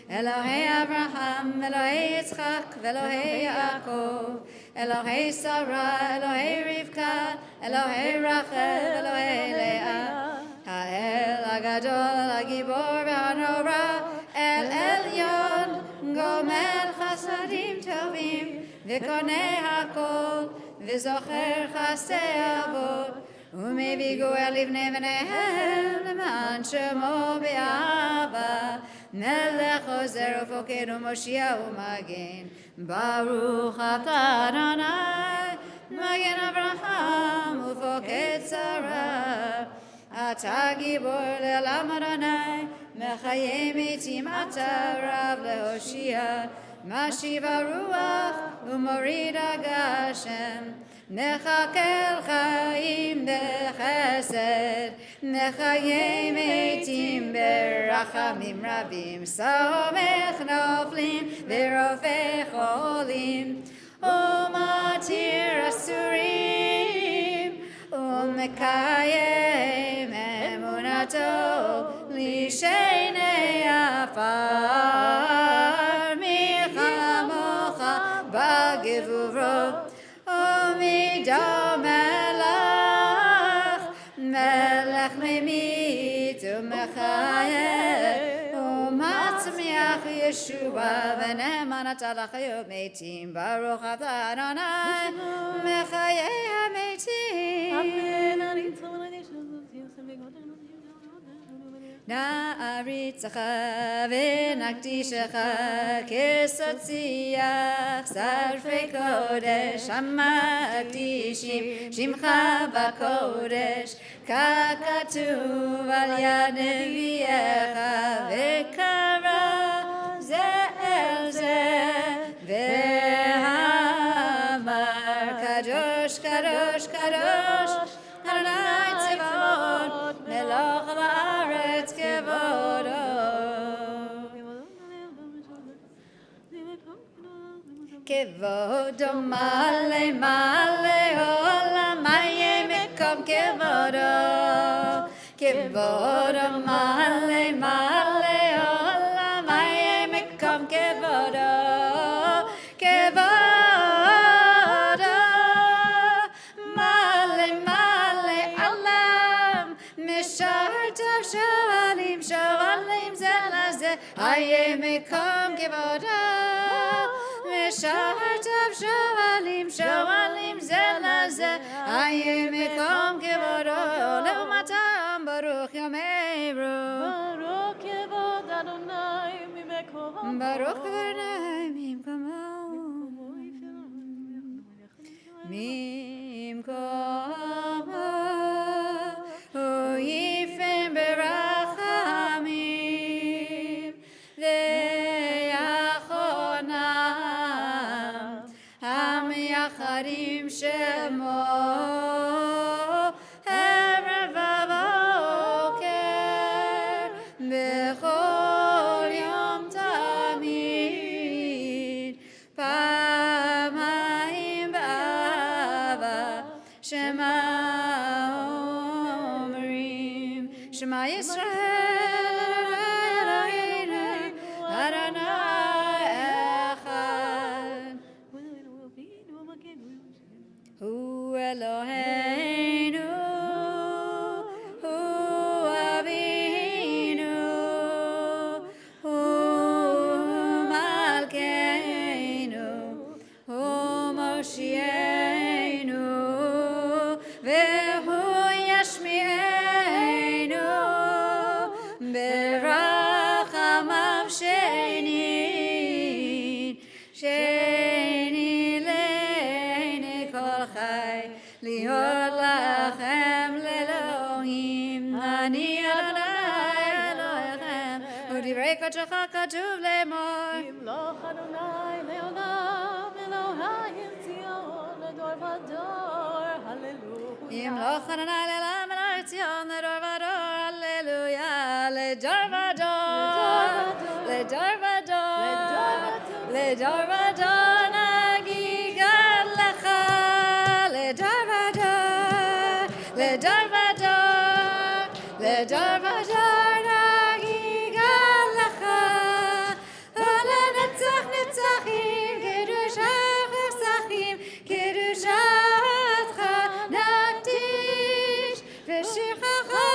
Elohei Abraham, Elohei Yitzchak, Elohei Yaakov, Elohei Sarah, Elohei Rivka, Elohei Rachel, Elohei Leah, Ha'el Agadol, Hagibor v'Hanora, El Elyon, Gomel Chasadim Tovim, V'konei Hakol, V'zocher Chasei Avot, U'mevi Goel Livnei V'neihem, L'man Shemo B'Ahava, Melech Ozer Ufokenu Moshiach U'Magen Baruch Atah Adonai Magen Avraham Ufoked Sarah Atah Gibor Le'olam Adonai Mechayei Metim Atah Rav Lehoshia Mashiv HaRuach U'Morid HaGashem Mechakel Chaim B'Chesed Mechayei Metim B'Rachamim Rabim Somech Noflim V'Rofei Cholim U'Matir Asurim U'Mekayem Emunato L'Shenei Afar Michamocha B'Gevuro Omido Melech, Melech Memit U'Mechayeh, U'Matzmiach Yeshua, V'Ne'eman Atah L'Chayot Meitim, Baruch Atah Adonai, Mechayeh HaMeitim. Amen. Na'aritzacha v'nakdishecha kesotziach sarfei kodesh hamakdishim shimcha b'kodesh kakatuv al yad neviecha v'kara ze el ze v'hamar kadosh kadosh kadosh Adonai Tzivot melech ha'aretz kevodo. Kevodo male male olam hayeh mekom kevodo. Kevodo male male olam hayeh mekom kevodo. Kevodo male male olam mishartav shoalim shoalim zelazeh hayeh mekom kevodo. Mishartav shoalim shoalim zelazeh hayeh mekom kevodo. Baruch Yomeru. Baruch Yevod Adonai Mimekol. Baruch Adonai Mimkomo. Mimkomo. Uyifem berachamim. Ve'achonam. Am yacharim shemo. Erev v'boker. Bechol yom tamid. Pamayim ba'ava. Shema omrim. Shema Yisrael Eloheinu Adonai echad. Hu Eloheinu, Hu Avinu, Hu Malkeinu, Hu Moshienu, Vehu Yashmi'enu, Berachamav Shenin, Shenin Le'nei Kol Chai, Liot Lachem Le'Elohim, Ani Adonai Elohechem, U'divrei Kodesh Katuv Lemor. Yimloch Adonai le'olam, Elohayim Tzion ledor vador. Hallelujah. Yimloch Adonai le'olam, Elohim Tzion ledor vador. Hallelujah. Ledor vador. Ledor vador. Ledor vador. Nagigat lecha. Ledor vador. Ledor vador. Ledor vador. Nagigat lecha. Ola netzach netzachim. Kedushach v'sachim. Kedushatcha nakdish. V'shirchacha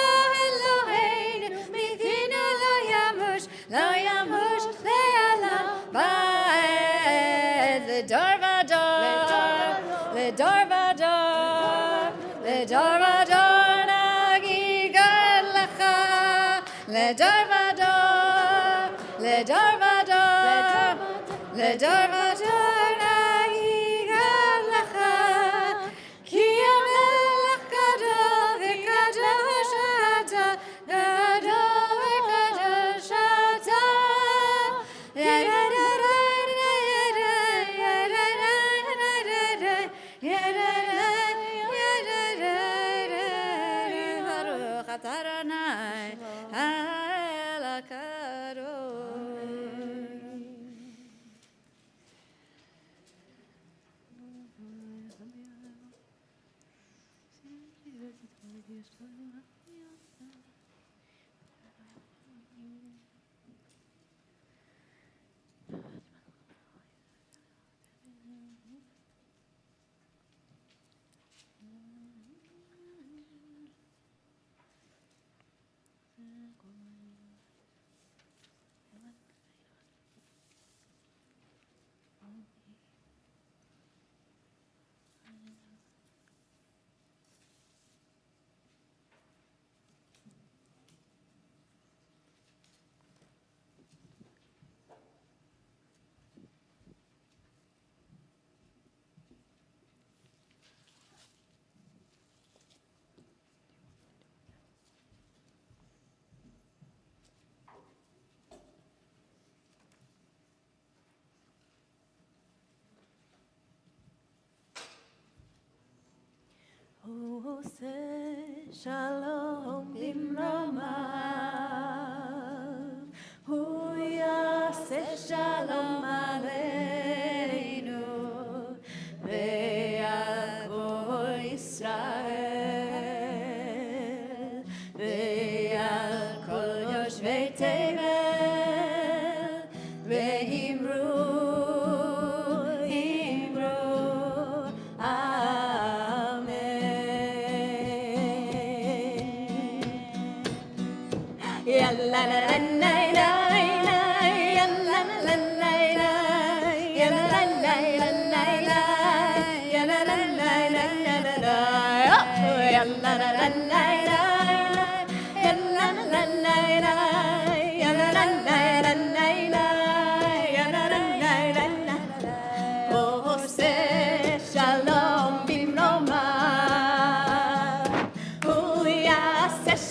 Eloheinu. Midinu lo yamush. Lo yamush le'olam va'ed. Ledor vador. Ledor vador. Ledor vador. Nagigat lecha. Ledor vador. Ledor vador. Ledor vador. Nagigat lecha. Ki hamelech gadol v'kadosh ata. Gadol v'kadosh ata. Baruch atah Adonai el HaKadosh. עושה שלום במרומיו, הוא יעשה שלום עלינו ועל כל ישראל ועל כל יושבי תבל ואמרו la la la la la la la la la la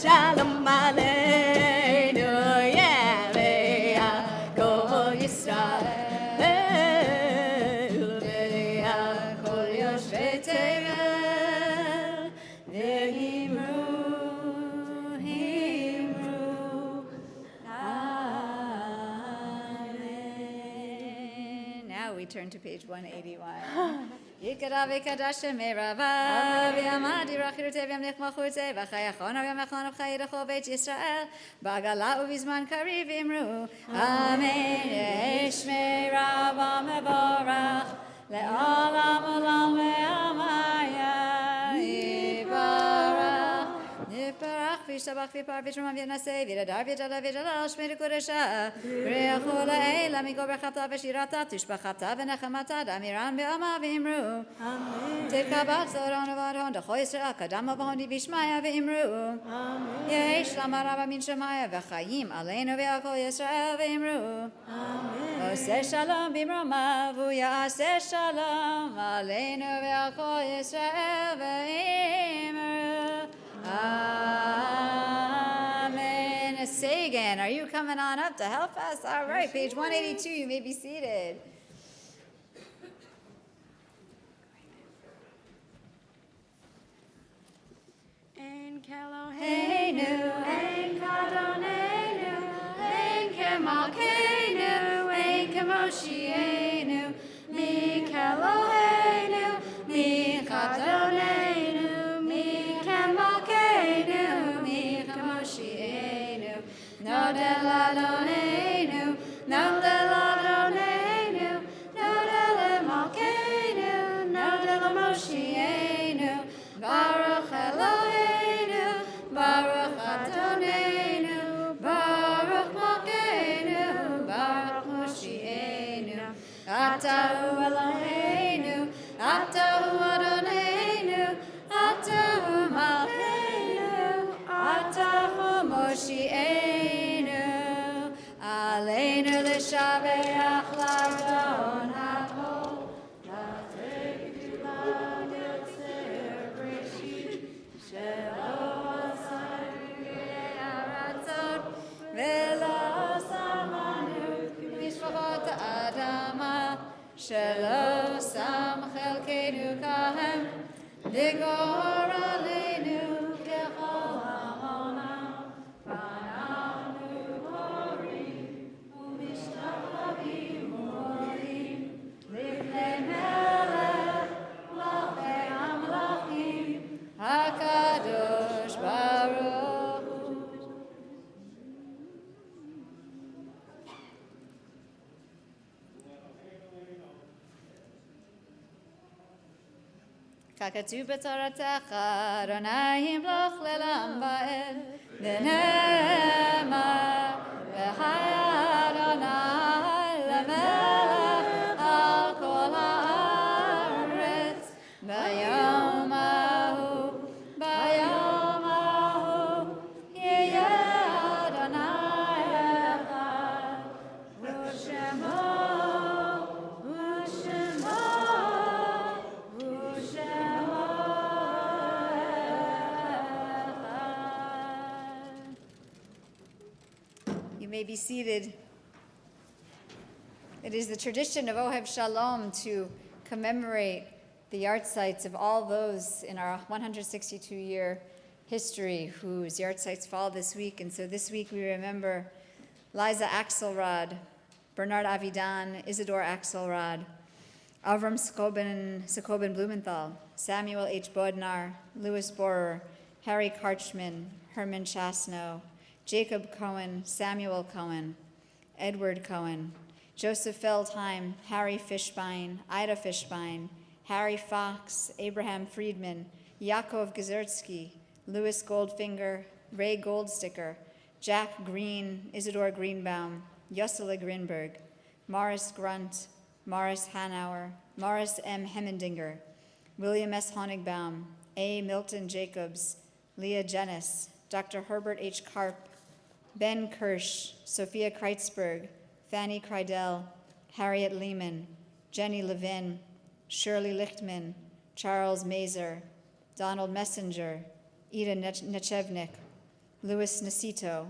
Shalom Aleinu, Yaveh, Kol Yisrael, V'yah Kol Yoshvei Tevel, V'himru, Amen. Now we turn to page 181. Yikara v'kadash merava v'yamadi rachirute v'yamlich machurte v'chayachon v'yamachon v'chayidacho v'et Yisrael b'agala u'vizman kariv imru Amen yesh merava mevorach le'olam olam ve'amaya yibarach yibarach v'yishtabach v'yipar v'yishmam v'yanaseh v'yadar v'yadala v'yadala shmei kodesha v'reachu la'ela miko berchata v'shirata tushbachata v'nechamata damiran v'ama v'imru תקבח זורון ובהון דחו ישראל קדם ובהוני וישמעיה ואמרו יש למה רבה מן שמעיה וחיים עלינו ועל כל ישראל ואמרו עושה שלום במרומיו הוא יעשה שלום עלינו ועל כל ישראל ואמרו Amen. Sagan, are you coming on up to help us? All right, page 182, you may be seated. En Keloheinu, En Kadonenu, En Kemalkeinu, En Kemoshienu, Mi Keloheinu, Mi Kadonenu, Mi Kemalkeinu, Mi Kemoshienu, No Deladonenu, No Deladonenu, No Delamalkeinu, No Delamoshienu, Baruch Eloheinu, Baruch Adonenu, Baruch Malkeinu, Baruch Moshienu, Atahu Eloheinu, Atahu Adonenu, Atahu Malkeinu, Atahu Moshienu, Aleinu l'shabeach l'adon hakol, שלא שם חלקנו כהם, לגור עלינו ככל העולם, ואנחנו הורים ומשתחווים ומודים לפני מלך מלכי המלכים, הקדוש ברוך הוא. ככתוב בתורתך, אדוני ימלוך לעולם ועד, ונאמר, והיה אדוני למלך על כל הארץ, ביום ההוא, ביום ההוא, יהיה אדוני אחד, ושמו, You may be seated. It is the tradition of Ohev Shalom to commemorate the yahrzeits of all those in our 162-year history whose yahrzeits fall this week. And so this week we remember Liza Axelrod, Bernard Avidan, Isidore Axelrod, Avram Sokoben Blumenthal, Samuel H. Bodnar, Louis Borer, Harry Karchman, Herman Chasno, Jacob Cohen, Samuel Cohen, Edward Cohen, Joseph Feldheim, Harry Fishbein, Ida Fishbein, Harry Fox, Abraham Friedman, Yaakov Gazertsky, Louis Goldfinger, Ray Goldsticker, Jack Green, Isidore Greenbaum, Yossele Grinberg, Morris Grunt, Morris Hanauer, Morris M. Hemmendinger, William S. Honigbaum, A. Milton Jacobs, Leah Jennis, Dr. Herbert H. Karp, Ben Kirsch, Sophia Kreitzberg, Fanny Kreidel, Harriet Lehman, Jenny Levin, Shirley Lichtman, Charles Mazer, Donald Messenger, Ida Nechevnik, Louis Nacito,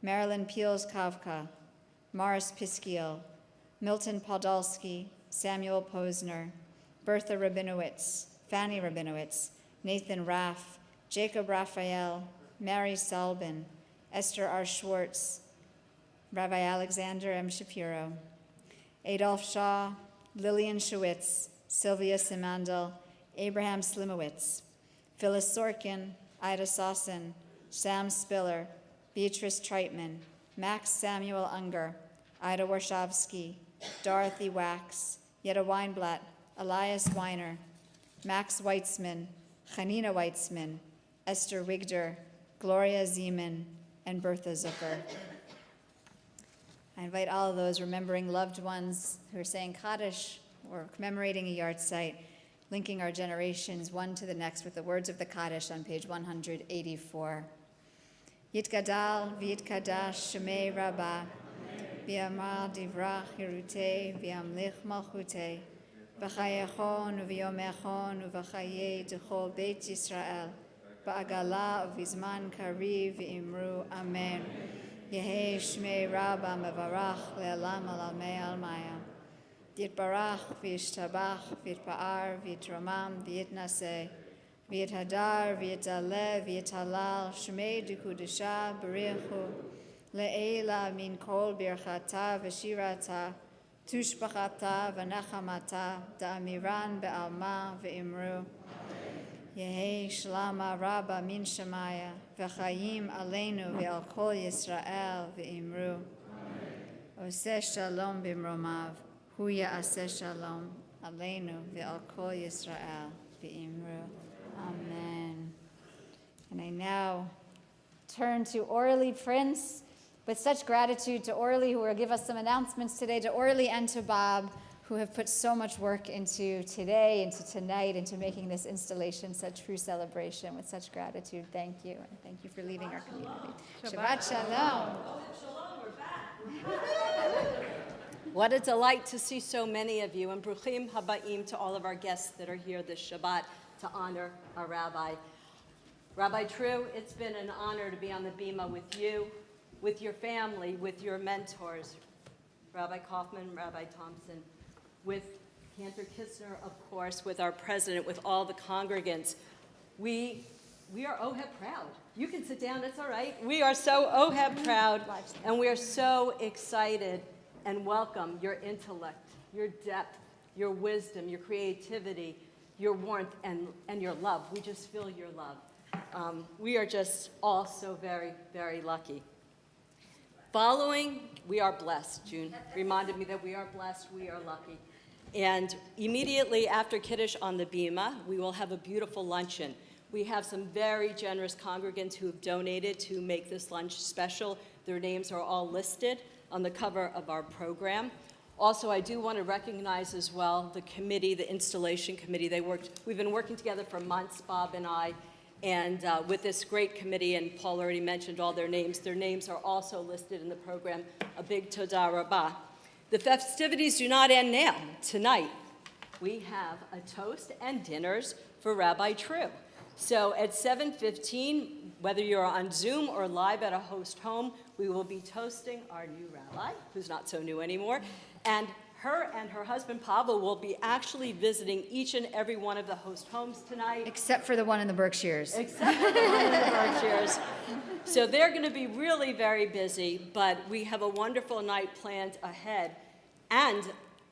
Marilyn Peels Kavka, Morris Piskiel, Milton Podolsky, Samuel Posner, Bertha Rabinowitz, Fanny Rabinowitz, Nathan Raff, Jacob Raphael, Mary Salbin, Esther R. Schwartz, Rabbi Alexander M. Shapiro, Adolph Shaw, Lillian Schwitz, Sylvia Simandl, Abraham Slimowitz, Phyllis Sorkin, Ida Sossin, Sam Spiller, Beatrice Treitman, Max Samuel Unger, Ida Warshavsky, Dorothy Wax, Yetta Weinblatt, Elias Weiner, Max Weitzman, Chanina Weitzman, Esther Wigder, Gloria Zeman, and Bertha Zucker. I invite all of those remembering loved ones who are saying Kaddish or commemorating a yard site, linking our generations one to the next with the words of the Kaddish on page 184. Yitgadal v'yitkadash shemei Rabbah, v'yamar divrach Yerutei, v'yamlich malchutei, v'chayechon v'yomechon v'chayei d'chol Beit Yisrael, ba'agala v'zman kariv v'imru amen. Yehei shmei Rabbah mevarach le'alam alamei almaya. Yitbarach v'yishtabach v'yitpa'ar v'yitromam v'yitnaseh v'yithadar v'yitaleh v'yitalal shmei d'kudusha b'richu le'ela min kol birchata v'shirata tushbachata v'nachamata da'amiran be'alma v'imru Yehei shlama Rabbah min shemaya v'chayim aleinu v'al kol Yisrael v'imru Oseh shalom b'mromav Hu ya'aseh shalom aleinu v'al kol Yisrael v'imru. Amen. And I now turn to Orly Prince with such gratitude to Orly, who will give us some announcements today, to Orly and to Bob, who have put so much work into today, into tonight, into making this installation such true celebration. With such gratitude, thank you, and thank you for leading our community. Shabbat Shalom. What a delight to see so many of you, and bruchim habaim to all of our guests that are here this Shabbat to honor our rabbi. Rabbi Treu, it's been an honor to be on the bima with you, with your family, with your mentors, Rabbi Kaufman, Rabbi Thompson, with Cantor Kistner, of course, with our president, with all the congregants. We are OHEB proud. You can sit down, it's all right. We are so OHEB proud, and we are so excited and welcome your intellect, your depth, your wisdom, your creativity, your warmth, and your love. We just feel your love. We are just all so very, very lucky. Following, we are blessed. June reminded me that we are blessed, we are lucky. And immediately after Kiddush on the Bima, we will have a beautiful luncheon. We have some very generous congregants who have donated to make this lunch special. Their names are all listed on the cover of our program. Also, I do want to recognize as well the committee, the installation committee. We've been working together for months, Bob and I, and with this great committee, and Paul already mentioned all their names. Their names are also listed in the program. A big todah rabbah. The festivities do not end now. Tonight, we have a toast and dinners for Rabbi Treu. So at 7:15, whether you're on Zoom or live at a host home, we will be toasting our new rabbi, who's not so new anymore, and her husband Pavel will be actually visiting each and every one of the host homes tonight. Except for the one in the Berkshires. Except for the one in the Berkshires. So they're going to be really very busy, but we have a wonderful night planned ahead and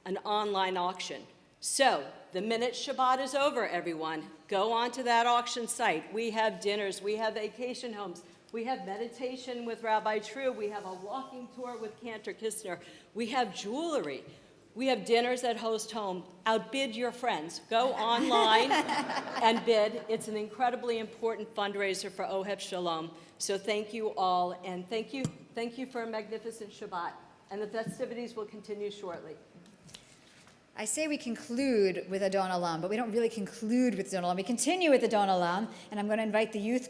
an online auction. So the minute Shabbat is over, everyone, go onto that auction site. We have dinners, we have vacation homes, we have meditation with Rabbi Treu, we have a walking tour with Cantor Kistner, we have jewelry, we have dinners at host home. Outbid your friends. Go online and bid. It's an incredibly important fundraiser for OHEB Shalom. So thank you all, and thank you for a magnificent Shabbat. And the festivities will continue shortly. I say we conclude with Adon Olam, but we don't really conclude with Adon Olam. We continue with Adon Olam, and I'm going to invite the youth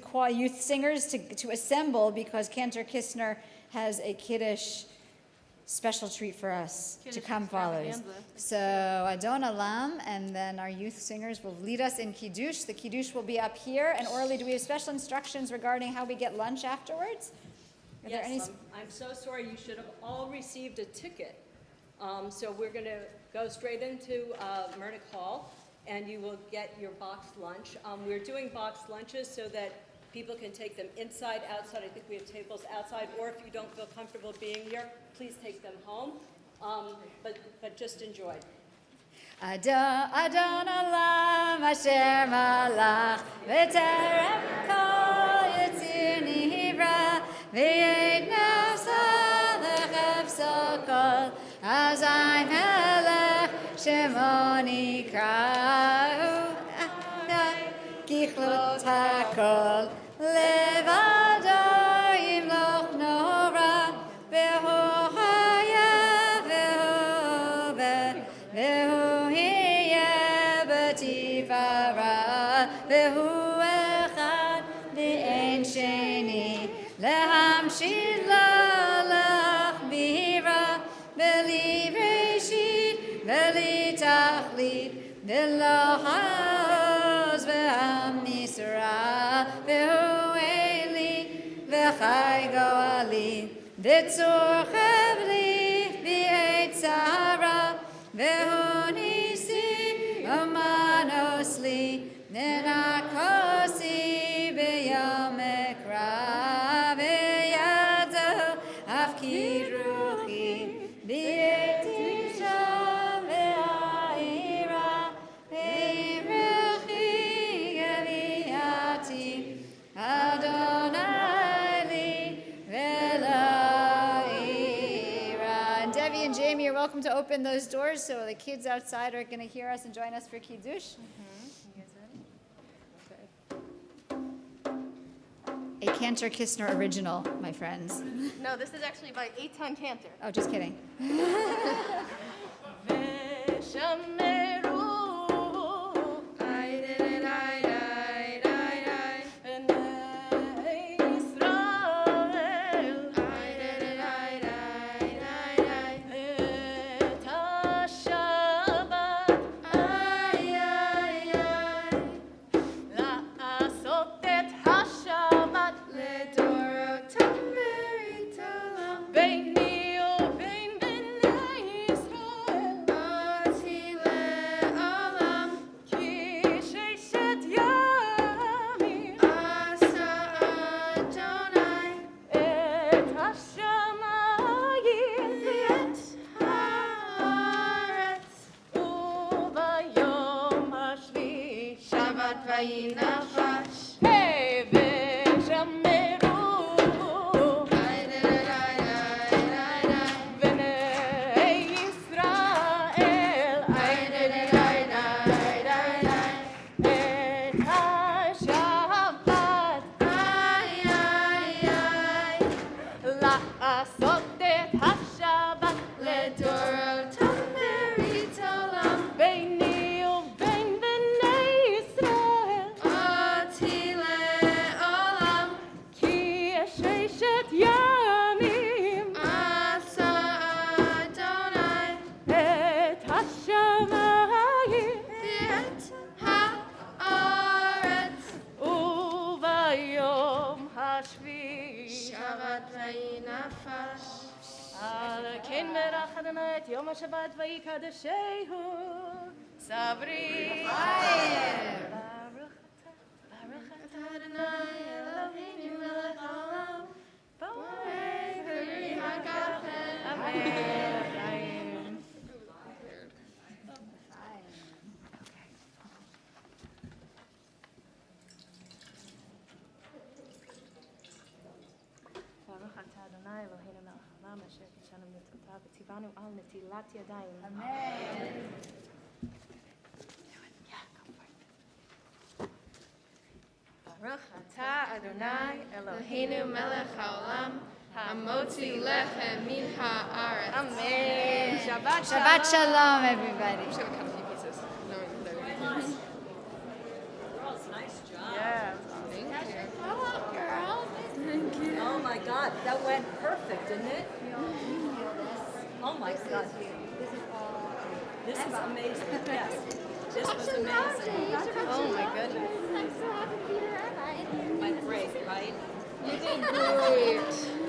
singers to assemble because Cantor Kistner has a Kiddush special treat for us to come followers. So Adon Olam, and then our youth singers will lead us in Kiddush. The Kiddush will be up here. And Orly, do we have special instructions regarding how we get lunch afterwards? Are there any Yes, I'm so sorry. You should have all received a ticket. So we're going to go straight into Murdoch Hall, and you will get your boxed lunch. We're doing boxed lunches so that people can take them inside, outside. I think we have tables outside, or if you don't feel comfortable being here, please take them home. But just enjoy. Adon Olam Asher Malach V'terem Kol Yitzir Nivra V'yed Nafsa L'chefso Kol Azai Melech Shemo Nikra'u Kichlot HaKol Levado Yimloch Nora Behu Haya Vehu Vehu Hiya B'tifara Vehu Echad V'ein Sheni Lehamshil Lach Bihira V'li Reshit V'li Tachlit V'lo Ha'oz V'ham Yisra V'hu Eli V'chai Goali V'tzor Chavli V'et Sahara V'hu Nisi Omanos Li Nenakosi B'yom Ekra V'yado Afki Ruchi V'et Isha V'ha'ira V'ruchi Gaviati Adonai Li V'la'ira. And Debbie and Jamie are welcome to open those doors so the kids outside are going to hear us and join us for Kiddush. A Cantor Kistner original, my friends. No, this is actually by Eitan Cantor. Oh, just kidding. Yom HaShabbat v'yikadeshehu Sabri Baruch atah Adonai Eloheinu melech haolam Borei v'ri hagafen Amen. Baruch atah Adonai Eloheinu melech haolam asher kishanu mitzvotav v'tzivanu al netilat yadayim. Amen. Baruch atah Adonai Eloheinu melech haolam hamotzi lechem min haaretz. Amen. Shabbat shalom, everybody. I'm just gonna cut a few pieces. Girls, nice job. Yeah. Thank you. Oh, girls. Thank you. Oh my God, that went perfect, didn't it? Oh my This God. is you. This is all. This is amazing. Yes. This was amazing. Oh my goodness. I'm so happy to be the rabbi. My break, right? You did great.